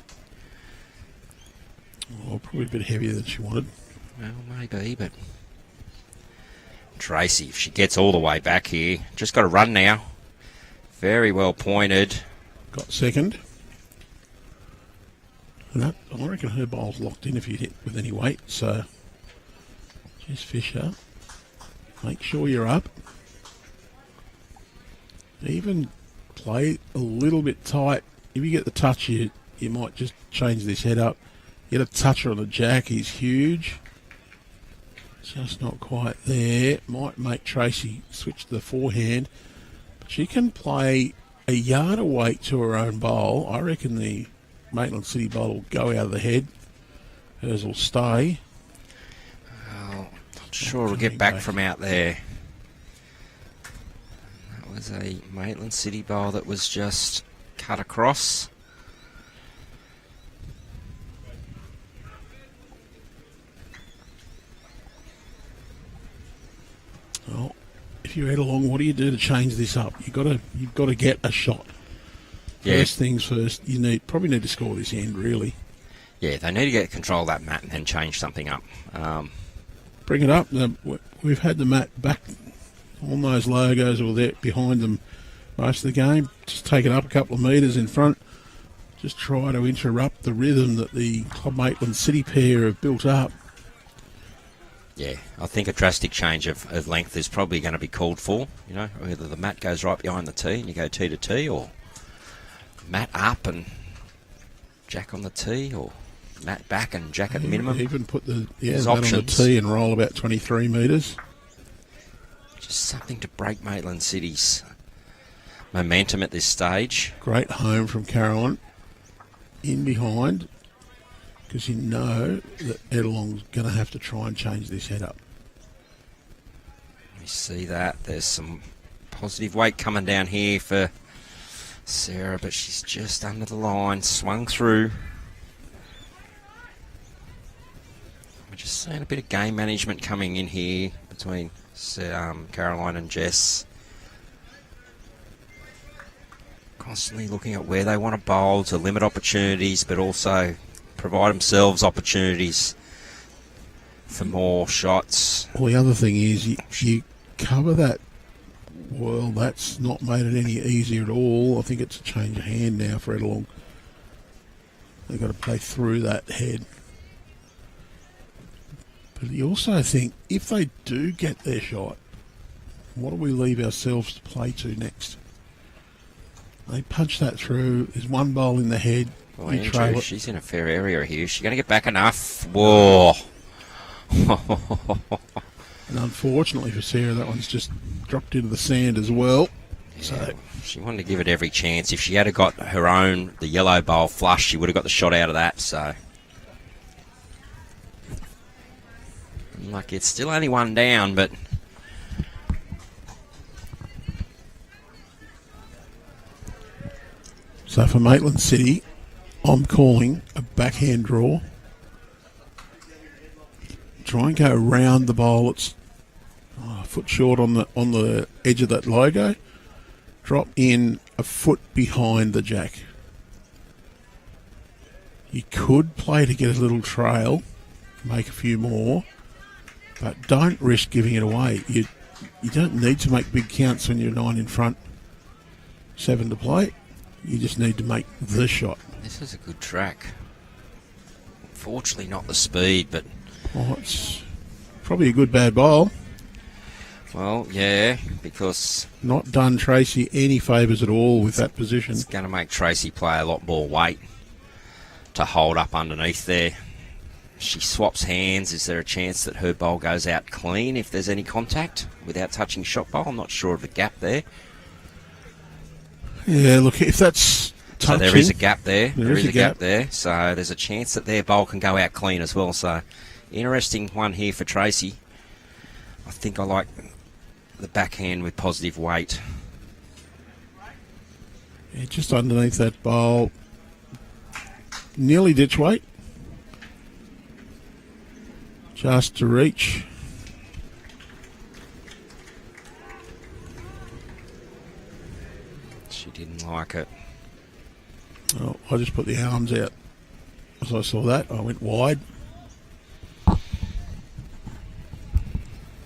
Oh, probably a bit heavier than she wanted. Well, maybe, but Tracy, if she gets all the way back here, just got to run now. Very well pointed. Got second. And that, I reckon her bowl's locked in if you hit with any weight. So, Jess Fisher, make sure you're up. Even play a little bit tight. If you get the touch, you might just change this head up. Get a toucher on the jack. He's huge. Just not quite there. Might make Tracy switch to the forehand. But she can play a yard of weight to her own bowl. I reckon the Maitland City bowl will go out of the head. Hers will stay. Well, not sure we'll get back from out there. That was a Maitland City bowl that was just cut across. Well, if you're Ettalong, what do you do to change this up? You've got to get a shot. Yeah. First things first. You probably need to score this end, really. Yeah, they need to get control of that mat and then change something up. Bring it up. We've had the mat back on those logos or there behind them most of the game. Just take it up a couple of metres in front. Just try to interrupt the rhythm that the Club Maitland City pair have built up. Yeah, I think a drastic change of length is probably going to be called for. You know, either the mat goes right behind the tee and you go tee to tee, or mat up and jack on the tee, or mat back and jack at minimum. Even put the There's mat on the options. tee and roll about 23 metres. Just something to break Maitland City's momentum at this stage. Great home from Caroline. In behind, because you know that Ettalong's going to have to try and change this head up. We see that. There's some positive weight coming down here for Sarah, but she's just under the line, swung through. We're just seeing a bit of game management coming in here between Caroline and Jess. Constantly looking at where they want to bowl to limit opportunities, but also provide themselves opportunities for more shots. Well, the other thing is you cover that. Well, that's not made it any easier at all. I think it's a change of hand now for Ettalong. They've got to play through that head. But you also think, if they do get their shot, what do we leave ourselves to play to next? They punch that through. There's one bowl in the head. Well, you trail Andrew, it. she's in a fair area here. Is she going to get back enough? Whoa. And unfortunately for Sarah, that one's just dropped into the sand as well. Yeah, So she wanted to give it every chance. If she had got her own, the yellow bowl flush, she would have got the shot out of that. So, like, it's still only one down, but So for Maitland City, I'm calling a backhand draw. Try and go round the bowl. It's a foot short on the edge of that logo. Drop in a foot behind the jack. You could play to get a little trail, make a few more, but don't risk giving it away. You don't need to make big counts when you're 9 in front, 7 to play. You just need to make the shot. This is a good track. Fortunately, not the speed, but... Oh, it's probably a good bad bowl. Well, yeah, because... Not done Tracy any favours at all with that position. It's going to make Tracy play a lot more weight to hold up underneath there. She swaps hands. Is there a chance that her bowl goes out clean if there's any contact without touching shot bowl? I'm not sure of the gap there. Yeah, look, if that's touching... So there is a gap there. There is a gap there. So there's a chance that their bowl can go out clean as well. So interesting one here for Tracy. I think I like the backhand with positive weight. Yeah, just underneath that bowl. Nearly ditch weight. Just to reach. She didn't like it. Oh, I just put the arms out. As I saw that, I went wide.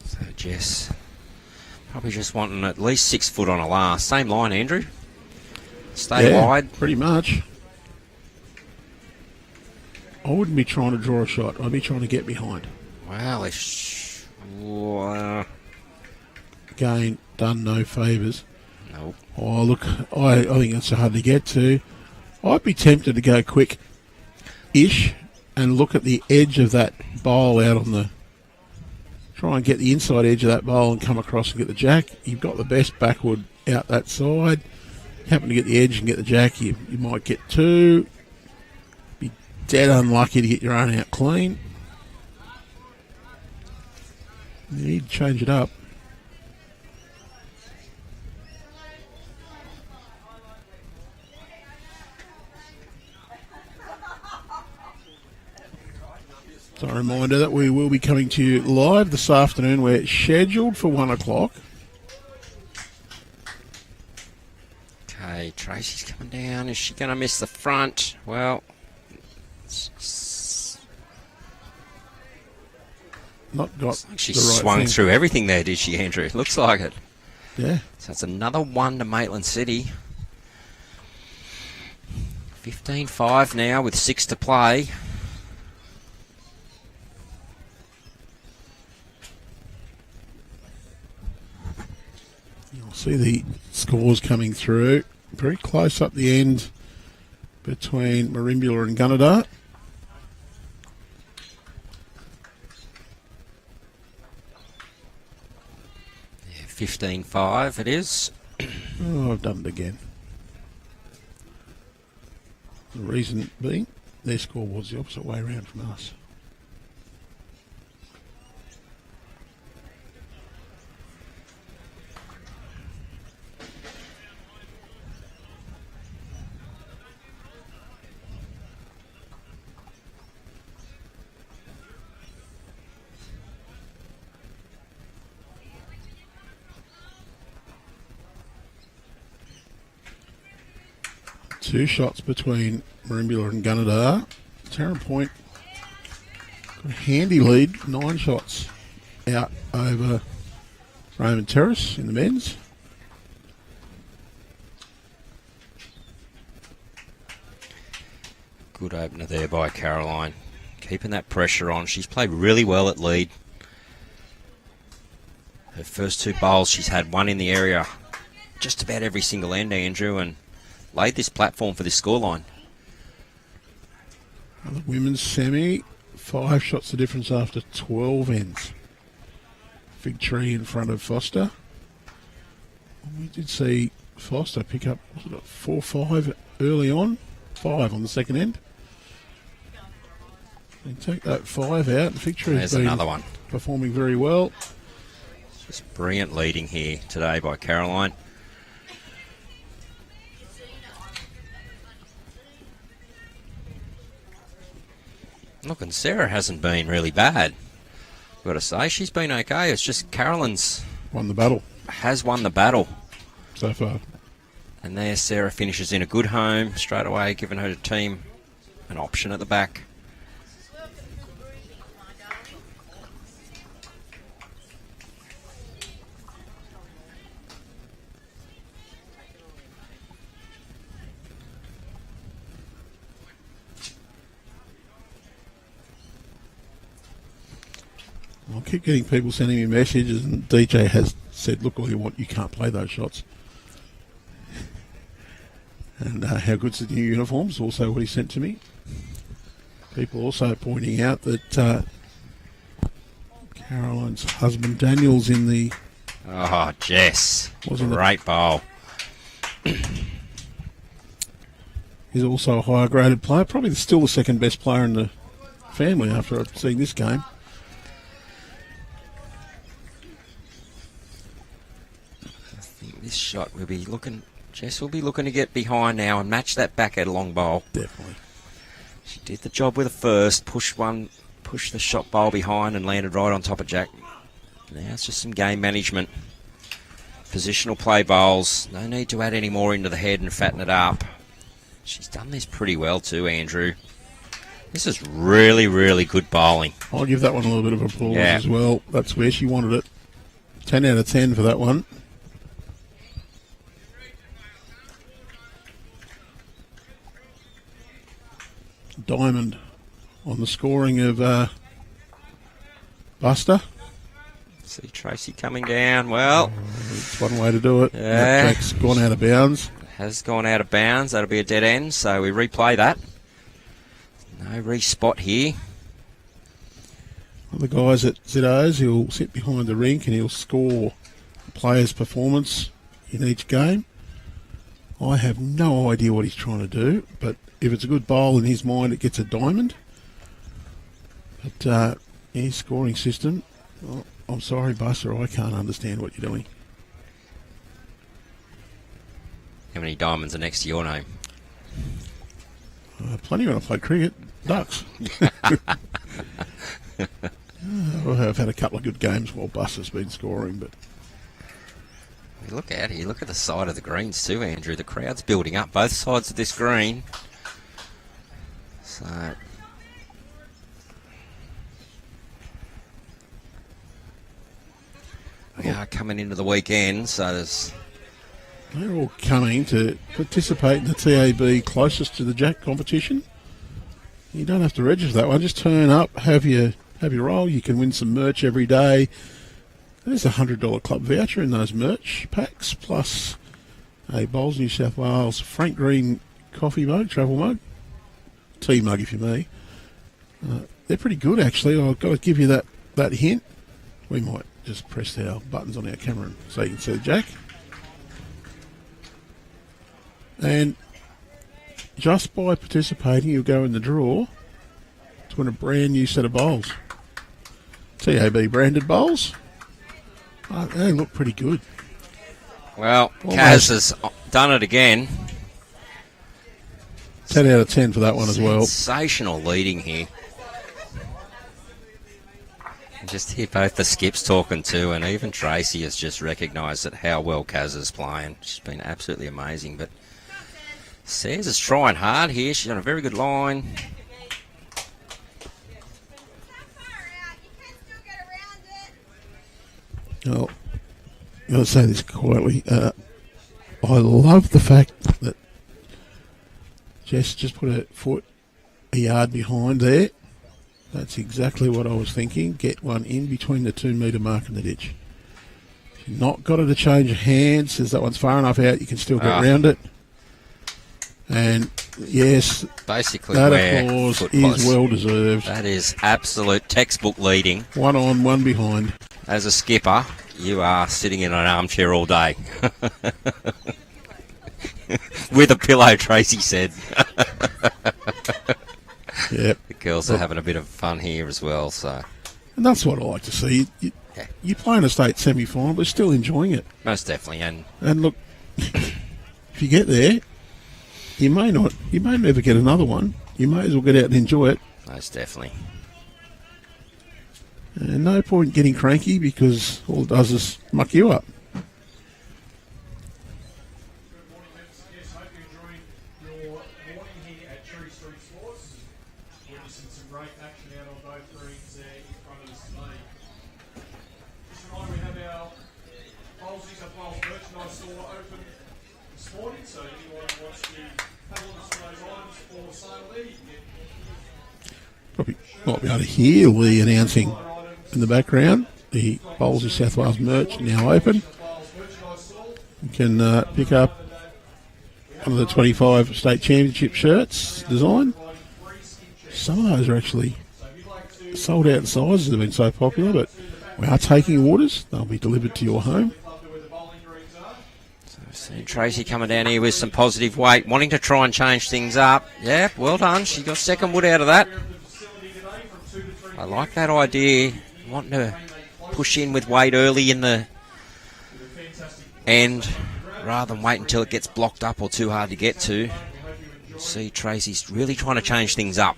So Jess probably just wanting at least 6 foot on a last. Same line, Andrew. Stay wide. Pretty much. I wouldn't be trying to draw a shot. I'd be trying to get behind. Well, Again, done no favours. Nope. Oh, look, I think it's hard to get to. I'd be tempted to go quick-ish and look at the edge of that bowl out on the... Try and get the inside edge of that bowl and come across and get the jack. You've got the best backward out that side. Happen to get the edge and get the jack, you might get 2. Be dead unlucky to get your own out clean. You need to change it up. So a reminder that we will be coming to you live this afternoon. We're scheduled for 1 o'clock. Okay, Tracy's coming down. Is she going to miss the front? Well, Not got like she the right swung thing. through everything there, did she, Andrew? Looks like it. Yeah. So it's another 1 to Maitland City. 15-5 now with 6 to play. You'll see the scores coming through. Very close up the end between Marimbula and Gunnedah. Yeah, 15-5 it is. Oh, I've done it again. The reason being, their score was the opposite way around from us. Two shots between Marimbula and Gunnedah. Tarrant Point got a handy lead, 9 shots out over Raymond Terrace in the men's. Good opener there by Caroline. Keeping that pressure on. She's played really well at lead. Her first 2 bowls, she's had 1 in the area just about every single end, Andrew, and laid this platform for this scoreline. The women's semi, 5 shots the difference after 12 ends. Fig Tree in front of Foster. We did see Foster pick up, was it 4-5 early on? 5 on the second end. They take that 5 out. The Fig Tree has been another one. Performing very well. Just brilliant leading here today by Caroline. Look, and Sarah hasn't been really bad. I've got to say, she's been okay. It's just Caroline's Won the battle has won the battle. so far. And there Sarah finishes in a good home straight away, giving her team an option at the back. I keep getting people sending me messages, and DJ has said, look, all you want, you can't play those shots. And how good's the new uniforms, also what he sent to me. People also pointing out that Caroline's husband Daniel's in the... Oh, Jess. Wasn't Great bowl. He's also a higher graded player, probably still the second best player in the family after I've seen this game. I think this shot will be looking... Jess will be looking to get behind now and match that back Ettalong bowl. Definitely. She did the job with the first, pushed the shot bowl behind and landed right on top of Jack. Now it's just some game management. Positional play bowls. No need to add any more into the head and fatten it up. She's done this pretty well too, Andrew. This is really, really good bowling. I'll give that one a little bit of applause Yeah. as well. That's where she wanted it. 10 out of 10 for that one. Diamond on the scoring of Buster. See Tracy coming down. Well, It's one way to do it. Yeah. That track's gone out of bounds. has gone out of bounds. That'll be a dead end, so we replay that. No respot here. One of the guys at ZOs, he'll sit behind the rink and he'll score the player's performance in each game. I have no idea what he's trying to do, but if it's a good bowl in his mind, it gets a diamond. But his scoring system, oh, I'm sorry, Buster, I can't understand what you're doing. How many diamonds are next to your name? Plenty when I played cricket. Ducks. I've had a couple of good games while Buster's been scoring, but... Look out here. Look at the side of the greens too, Andrew. The crowd's building up both sides of this green. So... we are coming into the weekend, so there's... They're all coming to participate in the TAB closest to the Jack competition. You don't have to register that one. Just turn up, have your roll. You can win some merch every day. There's a $100 club voucher in those merch packs, plus a Bowls New South Wales Frank Green coffee mug, travel mug, tea mug if you're me. They're pretty good actually. I've got to give you that hint. We might just press our buttons on our camera so you can see the Jack. And just by participating, you'll go in the draw to win a brand new set of bowls. TAB branded bowls. They look pretty good. Well, Almost. Kaz has done it again. 10 out of 10 for that one as well. Sensational leading here. And just hear both the skips talking too, and even Tracy has just recognised that how well Kaz is playing. She's been absolutely amazing, but Sayers is trying hard here. She's on a very good line. Well, I'm going to say this quietly. I love the fact that Jess just put her foot a yard behind there. That's exactly what I was thinking. Get one in between the 2 metre mark and the ditch. You've not got her to change hands. Says that one's far enough out, you can still get round it. And yes, Basically, that where applause foot is was. well deserved. That is absolute textbook leading. One on, one behind. As a skipper, you are sitting in an armchair all day. With a pillow, Tracy said. Yep. The girls are having a bit of fun here as well, so... And that's what I like to see. You play in a state semi-final, but still enjoying it. Most definitely, And look, if you get there, you may never get another one. You may as well get out and enjoy it. most definitely. And no point getting cranky because all it does is muck you up. Yes, hope you're enjoying your morning here at Cherry Street Sports. Witnessing some great action out on both greens there in front of us today. Just a reminder, we have our Bowls New South Wales merchandise store open this morning, so if anyone wants to have a look at some of those items for sale there, you can get Probably might be able to hear Lee announcing in the background. The Bowls of South Wales merch now open. You can pick up one of the 25 state championship shirts design. Some of those are actually sold out in sizes, have been so popular, but we are taking orders. They'll be delivered to your home. So see Tracy coming down here with some positive weight, wanting to try and change things up. Yeah, well done. She got second wood out of that. I like that idea, wanting to push in with weight early in the end rather than wait until it gets blocked up or too hard to get to. See, Tracy's really trying to change things up.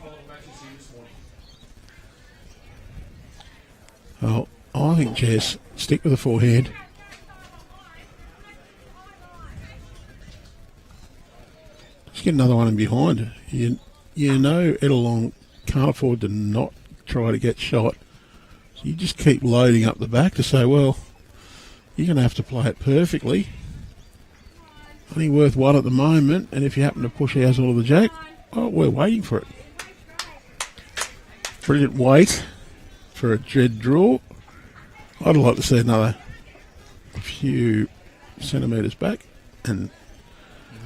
Well, I think, Jess, stick with the forehand. Just get another one in behind. You know Ettalong can't afford to not try to get shot. So you just keep loading up the back to say, well, you're going to have to play it perfectly. Only worth one at the moment, and if you happen to push ours all of the jack, oh, we're waiting for it. Brilliant weight for a dread draw. I'd like to see another few centimetres back, and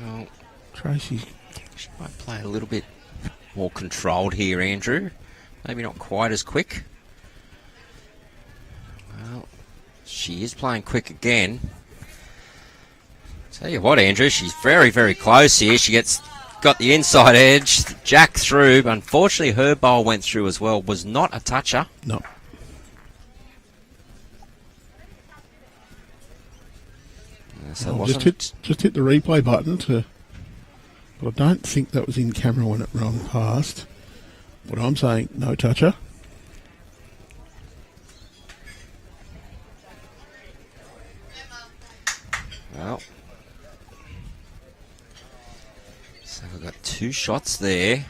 Well, Tracy. she might play a little bit more controlled here, Andrew. Maybe not quite as quick. Well, she is playing quick again. Tell you what, Andrew, she's very, very close here. She got the inside edge, jack through. Unfortunately, her bowl went through as well. Was not a toucher. No. So it Well, wasn't- just hit the replay button to. But I don't think that was in camera when it ran past. But I'm saying no toucher. Well, so we've got two shots there.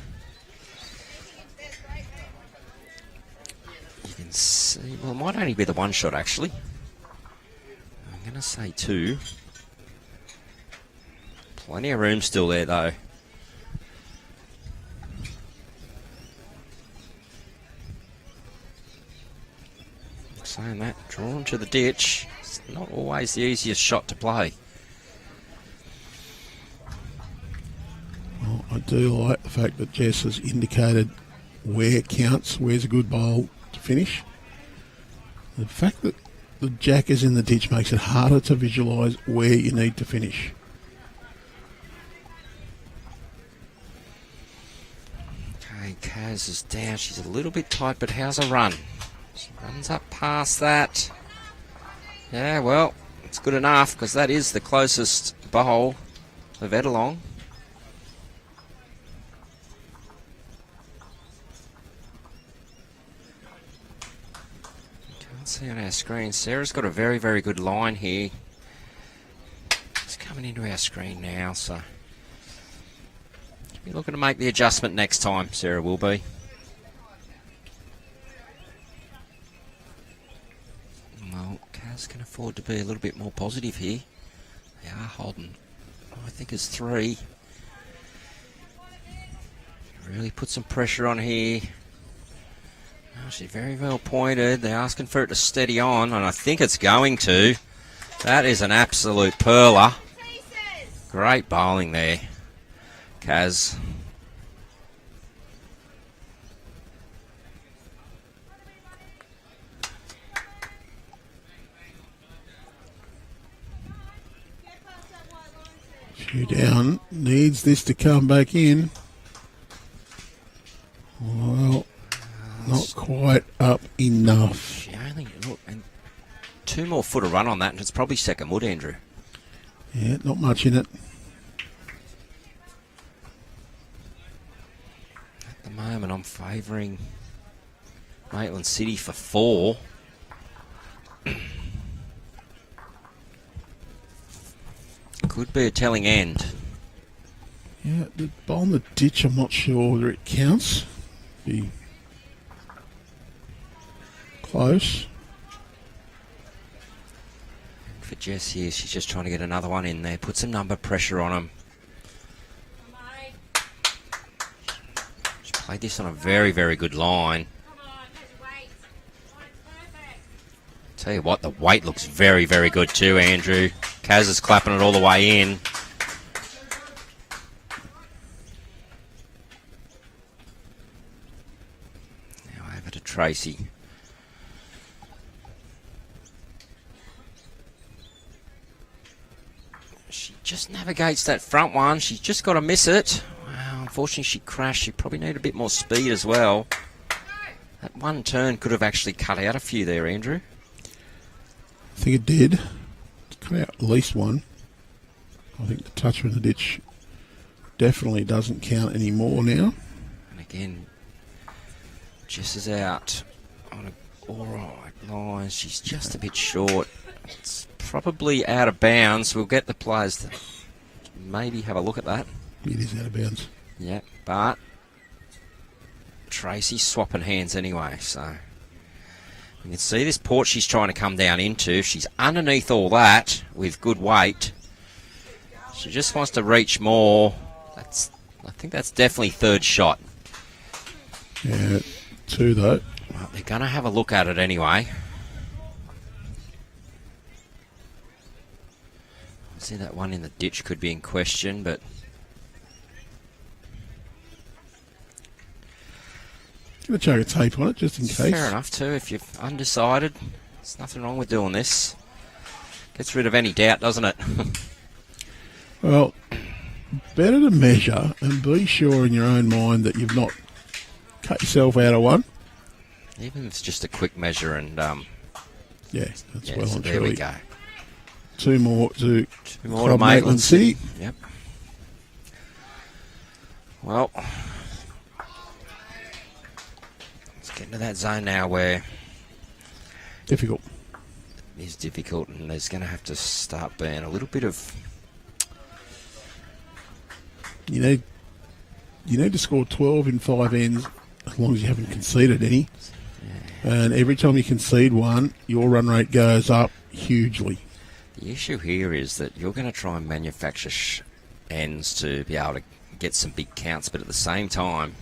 You can see, well, it might only be the one shot actually. I'm going to say two. Plenty of room still there though. Saying that, drawn to the ditch. It's not always the easiest shot to play. Well, I do like the fact that Jess has indicated where it counts, where's a good bowl to finish. The fact that the jack is in the ditch makes it harder to visualise where you need to finish. Okay, Kaz is down. She's a little bit tight, but how's her run? She runs up past that. Yeah, well, it's good enough because that is the closest bowl of Ettalong. Can't see on our screen. Sarah's got a very, very good line here. It's coming into our screen now, so she'll be looking to make the adjustment next time. Sarah will be. Well, Kaz can afford to be a little bit more positive here. They are holding, I think it's 3. Really put some pressure on here. Oh, she's very well pointed. They're asking for it to steady on, and I think it's going to. That is an absolute perler. Great bowling there, Kaz. Few down, needs this to come back in. Well, not quite up enough. She only, look, and 2 more foot of run on that, and it's probably second wood, Andrew. Yeah, not much in it. At the moment, I'm favouring Maitland City for 4. Could be a telling end. Yeah, the ball in the ditch, I'm not sure whether it counts. Be close. For Jess here, she's just trying to get another one in there. Put some number pressure on him. She played this on a very, very good line. Tell you what, the weight looks very, very good too, Andrew. Kaz is clapping it all the way in. Now over to Tracy. She just navigates that front one. She's just got to miss it. Wow, unfortunately she crashed. She probably needed a bit more speed as well. That one turn could have actually cut out a few there, Andrew. I think it did. It's cut out at least one. I think the touch in the ditch definitely doesn't count anymore now. And again, Jess is out on an alright line. She's just a bit short. It's probably out of bounds. We'll get the players to maybe have a look at that. It is out of bounds. Yeah, but Tracy's swapping hands anyway, so you can see this port she's trying to come down into. She's underneath all that with good weight. She just wants to reach more. I think that's definitely third shot. Yeah, two though. Well, they're going to have a look at it anyway. See, that one in the ditch could be in question, but Gonna chuck a tape on it just in case. fair enough too. If you're undecided, there's nothing wrong with doing this. Gets rid of any doubt, doesn't it? Well, better to measure and be sure in your own mind that you've not cut yourself out of one. Even if it's just a quick measure, and Yeah, that's yeah, well so and there we truly. go. Two more to Two more Club to Maitland City. Yep. Well, let's get into that zone now where Difficult. it is difficult, and there's going to have to start being a little bit of. You need to score 12 in 5 ends as long as you haven't conceded any. And every time you concede one, your run rate goes up hugely. The issue here is that you're going to try and manufacture ends to be able to get some big counts, but at the same time,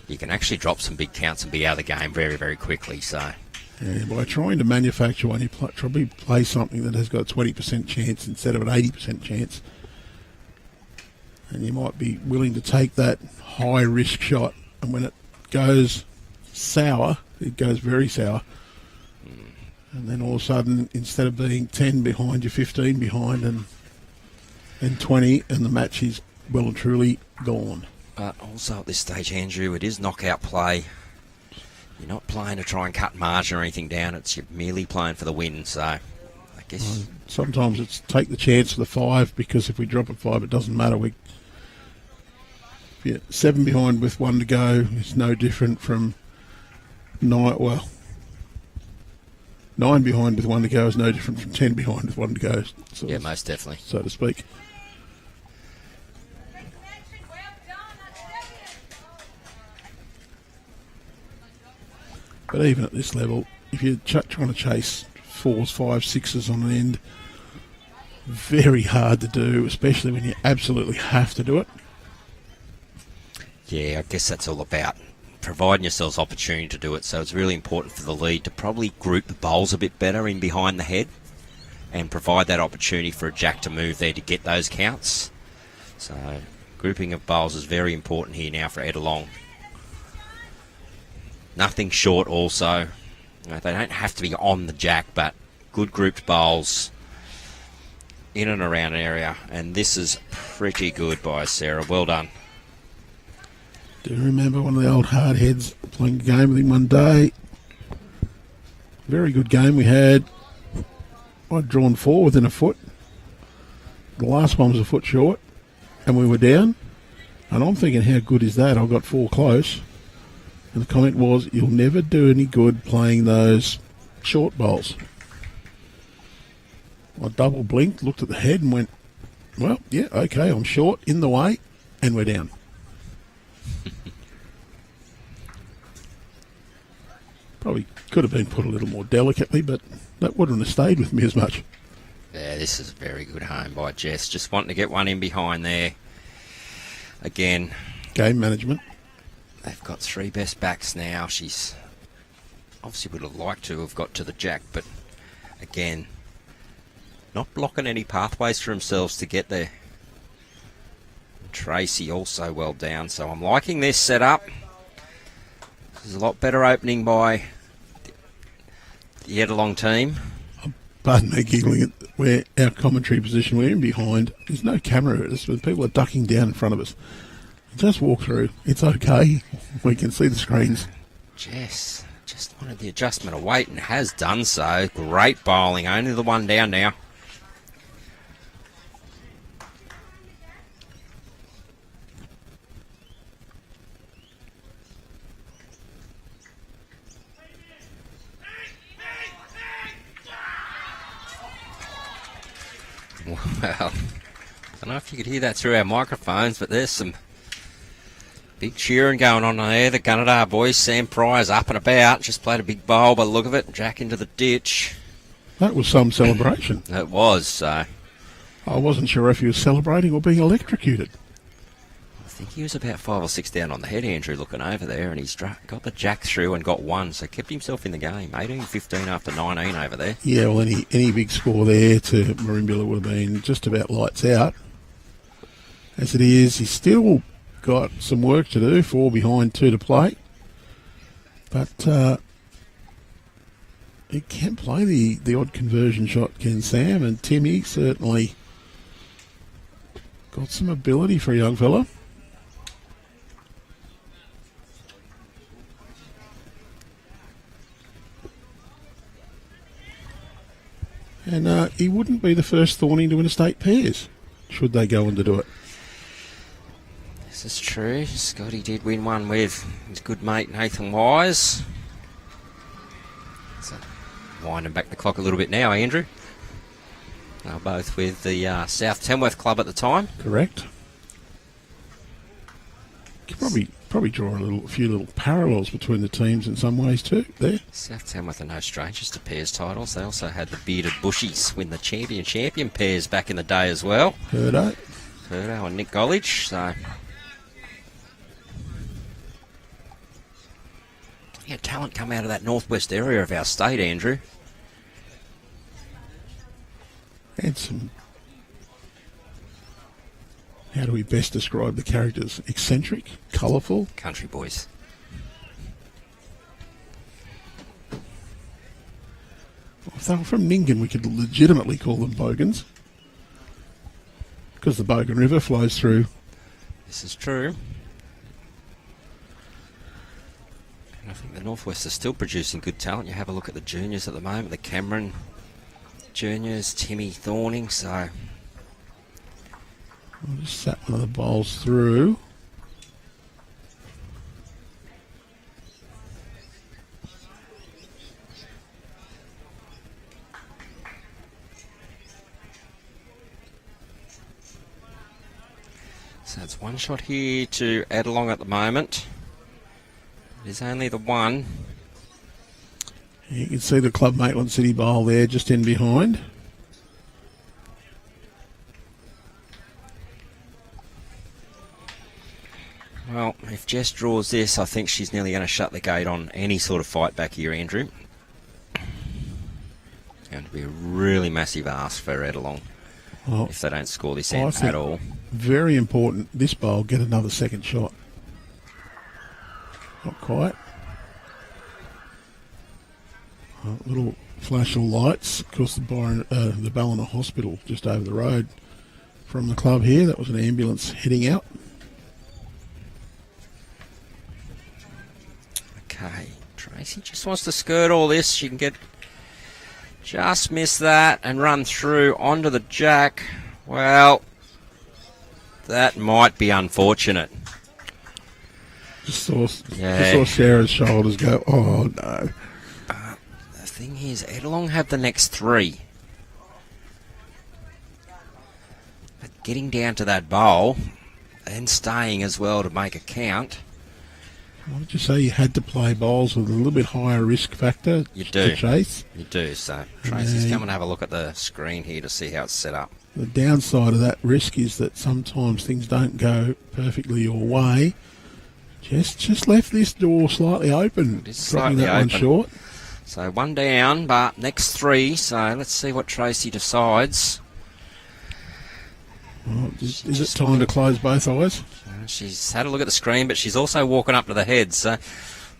you can actually drop some big counts and be out of the game very, very quickly. So, And by trying to manufacture one, you probably play something that has got a 20% chance instead of an 80% chance. And you might be willing to take that high risk shot, and when it goes sour, it goes very sour. And then all of a sudden, instead of being 10 behind, you're 15 behind and 20, and the match is well and truly gone. but also at this stage, Andrew, it is knockout play. You're not playing to try and cut margin or anything down. It's you're merely playing for the win. So, I guess Sometimes it's take the chance for the 5, because if we drop at 5, it doesn't matter. Yeah, 7 behind with 1 to go is no different from 9. Well, 9 behind with 1 to go is no different from 10 behind with 1 to go. yeah, most definitely. So to speak. But even at this level, if you're trying to chase 4s, 5s, 6s on an end, very hard to do, especially when you absolutely have to do it. Yeah, I guess that's all about providing yourselves opportunity to do it. So it's really important for the lead to probably group the bowls a bit better in behind the head and provide that opportunity for a jack to move there to get those counts. So grouping of bowls is very important here now for Ettalong. Nothing short also. You know, they don't have to be on the jack, but good grouped bowls in and around an area. And this is pretty good by Sarah. Well done. Do you remember one of the old hard heads playing a game with him one day? Very good game we had. I'd drawn 4 within a foot. The last one was a foot short, and we were down. And I'm thinking, how good is that? I got 4 close. And the comment was, you'll never do any good playing those short bowls. I double blinked, looked at the head and went, well, yeah, okay, I'm short, in the way, and we're down. Probably could have been put a little more delicately, but that wouldn't have stayed with me as much. Yeah, this is a very good home by Jess. Just wanting to get one in behind there. Again, Game management. they've got 3 best backs now. She's obviously would have liked to have got to the jack, but again, not blocking any pathways for themselves to get there. Tracy also well down, so I'm liking this setup. This is a lot better opening by the Ettalong team. Pardon me giggling at where our commentary position, we're in behind. There's no camera at us, but people are ducking down in front of us. Just walk through. It's okay. We can see the screens. Jess just wanted the adjustment of weight and has done so. Great bowling. Only the one down now. Well, I don't know if you could hear that through our microphones, but there's some big cheering going on there. The Gunnedah boys, Sam Pryor's up and about. Just played a big bowl by the look of it. Jack into the ditch. That was some celebration. It was, so. I wasn't sure if he was celebrating or being electrocuted. I think he was about 5 or 6 down on the head, Andrew, looking over there, and he's got the jack through and got one, so kept himself in the game. 18-15 after 19 over there. Yeah, well, any big score there to Marimbula would have been just about lights out. As it is, he's still got some work to do, 4 behind, 2 to play. But he can play the odd conversion shot, can Sam, and Timmy certainly got some ability for a young fella. And he wouldn't be the first Thorny to win a state pairs, should they go on to do it. This is true. Scotty did win one with his good mate Nathan Wise. So, winding back the clock a little bit now, Andrew. They were both with the South Tamworth club at the time. Correct. Could probably draw a few little parallels between the teams in some ways too. There. South Tamworth are no strangers to pairs titles. They also had the bearded Bushies win the champion pairs back in the day as well. Herdo and Nick Gollidge. So, yeah, talent come out of that northwest area of our state, Andrew. And some. How do we best describe the characters? Eccentric, colourful. Country boys. Well, if they were from Nyngan, we could legitimately call them Bogans. Because the Bogan River flows through. This is true. And I think the Northwest are still producing good talent. You have a look at the juniors at the moment. The Cameron juniors, Timmy Thorning, so... I'll just sat one of the bowls through. So it's one shot here to Ettalong at the moment. It is only the one. You can see the Club Maitland City bowl there just in behind. Well, if Jess draws this, I think she's nearly going to shut the gate on any sort of fight back here, Andrew. It's going to be a really massive ask for Ettalong if they don't score this end at all. Very important, this bowl, get another second shot. Not quite. A little flash of lights. Of course, the Ballina Hospital just over the road from the club here. That was an ambulance heading out. Okay, Tracy just wants to skirt all this. She can just miss that and run through onto the jack. Well, that might be unfortunate. Just saw Sarah's shoulders go, oh no. But the thing is, Ettalong have the next 3. But getting down to that bowl and staying as well to make a count. Why did you say you had to play bowls with a little bit higher risk factor to chase? You do, so Tracy's come and have a look at the screen here to see how it's set up. The downside of that risk is that sometimes things don't go perfectly your way. Just left this door slightly open, It is dropping slightly that one open. short. So one down, but next three. So let's see what Tracy decides. Well, is it time to close both eyes? She's had a look at the screen, but she's also walking up to the head. So,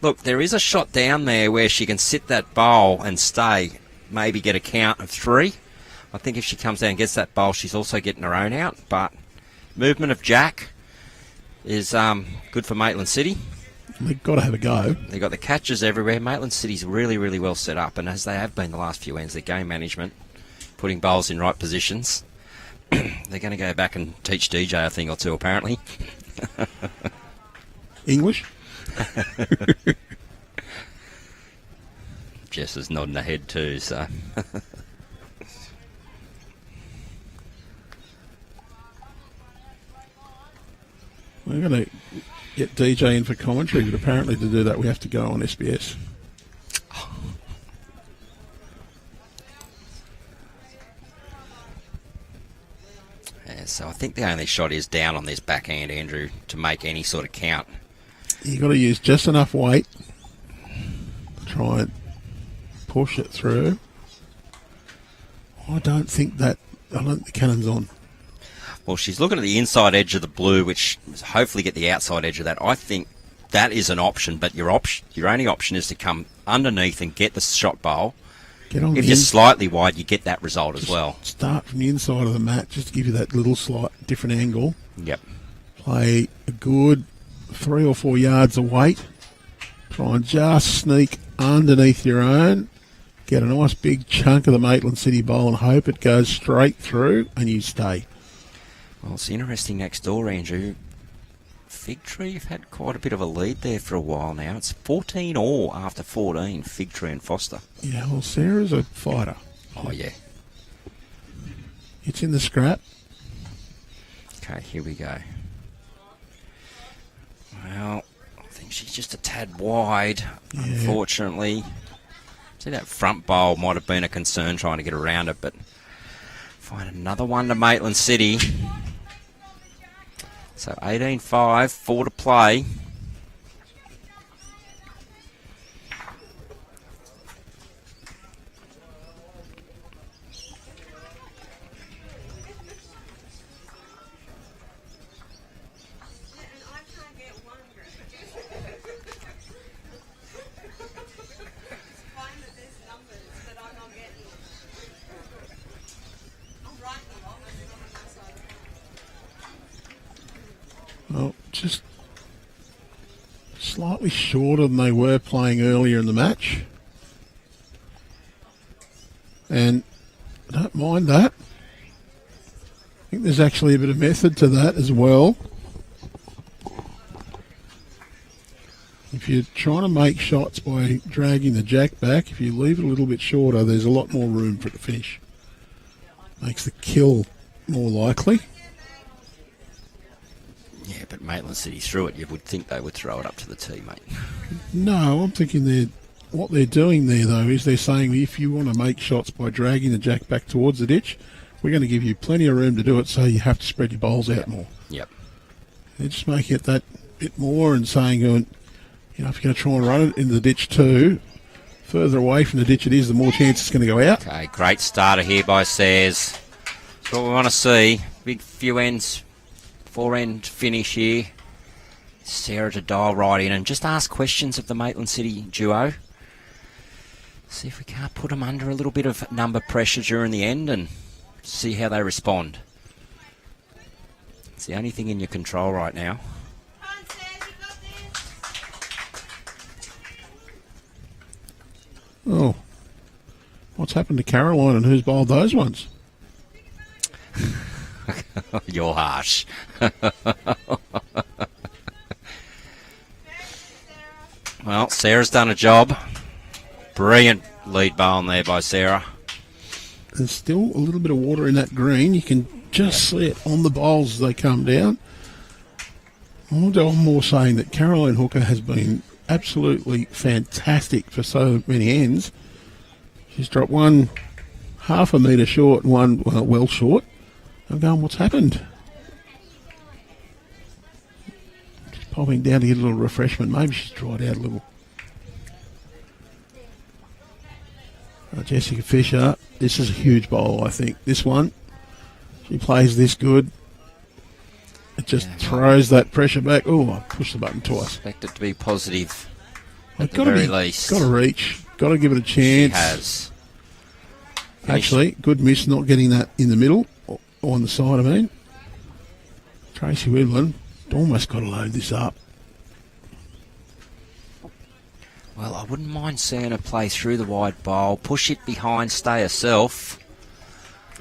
look, there is a shot down there where she can sit that bowl and stay, maybe get a count of 3. I think if she comes down and gets that bowl, she's also getting her own out. But movement of Jack is good for Maitland City. They've got to have a go. They've got the catches everywhere. Maitland City's really, really well set up, and as they have been the last few ends, their game management, putting bowls in right positions. They're going to go back and teach DJ a thing or two, apparently. English? Jess is nodding her head too, so... We're going to get DJ in for commentary, but apparently to do that we have to go on SBS. Yeah, so I think the only shot is down on this backhand, Andrew, to make any sort of count. You've got to use just enough weight to try and push it through. I don't think the cannon's on. Well, she's looking at the inside edge of the blue, which hopefully get the outside edge of that. I think that is an option, but your only option is to come underneath and get the shot bowl. If you're slightly wide, you get that result as well. Start from the inside of the mat just to give you that little slight different angle. Yep. Play a good 3 or 4 yards of weight. Try and just sneak underneath your own. Get a nice big chunk of the Maitland City bowl and hope it goes straight through and you stay. Well, it's interesting next door, Andrew. Fig Tree have had quite a bit of a lead there for a while now. It's 14 all after 14, Fig Tree and Foster. Yeah, well, Sarah's a fighter. Oh, yeah. It's in the scrap. Okay, here we go. Well, I think she's just a tad wide, unfortunately. See, that front bowl might have been a concern trying to get around it, but find another one to Maitland City. So 18-5, 4 to play. Well, just slightly shorter than they were playing earlier in the match. And I don't mind that. I think there's actually a bit of method to that as well. If you're trying to make shots by dragging the jack back, if you leave it a little bit shorter, there's a lot more room for it to finish. Makes the kill more likely. Yeah, but Maitland City threw it. You would think they would throw it up to the tee, mate. No, I'm thinking what they're doing there, though, is they're saying if you want to make shots by dragging the jack back towards the ditch, we're going to give you plenty of room to do it, so you have to spread your bowls out more. Yep. They're just making it that bit more and saying, if you're going to try and run it into the ditch too, further away from the ditch it is, the more chance it's going to go out. Okay, great starter here by Sayers. That's what we want to see. Big few ends. 4-end finish here. Sarah to dial right in and just ask questions of the Maitland City duo. See if we can't put them under a little bit of number pressure during the end and see how they respond. It's the only thing in your control right now. Oh, what's happened to Caroline and who's bowled those ones? You're harsh. Well, Sarah's done a job. Brilliant lead bowling there by Sarah. There's still a little bit of water in that green. You can just see it on the bowls as they come down. I'm more saying that Caroline Hooker has been absolutely fantastic for so many ends. She's dropped one half a metre short and one well short. I'm going, what's happened? Just popping down to get a little refreshment. Maybe she's dried out a little. Jessica Fisher. This is a huge bowl, I think. This one, she plays this good. It just throws that pressure back. Oh, I pushed the button twice. Expect it to be positive at the Gotta very least. Got to reach. Got to give it a She chance. has. Actually, good miss not getting that in the middle, or on the side, I mean. Tracy Wiblen almost got to load this up. Well, I wouldn't mind seeing her play through the wide bowl, push it behind, stay herself.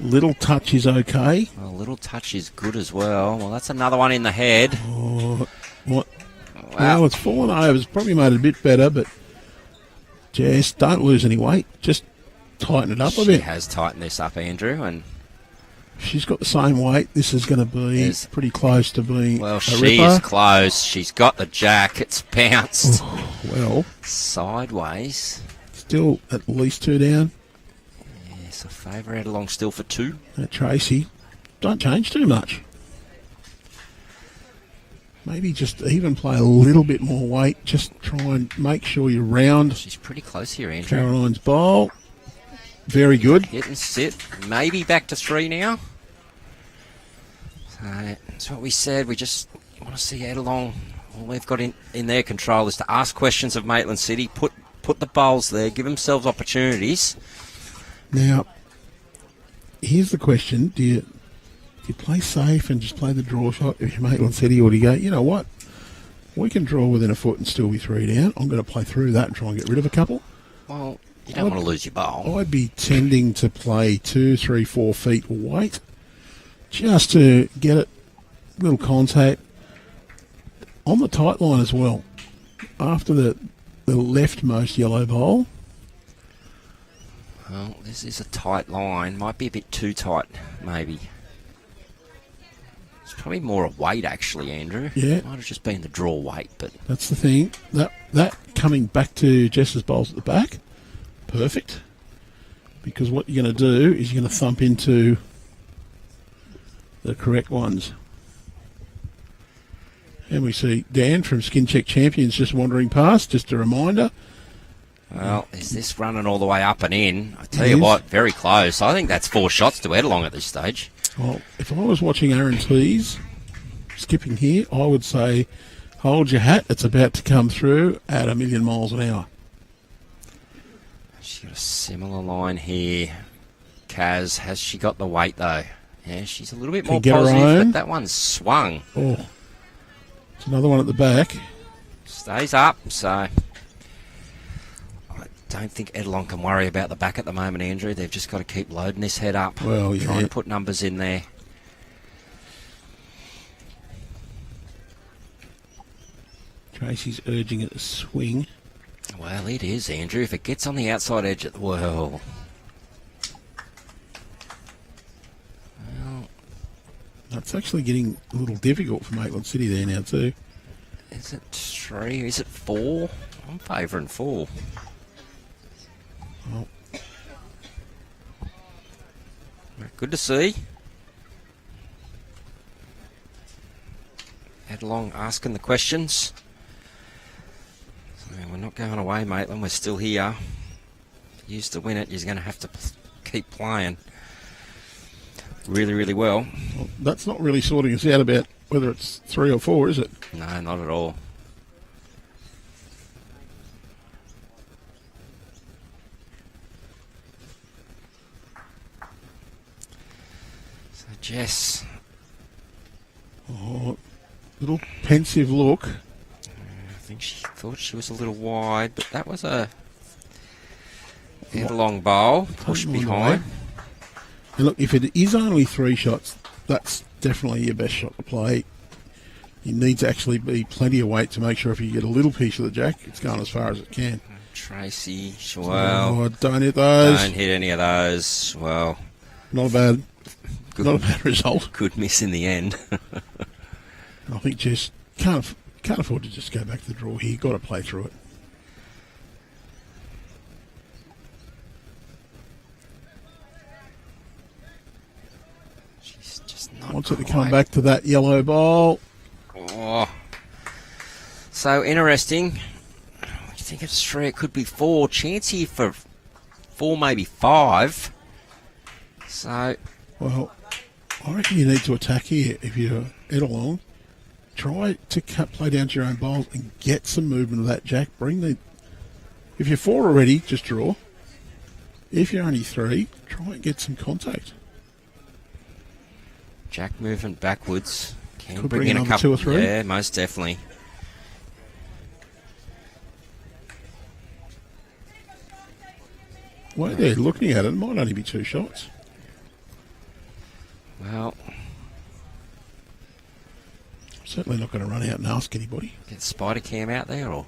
Little touch is okay. Well, a little touch is good as well. Well, that's another one in the head. Oh, what? Wow. Well, it's fallen over. It's probably made it a bit better, but just don't lose any weight. Just tighten it up a She bit. has tightened this up, Andrew, and She's got the same weight. This is going to be Yes. pretty close to being well, a she ripper. is close. She's got the jack. It's bounced Oh, well, sideways. still at least 2 down. Yes, a favour Ettalong still for 2. Tracy, don't change too much. Maybe just even play a little bit more weight. Just try and make sure you're round She's pretty close here, Andrew. Caroline's bowl. Very good. Hit and sit. Maybe back to 3 now. So that's what we said. We just want to see Ettalong. All they've got in their control is to ask questions of Maitland City, put the bowls there, give themselves opportunities. Now, here's the question. Do you play safe and just play the draw shot if you're Maitland City, or do you go, you know what, we can draw within a foot and still be 3 down. I'm going to play through that and try and get rid of a couple. Well, you don't want to lose your bowl. I'd be tending to play 2, 3, 4 feet weight just to get it, little contact on the tight line as well. After the leftmost yellow bowl. Well, this is a tight line. Might be a bit too tight, maybe. It's probably more a weight, actually, Andrew. Yeah. Might have just been the draw weight, but That's the thing. That coming back to Jess's bowls at the back, perfect. Because what you're going to do is you're going to thump into the correct ones. And we see Dan from Skin Check Champions just wandering past. Just a reminder. well, is this running all the way up and in? I tell It you is. what, very close. I think that's 4 shots to Ettalong at this stage. Well, if I was watching Aaron Tees skipping here, I would say, hold your hat. It's about to come through at 1,000,000 miles an hour. She's got a similar line here. Kaz, has she got the weight though? Yeah, she's a little bit Can more get her positive, own. but that one's swung. Oh, it's another one at the back. Stays up, so I don't think Ettalong can worry about the back at the moment, Andrew. They've just got to keep loading this head up. Well, Trying yeah. to put numbers in there. Tracy's urging it to swing. Well, it is, Andrew. If it gets on the outside edge, well, That's actually getting a little difficult for Maitland City there now too. is it 3? Is it 4? I'm favouring 4. Well, Good to see. Ettalong asking the questions. So we're not going away, Maitland. We're still here. Used to win it, you're going to have to keep playing really, really well. that's not really sorting us out about whether it's 3 or 4, is it? No, not at all. So, Jess, Oh, little pensive look. I think she thought she was a little wide, but that was a Ettalong bowl, push Come on, behind. away. And look, if it is only 3 shots, that's definitely your best shot to play. You need to actually be plenty of weight to make sure if you get a little piece of the jack, it's going as far as it can. Tracy, well, Oh, don't hit those. don't hit any of those. Well, Not a bad, good, not a bad result. good miss in the end. I think Jess can't afford to just go back to the draw here. Got to play through it. She's just not Wants it to quite. come back to that yellow bowl. Oh. So interesting. You think it's 3, it could be 4. Chance here for 4, maybe 5. So, Well, I reckon you need to attack here. If you're Ettalong, try to play down to your own bowls and get some movement of that jack. If you're 4 already, just draw. If you're only 3, try and get some contact. jack movement backwards. Can Could bring bring in a another couple. 2 or 3. Yeah, most definitely. Well, they're looking at it. It might only be 2 shots. Well, Certainly not going to run out and ask anybody. get Spider Cam out there or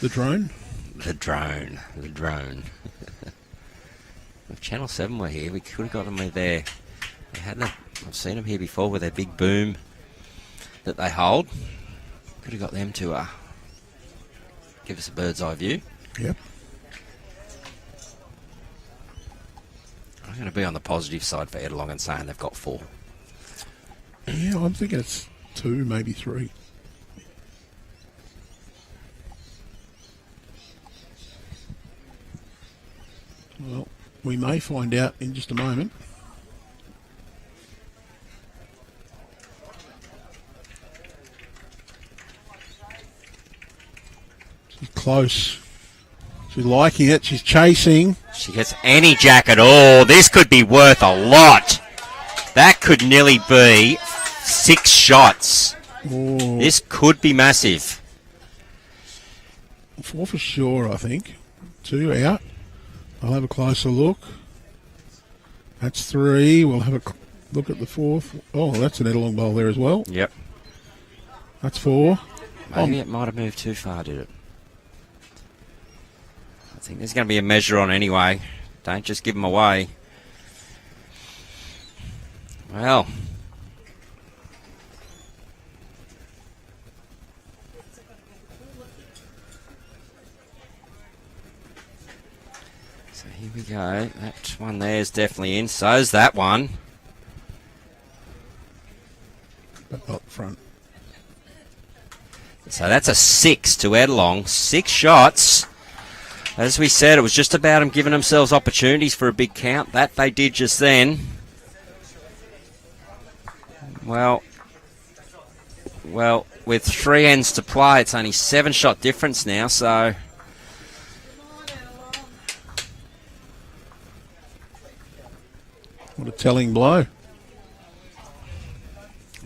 The drone? the drone. If Channel 7 were here, we could have got them with their. I've seen them here before with their big boom that they hold. Could have got them to give us a bird's eye view. Yep. I'm going to be on the positive side for Ettalong and saying they've got 4. Yeah, I'm thinking it's 2, maybe 3. Well, we may find out in just a moment. She's close. She's liking it. She's chasing. She gets any jack at all. This could be worth a lot. That could nearly be 6 shots. Oh, This could be massive. 4 for sure, I think. 2 out. I'll have a closer look. That's 3. We'll have a look at the 4th. Oh, that's an Ettalong bowl there as well. Yep. That's 4. Maybe it might have moved too far, did it? I think there's going to be a measure on anyway. Don't just give them away. Well. So here we go. That one there is definitely in. So's that one. But not front. So that's a 6 to Ettalong. 6 shots. As we said, it was just about them giving themselves opportunities for a big count. That they did just then. Well, with 3 ends to play, it's only 7-shot difference now, so... What a telling blow.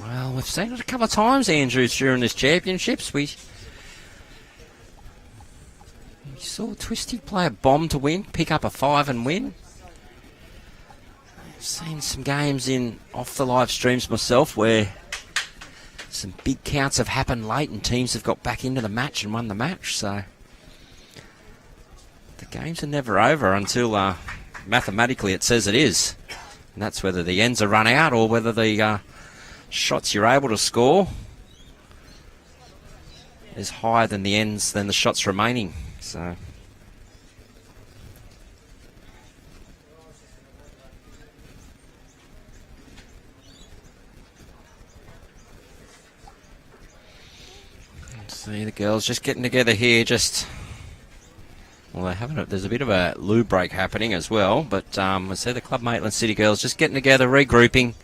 Well, we've seen it a couple of times, Andrews, during this championships. We saw Twisty play a bomb to win, pick up a 5 and win. I've seen some games off the live streams myself where some big counts have happened late and teams have got back into the match and won the match. So the games are never over until mathematically it says it is. And that's whether the ends are run out or whether the shots you're able to score is higher than the ends than the shots remaining. So see the girls just getting together here. Well, they haven't. There's a bit of a loo break happening as well, but I see the Club Maitland City girls just getting together, regrouping.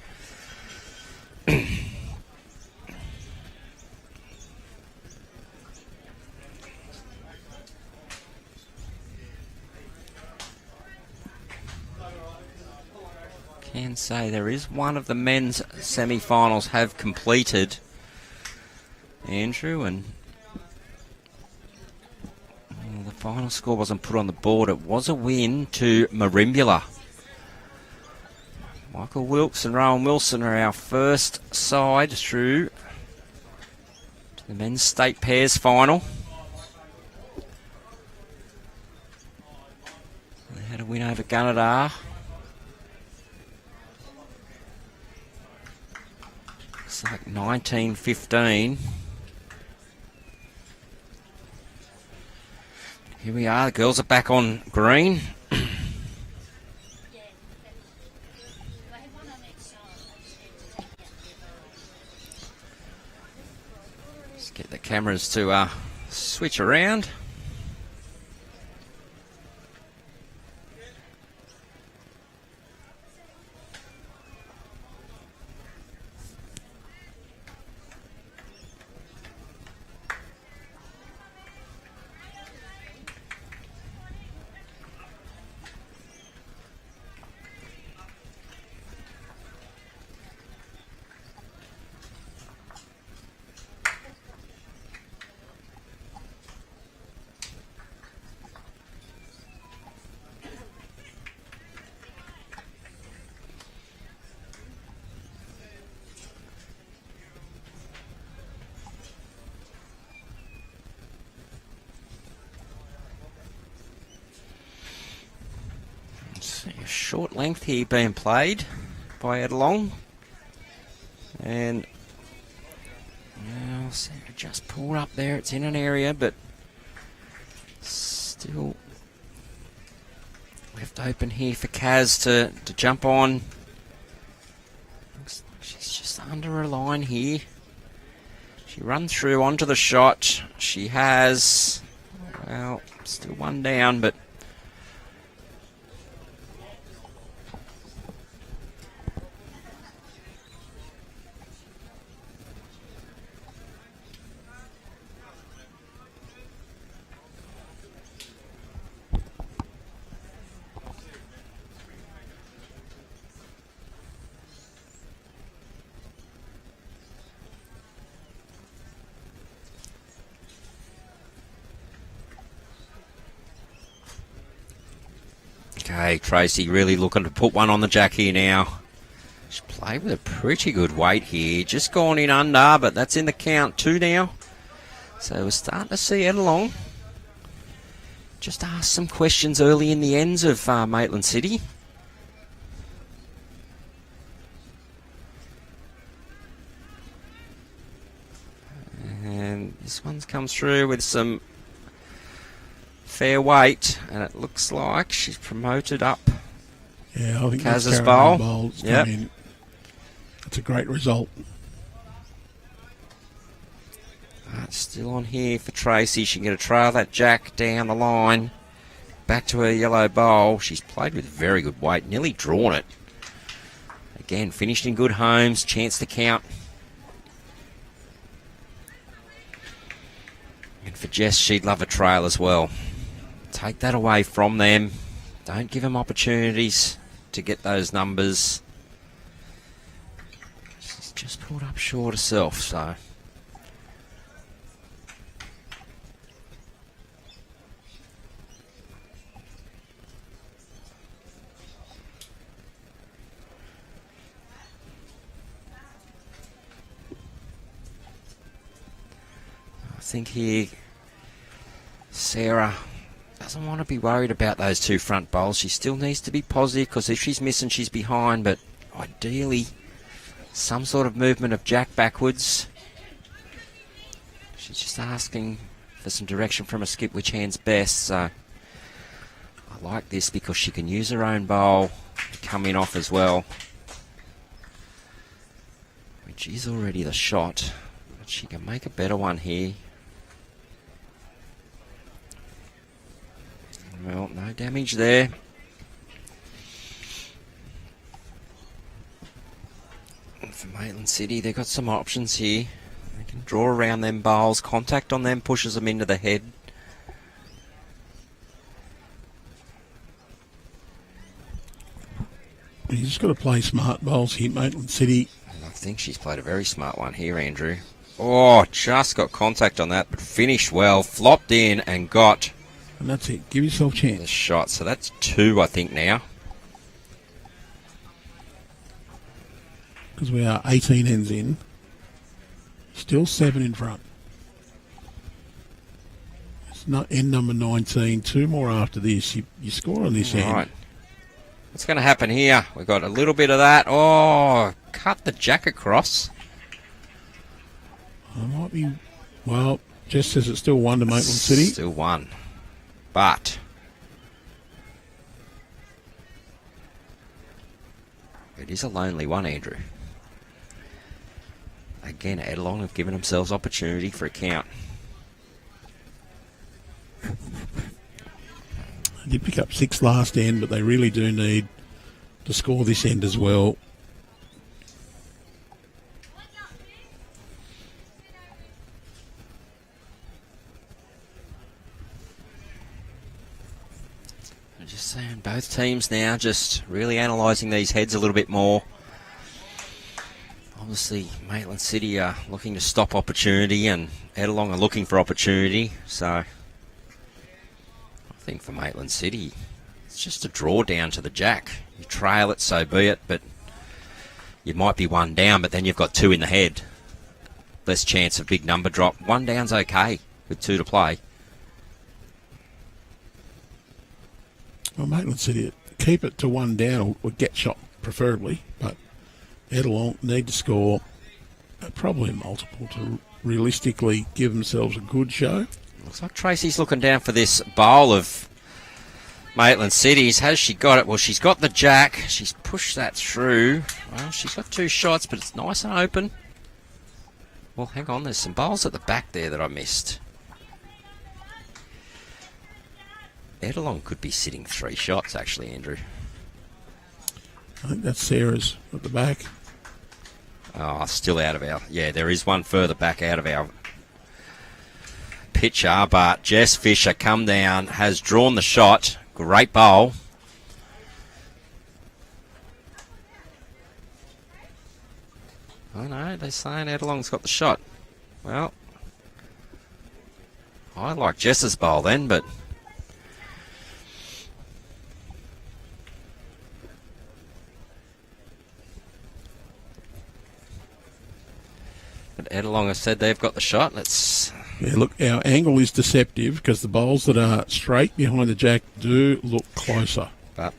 Can say there is one of the men's semi-finals have completed, Andrew, and well, the final score wasn't put on the board. It was a win to Merimbula. Michael Wilkes and Rowan Wilson are our first side through to the men's state pairs final. They had a win over Gunnedah. It's like 19-15. Here we are, the girls are back on green. Let's get the cameras to switch around. short length here being played by Ettalong. And Sarah just pulled up there. It's in an area, but still left open here for Kaz to jump on. Looks like she's just under her line here. She runs through onto the shot. She has, well, still one down, but okay, Tracy really looking to put one on the jack here now. She's played with a pretty good weight here. Just gone in under, but that's in the count 2 now. So we're starting to see Ettalong just ask some questions early in the ends of Maitland City. And this one's come through with some fair weight, and it looks like she's promoted up. Yeah, I think Kaz's bowl. Bowl's Yep. come in. That's a great result. Still on here for Tracy. She can get a trail that jack down the line. Back to her yellow bowl. She's played with very good weight. Nearly drawn it. Again, finished in good homes. Chance to count. And for Jess, she'd love a trail as well. Take that away from them. Don't give them opportunities to get those numbers. She's just pulled up short herself, so... I think here Sarah doesn't want to be worried about those 2 front bowls. She still needs to be positive, because if she's missing, she's behind. But ideally, some sort of movement of jack backwards. She's just asking for some direction from a skip, which hand's best. So I like this because she can use her own bowl to come in off as well, which is already the shot. But she can make a better one here. Well, no damage there. And for Maitland City, they've got some options here. They can draw around them bowls. Contact on them pushes them into the head. You just got to play smart bowls here, Maitland City. And I think she's played a very smart one here, Andrew. Oh, just got contact on that, but finished well. Flopped in and got... And that's it. Give yourself a the chance. shot. So that's 2, I think, now. Because we are 18 ends in. Still 7 in front. It's not end number 19. 2 more after this. You score on this end. Right. What's going to happen here? We've got a little bit of that. Oh, cut the jack across. I might be... Well, Jess says it's still 1 to Maitland City. Still 1. But it is a lonely one, Andrew. Again, Ettalong have given themselves opportunity for a count. They did pick up 6 last end, but they really do need to score this end as well. I'm just saying, both teams now just really analysing these heads a little bit more. Obviously, Maitland City are looking to stop opportunity, and Ettalong are looking for opportunity. So, I think for Maitland City, it's just a draw down to the jack. You trail it, so be it, but you might be 1 down, but then you've got 2 in the head. Less chance of big number drop. 1 down's okay with 2 to play. Well, Maitland City keep it to one down or get shot preferably, but Ettalong need to score probably a multiple to realistically give themselves a good show. Looks like Tracy's looking down for this bowl of Maitland City's. Has she got it? Well, she's got the jack. She's pushed that through. Well, she's got 2 shots, but it's nice and open. Well, hang on. There's some bowls at the back there that I missed. Ettalong could be sitting 3 shots, actually, Andrew. I think that's Sarah's at the back. Oh, still out of our... Yeah, there is one further back out of our pitcher, but Jess Fisher come down, has drawn the shot. Great bowl. Oh, no, they're saying Ettalong's got the shot. Well, I like Jess's bowl then, but... But Ettalong has said they've got the shot. Let's... Yeah, look, our angle is deceptive because the bowls that are straight behind the jack do look closer. But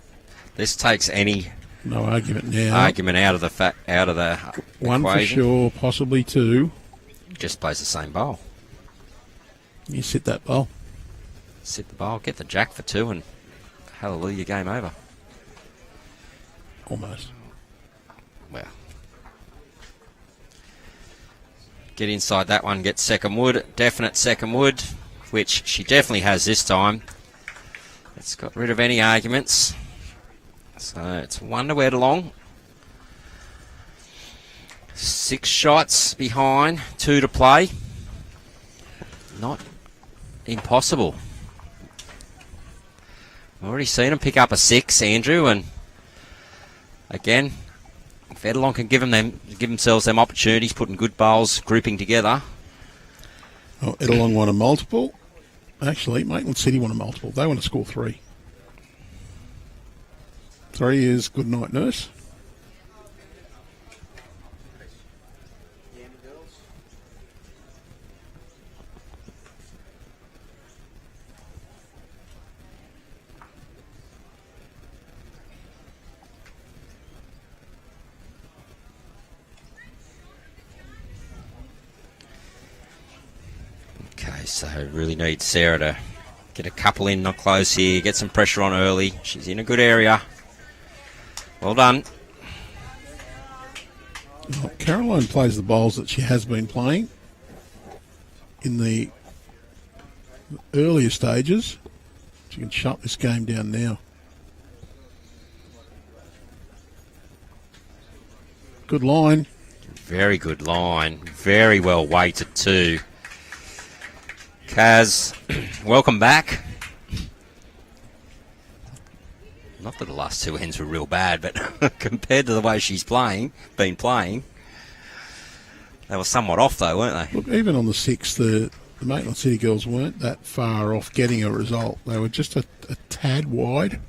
this takes any No argument now. argument out of the One equation. for sure, possibly 2. Just plays the same bowl. You sit that bowl. Sit the bowl, get the jack for 2, and hallelujah, game over. Almost. Well, get inside that one, get second wood, definite second wood, which she definitely has this time. It's got rid of any arguments. So it's 1 to Ettalong. 6 shots behind, 2 to play. Not impossible. I've already seen them pick up a 6, Andrew, and again, if Ettalong can give themselves them opportunities, putting good bowls, grouping together. Oh, Ettalong won a multiple. Actually, Maitland City won a multiple. They want to score 3. 3 is good night, nurse. Okay, so really need Sarah to get a couple in, not close here, get some pressure on early. She's in a good area. Well done. Well, Caroline plays the bowls that she has been playing in the earlier stages. She can shut this game down now. Good line. Very good line. Very well weighted too. Kaz, welcome back. Not that the last 2 ends were real bad, but compared to the way she's been playing, they were somewhat off though, weren't they? Look, even on the 6th, the Maitland City girls weren't that far off getting a result. They were just a tad wide.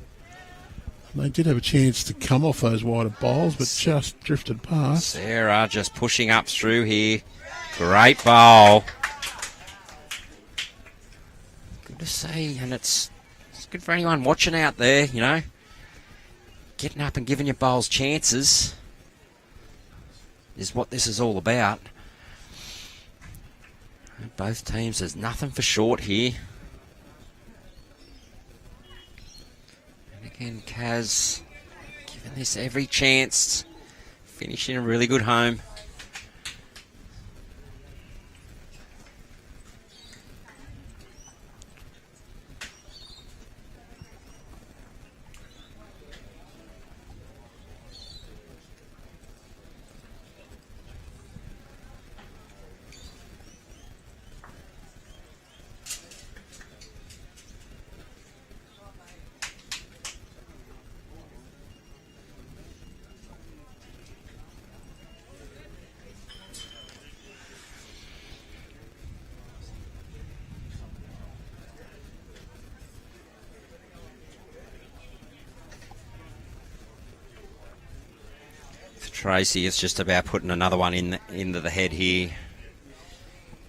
They did have a chance to come off those wider bowls, but just drifted past. Sarah just pushing up through here. Great bowl. Good to see, and it's good for anyone watching out there, you know. Getting up and giving your bowls chances is what this is all about. Both teams, there's nothing for short here. And again, Kaz giving this every chance. Finishing a really good home. Tracy is just about putting another one into the head here.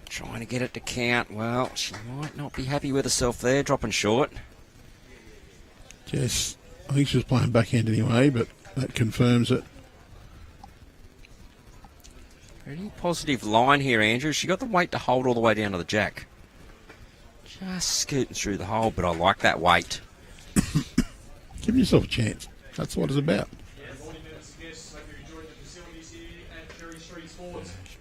Trying to get it to count. Well, she might not be happy with herself there, dropping short. Jess I think she was playing backhand anyway, but that confirms it. Pretty positive line here, Andrew. She got the weight to hold all the way down to the jack. Just scooting through the hole, but I like that weight. Give yourself a chance. That's what it's about.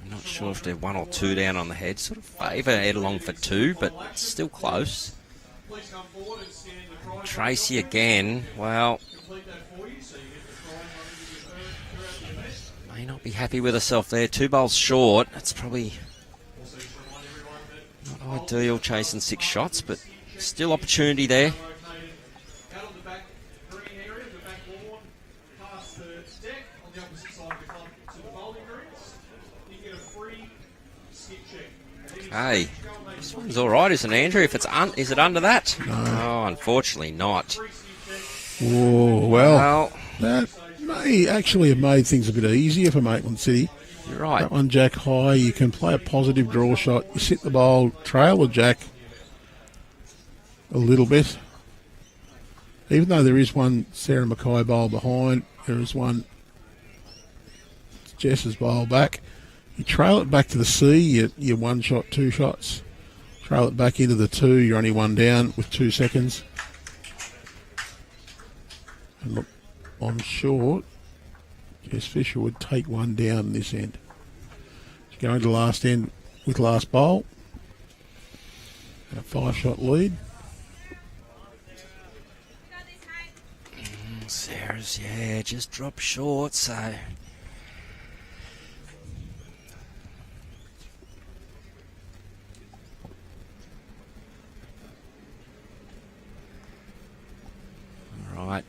I'm not sure if they're 1 or 2 down on the head. Sort of favour Ettalong for 2, but still close. Tracy again. Well, may not be happy with herself there. 2 bowls short. That's probably not ideal chasing 6 shots, but still opportunity there. Hey, this one's all right, isn't it, Andrew? If it's is it under that? No. Oh, unfortunately not. Oh, well, that may actually have made things a bit easier for Maitland City. You're right. That one jack high, you can play a positive draw shot. You sit the bowl, trail the jack a little bit. Even though there is one Sarah McKay bowl behind, there is one Jess's bowl back. You trail it back to the C, you're 1 shot, 2 shots. Trail it back into the 2, you're only 1 down with 2 seconds. And look, I'm sure Jess Fisher would take 1 down this end. She's going to last end with last bowl. A 5-shot lead. Sarah's, just dropped short, so... Right.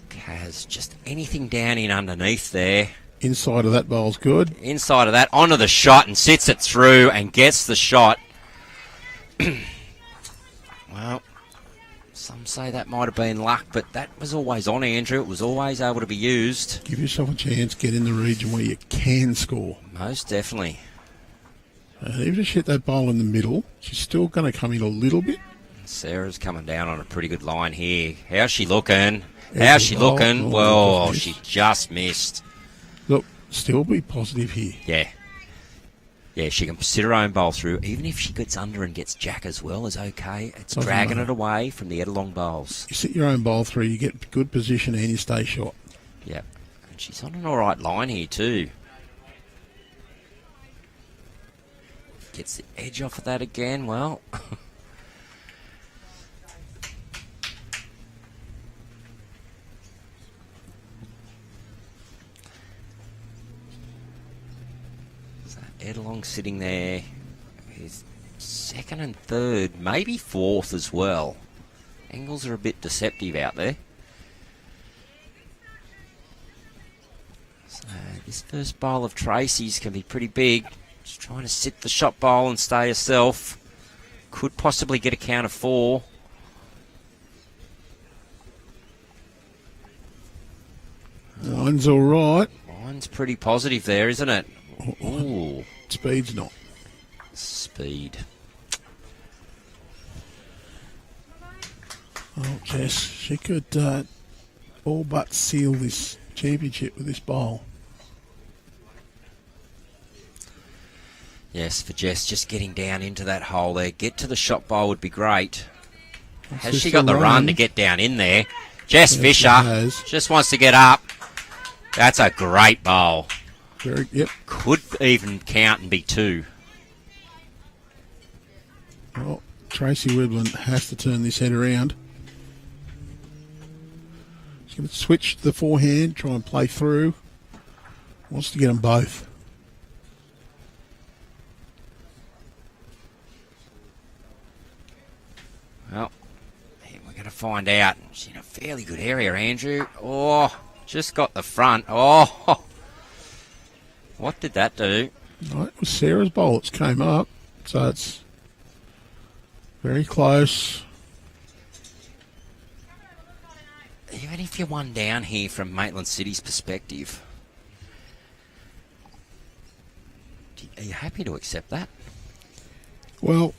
Kaz, just anything down in underneath there. Inside of that bowl's good. Inside of that, onto the shot and sits it through and gets the shot. Well, some say that might have been luck, but that was always on, Andrew. It was always able to be used. Give yourself a chance, get in the region where you can score. Most definitely. Even if she hit that bowl in the middle, she's still going to come in a little bit. Sarah's coming down on a pretty good line here. How's she looking? How's she looking? Well, she just missed. Look, still be positive here. Yeah. Yeah, she can sit her own bowl through. Even if she gets under and gets jack as well, is okay. It's dragging it away from the Ettalong bowls. You sit your own bowl through, you get good position and you stay short. Yeah. And she's on an all right line here too. Gets the edge off of that again. Well... Ettalong sitting there, he's 2nd and 3rd, maybe 4th as well. Angles are a bit deceptive out there. So this first bowl of Tracy's can be pretty big. Just trying to sit the shot bowl and stay herself. Could possibly get a count of 4. Line's all right. Line's pretty positive there, isn't it? Ooh. Speed's not. Speed. Oh, Jess, she could all but seal this championship with this bowl. Yes, for Jess, just getting down into that hole there. Get to the shot bowl would be great. Has she got the run to get down in there? Jess Fisher just wants to get up. That's a great bowl. Yep. Could even count and be 2. Well, Tracy Wiblen has to turn this head around. She's going to switch the forehand, try and play through. Wants to get them both. Well, we're going to find out. She's in a fairly good area, Andrew. Oh, just got the front. Oh, what did that do? Right, it was Sarah's bowl. It's came up, so it's very close. Even if you're 1 down here from Maitland City's perspective, are you happy to accept that? Well,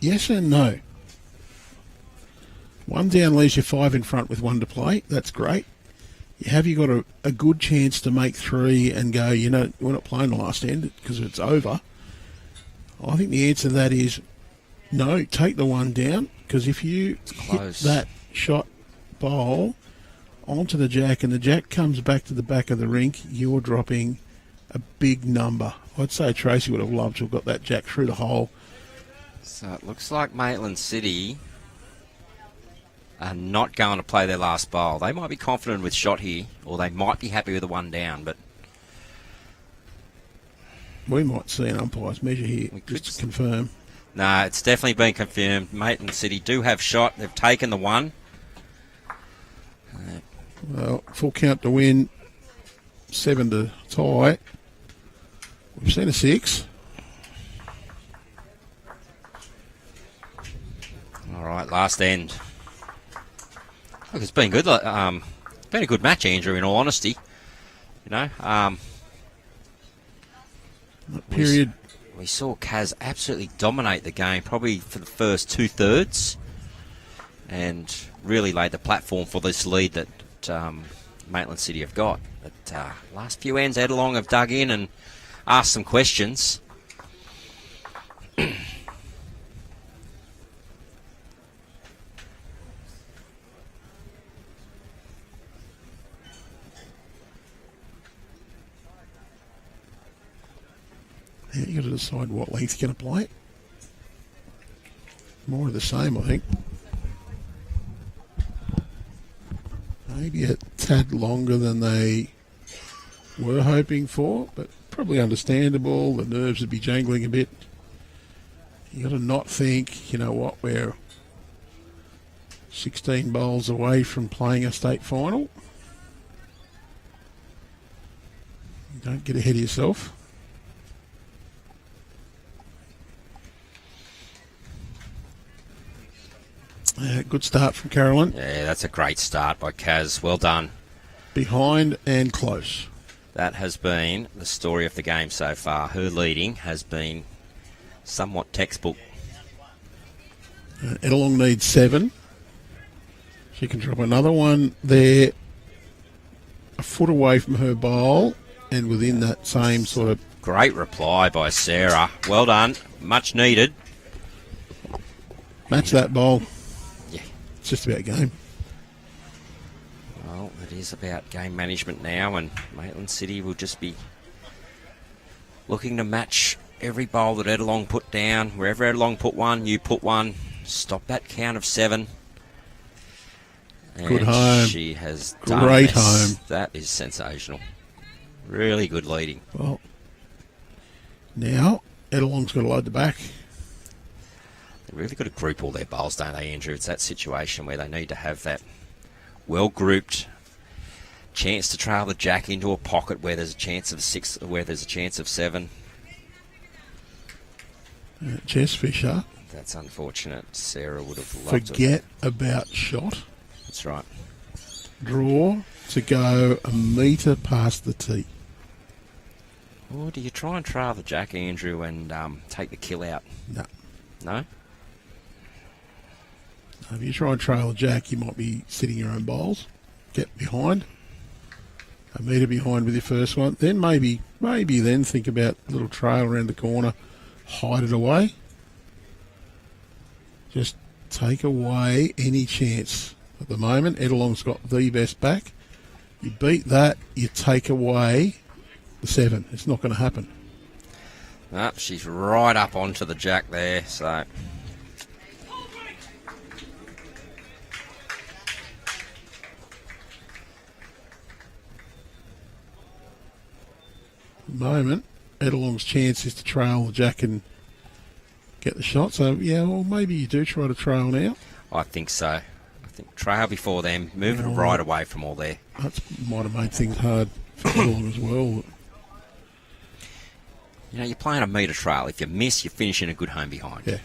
yes and no. 1 down leaves you 5 in front with 1 to play. That's great. Have you got a good chance to make 3 and go, we're not playing the last end because it's over? I think the answer to that is no, take the 1 down, because if you hit that shot bowl onto the jack and the jack comes back to the back of the rink, you're dropping a big number. I'd say Tracy would have loved to have got that jack through the hole. So it looks like Maitland City are not going to play their last bowl. They might be confident with shot here, or they might be happy with the 1 down, but we might see an umpire's measure here, just to confirm. No, it's definitely been confirmed. Maitland City do have shot. They've taken the 1. Well, full count to win, 7 to tie. We've seen a 6. All right, last end. Look, it's been good. Been a good match, Andrew, in all honesty. That period. We saw Kaz absolutely dominate the game, probably for the first 2/3, and really laid the platform for this lead that Maitland City have got. But last few ends, Ettalong have dug in and asked some questions. Yeah, you got to decide what length you're going to play. More of the same, I think. Maybe a tad longer than they were hoping for, but probably understandable. The nerves would be jangling a bit. You got to not think, we're 16 bowls away from playing a state final. Don't get ahead of yourself. Good start from Carolyn. Yeah, that's a great start by Kaz. Well done. Behind and close. That has been the story of the game so far. Her leading has been somewhat textbook. Ettalong needs 7. She can drop another one there, a foot away from her bowl, and within that same sort of... Great reply by Sarah. Well done. Much needed. Match that bowl. Yeah. It's just about game. Well, it is about game management now, and Maitland City will just be looking to match every bowl that Ettalong put down. Wherever Ettalong put one, you put one. Stop that count of 7. And good home. She has done Great this. home. That is sensational. Really good leading. Well, now Ettalong's got to load the back. They've really got to group all their bowls, don't they, Andrew? It's that situation where they need to have that well-grouped chance to trail the jack into a pocket where there's a chance of 6, where there's a chance of 7. Jess Fisher. That's unfortunate. Sarah would have loved to. Forget about shot. That's right. Draw to go a metre past the tee. Or do you try and trail the jack, Andrew, and take the kill out? No. No? If you try and trail a jack, you might be sitting your own bowls. Get behind. A metre behind with your first one. Then maybe then think about a little trail around the corner. Hide it away. Just take away any chance. At the moment, Ettalong's got the best back. You beat that, you take away the 7. It's not going to happen. No, she's right up onto the jack there, so... At the moment, Ettalong's chance is to trail the jack and get the shot. So, yeah, well, maybe you do try to trail now. I think so. I think trail before them, move it right away from all there. That might have made things hard for Ettalong as well. You're playing a metre trail. If you miss, you finish in a good home behind. Yeah.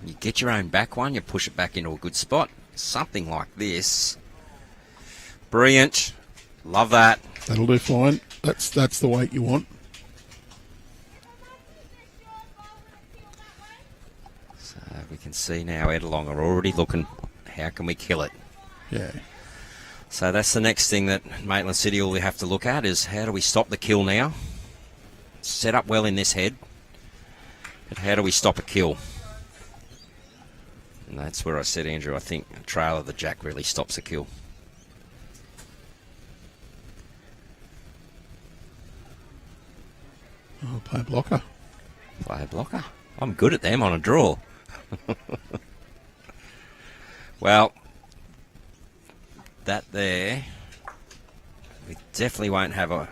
You get your own back one, you push it back into a good spot. Something like this. Brilliant. Love that. That'll do fine. That's the weight you want. So we can see now Ettalong are already looking, how can we kill it? Yeah. So that's the next thing that Maitland City will have to look at, is how do we stop the kill now? Set up well in this head, but how do we stop a kill? And that's where I said, Andrew, I think a trail of the jack really stops a kill. Oh, play a blocker. Play a blocker. I'm good at them on a draw. Well, that there, we definitely won't have a...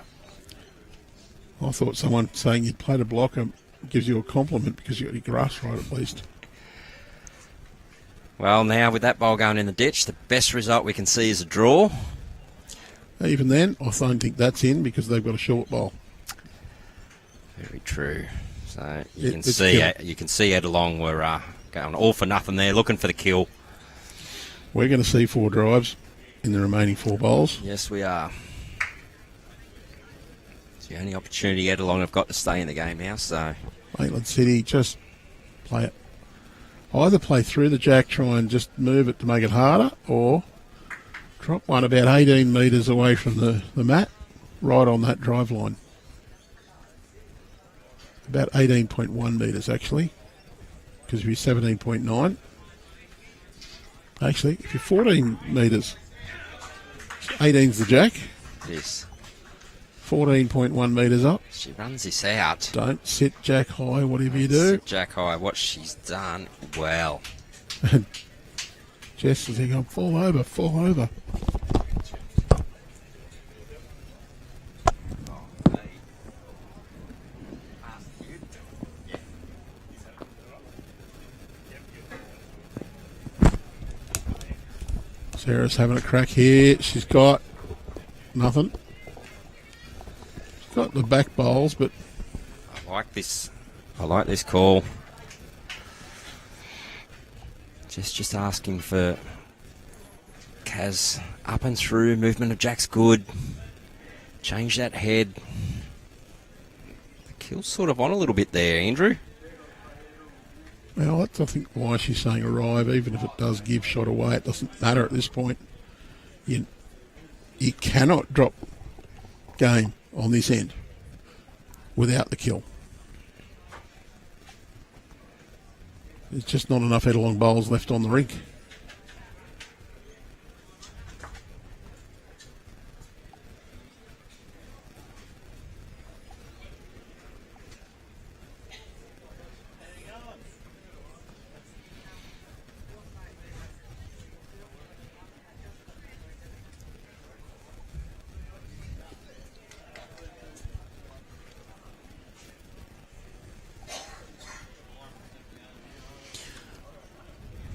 I thought someone saying you'd played a blocker gives you a compliment because you got your grass right at least. Well, now with that ball going in the ditch, the best result we can see is a draw. Even then, I don't think that's in because they've got a short ball. Very true. So It's you can see Ettalong were going all for nothing there, looking for the kill. We're going to see 4 drives in the remaining 4 bowls. Yes, we are. It's the only opportunity Ettalong have got to stay in the game now. So Maitland City, just play it. Either play through the jack, try and just move it to make it harder, or drop one about 18 metres away from the mat, right on that drive line. About 18.1 metres, actually, because if you're 17.9. Actually, if you're 14 metres, 18's the jack, yes, 14.1 metres up. she runs this out. Don't sit jack high, whatever you do. Sit jack high. What she's done, well. Jess is thinking, fall over, fall over. Sarah's having a crack here. She's got nothing. She's got the back bowls, but I like this. I like this call. Just asking for Kaz up and through. Movement of jack's good. Change that head. The kill's sort of on a little bit there, Andrew. well, that's I think why she's saying arrive. Even if it does give shot away, it doesn't matter at this point. You cannot drop game on this end without the kill. There's just not enough Ettalong bowls left on the rink.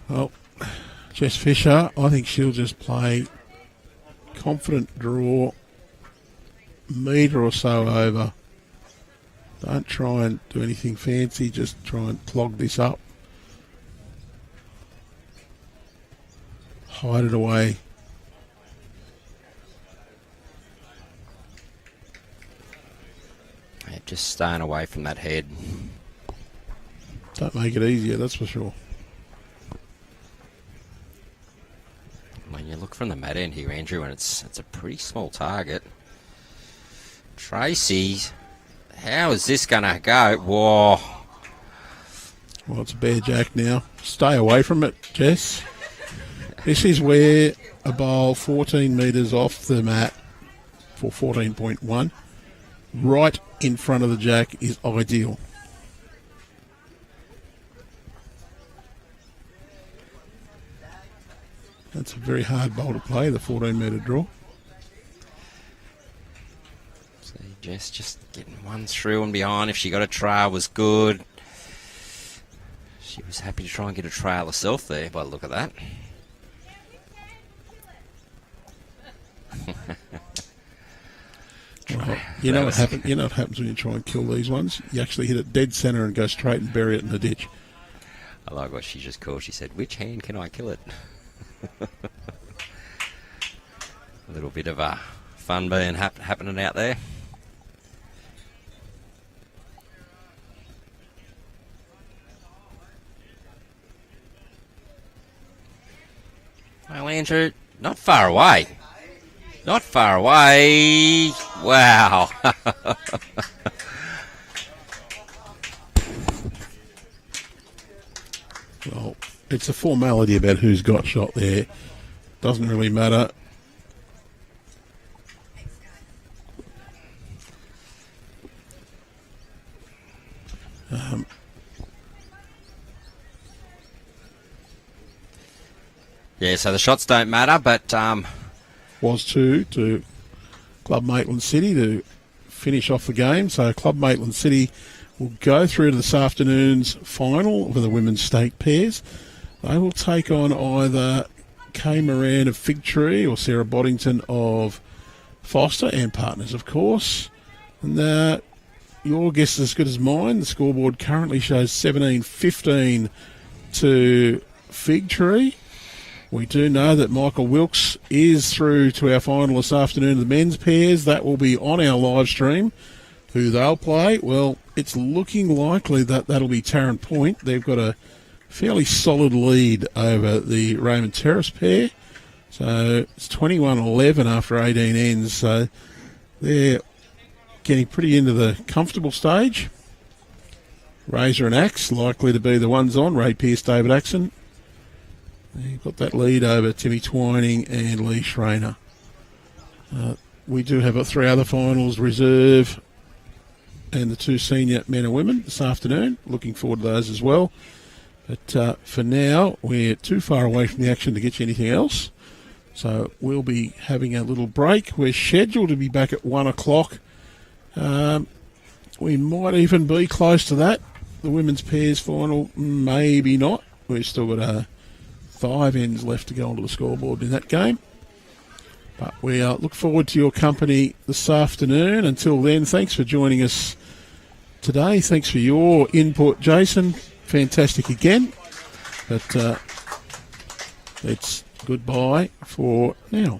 Well, Jess Fisher, I think she'll just play confident draw, metre or so over. Don't try and do anything fancy, just try and clog this up. Hide it away. Yeah, just staying away from that head. Don't make it easier, that's for sure. When you look from the mat end here, Andrew, and it's a pretty small target. Tracy, how is this going to go? Whoa. Well, it's a bare jack now. Stay away from it, Jess. This is where a bowl 14 metres off the mat for 14.1, right in front of the jack, is ideal. That's a very hard bowl to play, the 14 metre draw. So Jess just getting one through and behind. If she got a trail, was good. She was happy to try and get a trail herself there by the look of that. Well, you know what happens. You know what happens when you try and kill these ones. You actually hit it dead centre and go straight and bury it in the ditch. I like what she just called. She said, "Which hand can I kill it?" A little bit of fun being happening out there. Well, Andrew, not far away. Not far away. Wow. Well, it's a formality about who's got shot there. Doesn't really matter. Yeah, so the shots don't matter, but Was to Club Maitland City to finish off the game. So Club Maitland City will go through to this afternoon's final for the women's state pairs. They will take on either Kay Moran of Fig Tree or Sarah Boddington of Foster, and partners, of course. And your guess is as good as mine. The scoreboard currently shows 17-15 to Fig Tree. We do know that Michael Wilkes is through to our final this afternoon, the men's pairs. That will be on our live stream. Who they'll play? Well, it's looking likely that that'll be Tarrant Point. They've got a fairly solid lead over the Raymond Terrace pair. So it's 21-11 after 18 ends. So they're getting pretty into the comfortable stage. Razor and Axe likely to be the ones on. Ray Pearce, David Axon. You've got that lead over Timmy Twining and Lee Schreiner. We do have 3 other finals, reserve and the 2 senior men and women this afternoon. Looking forward to those as well. But for now, we're too far away from the action to get you anything else. So we'll be having a little break. We're scheduled to be back at 1 o'clock. We might even be close to that. The women's pairs final, maybe not. We've still got 5 ends left to go onto the scoreboard in that game. But we look forward to your company this afternoon. Until then, thanks for joining us today. Thanks for your input, Jason. Fantastic again. But it's goodbye for now.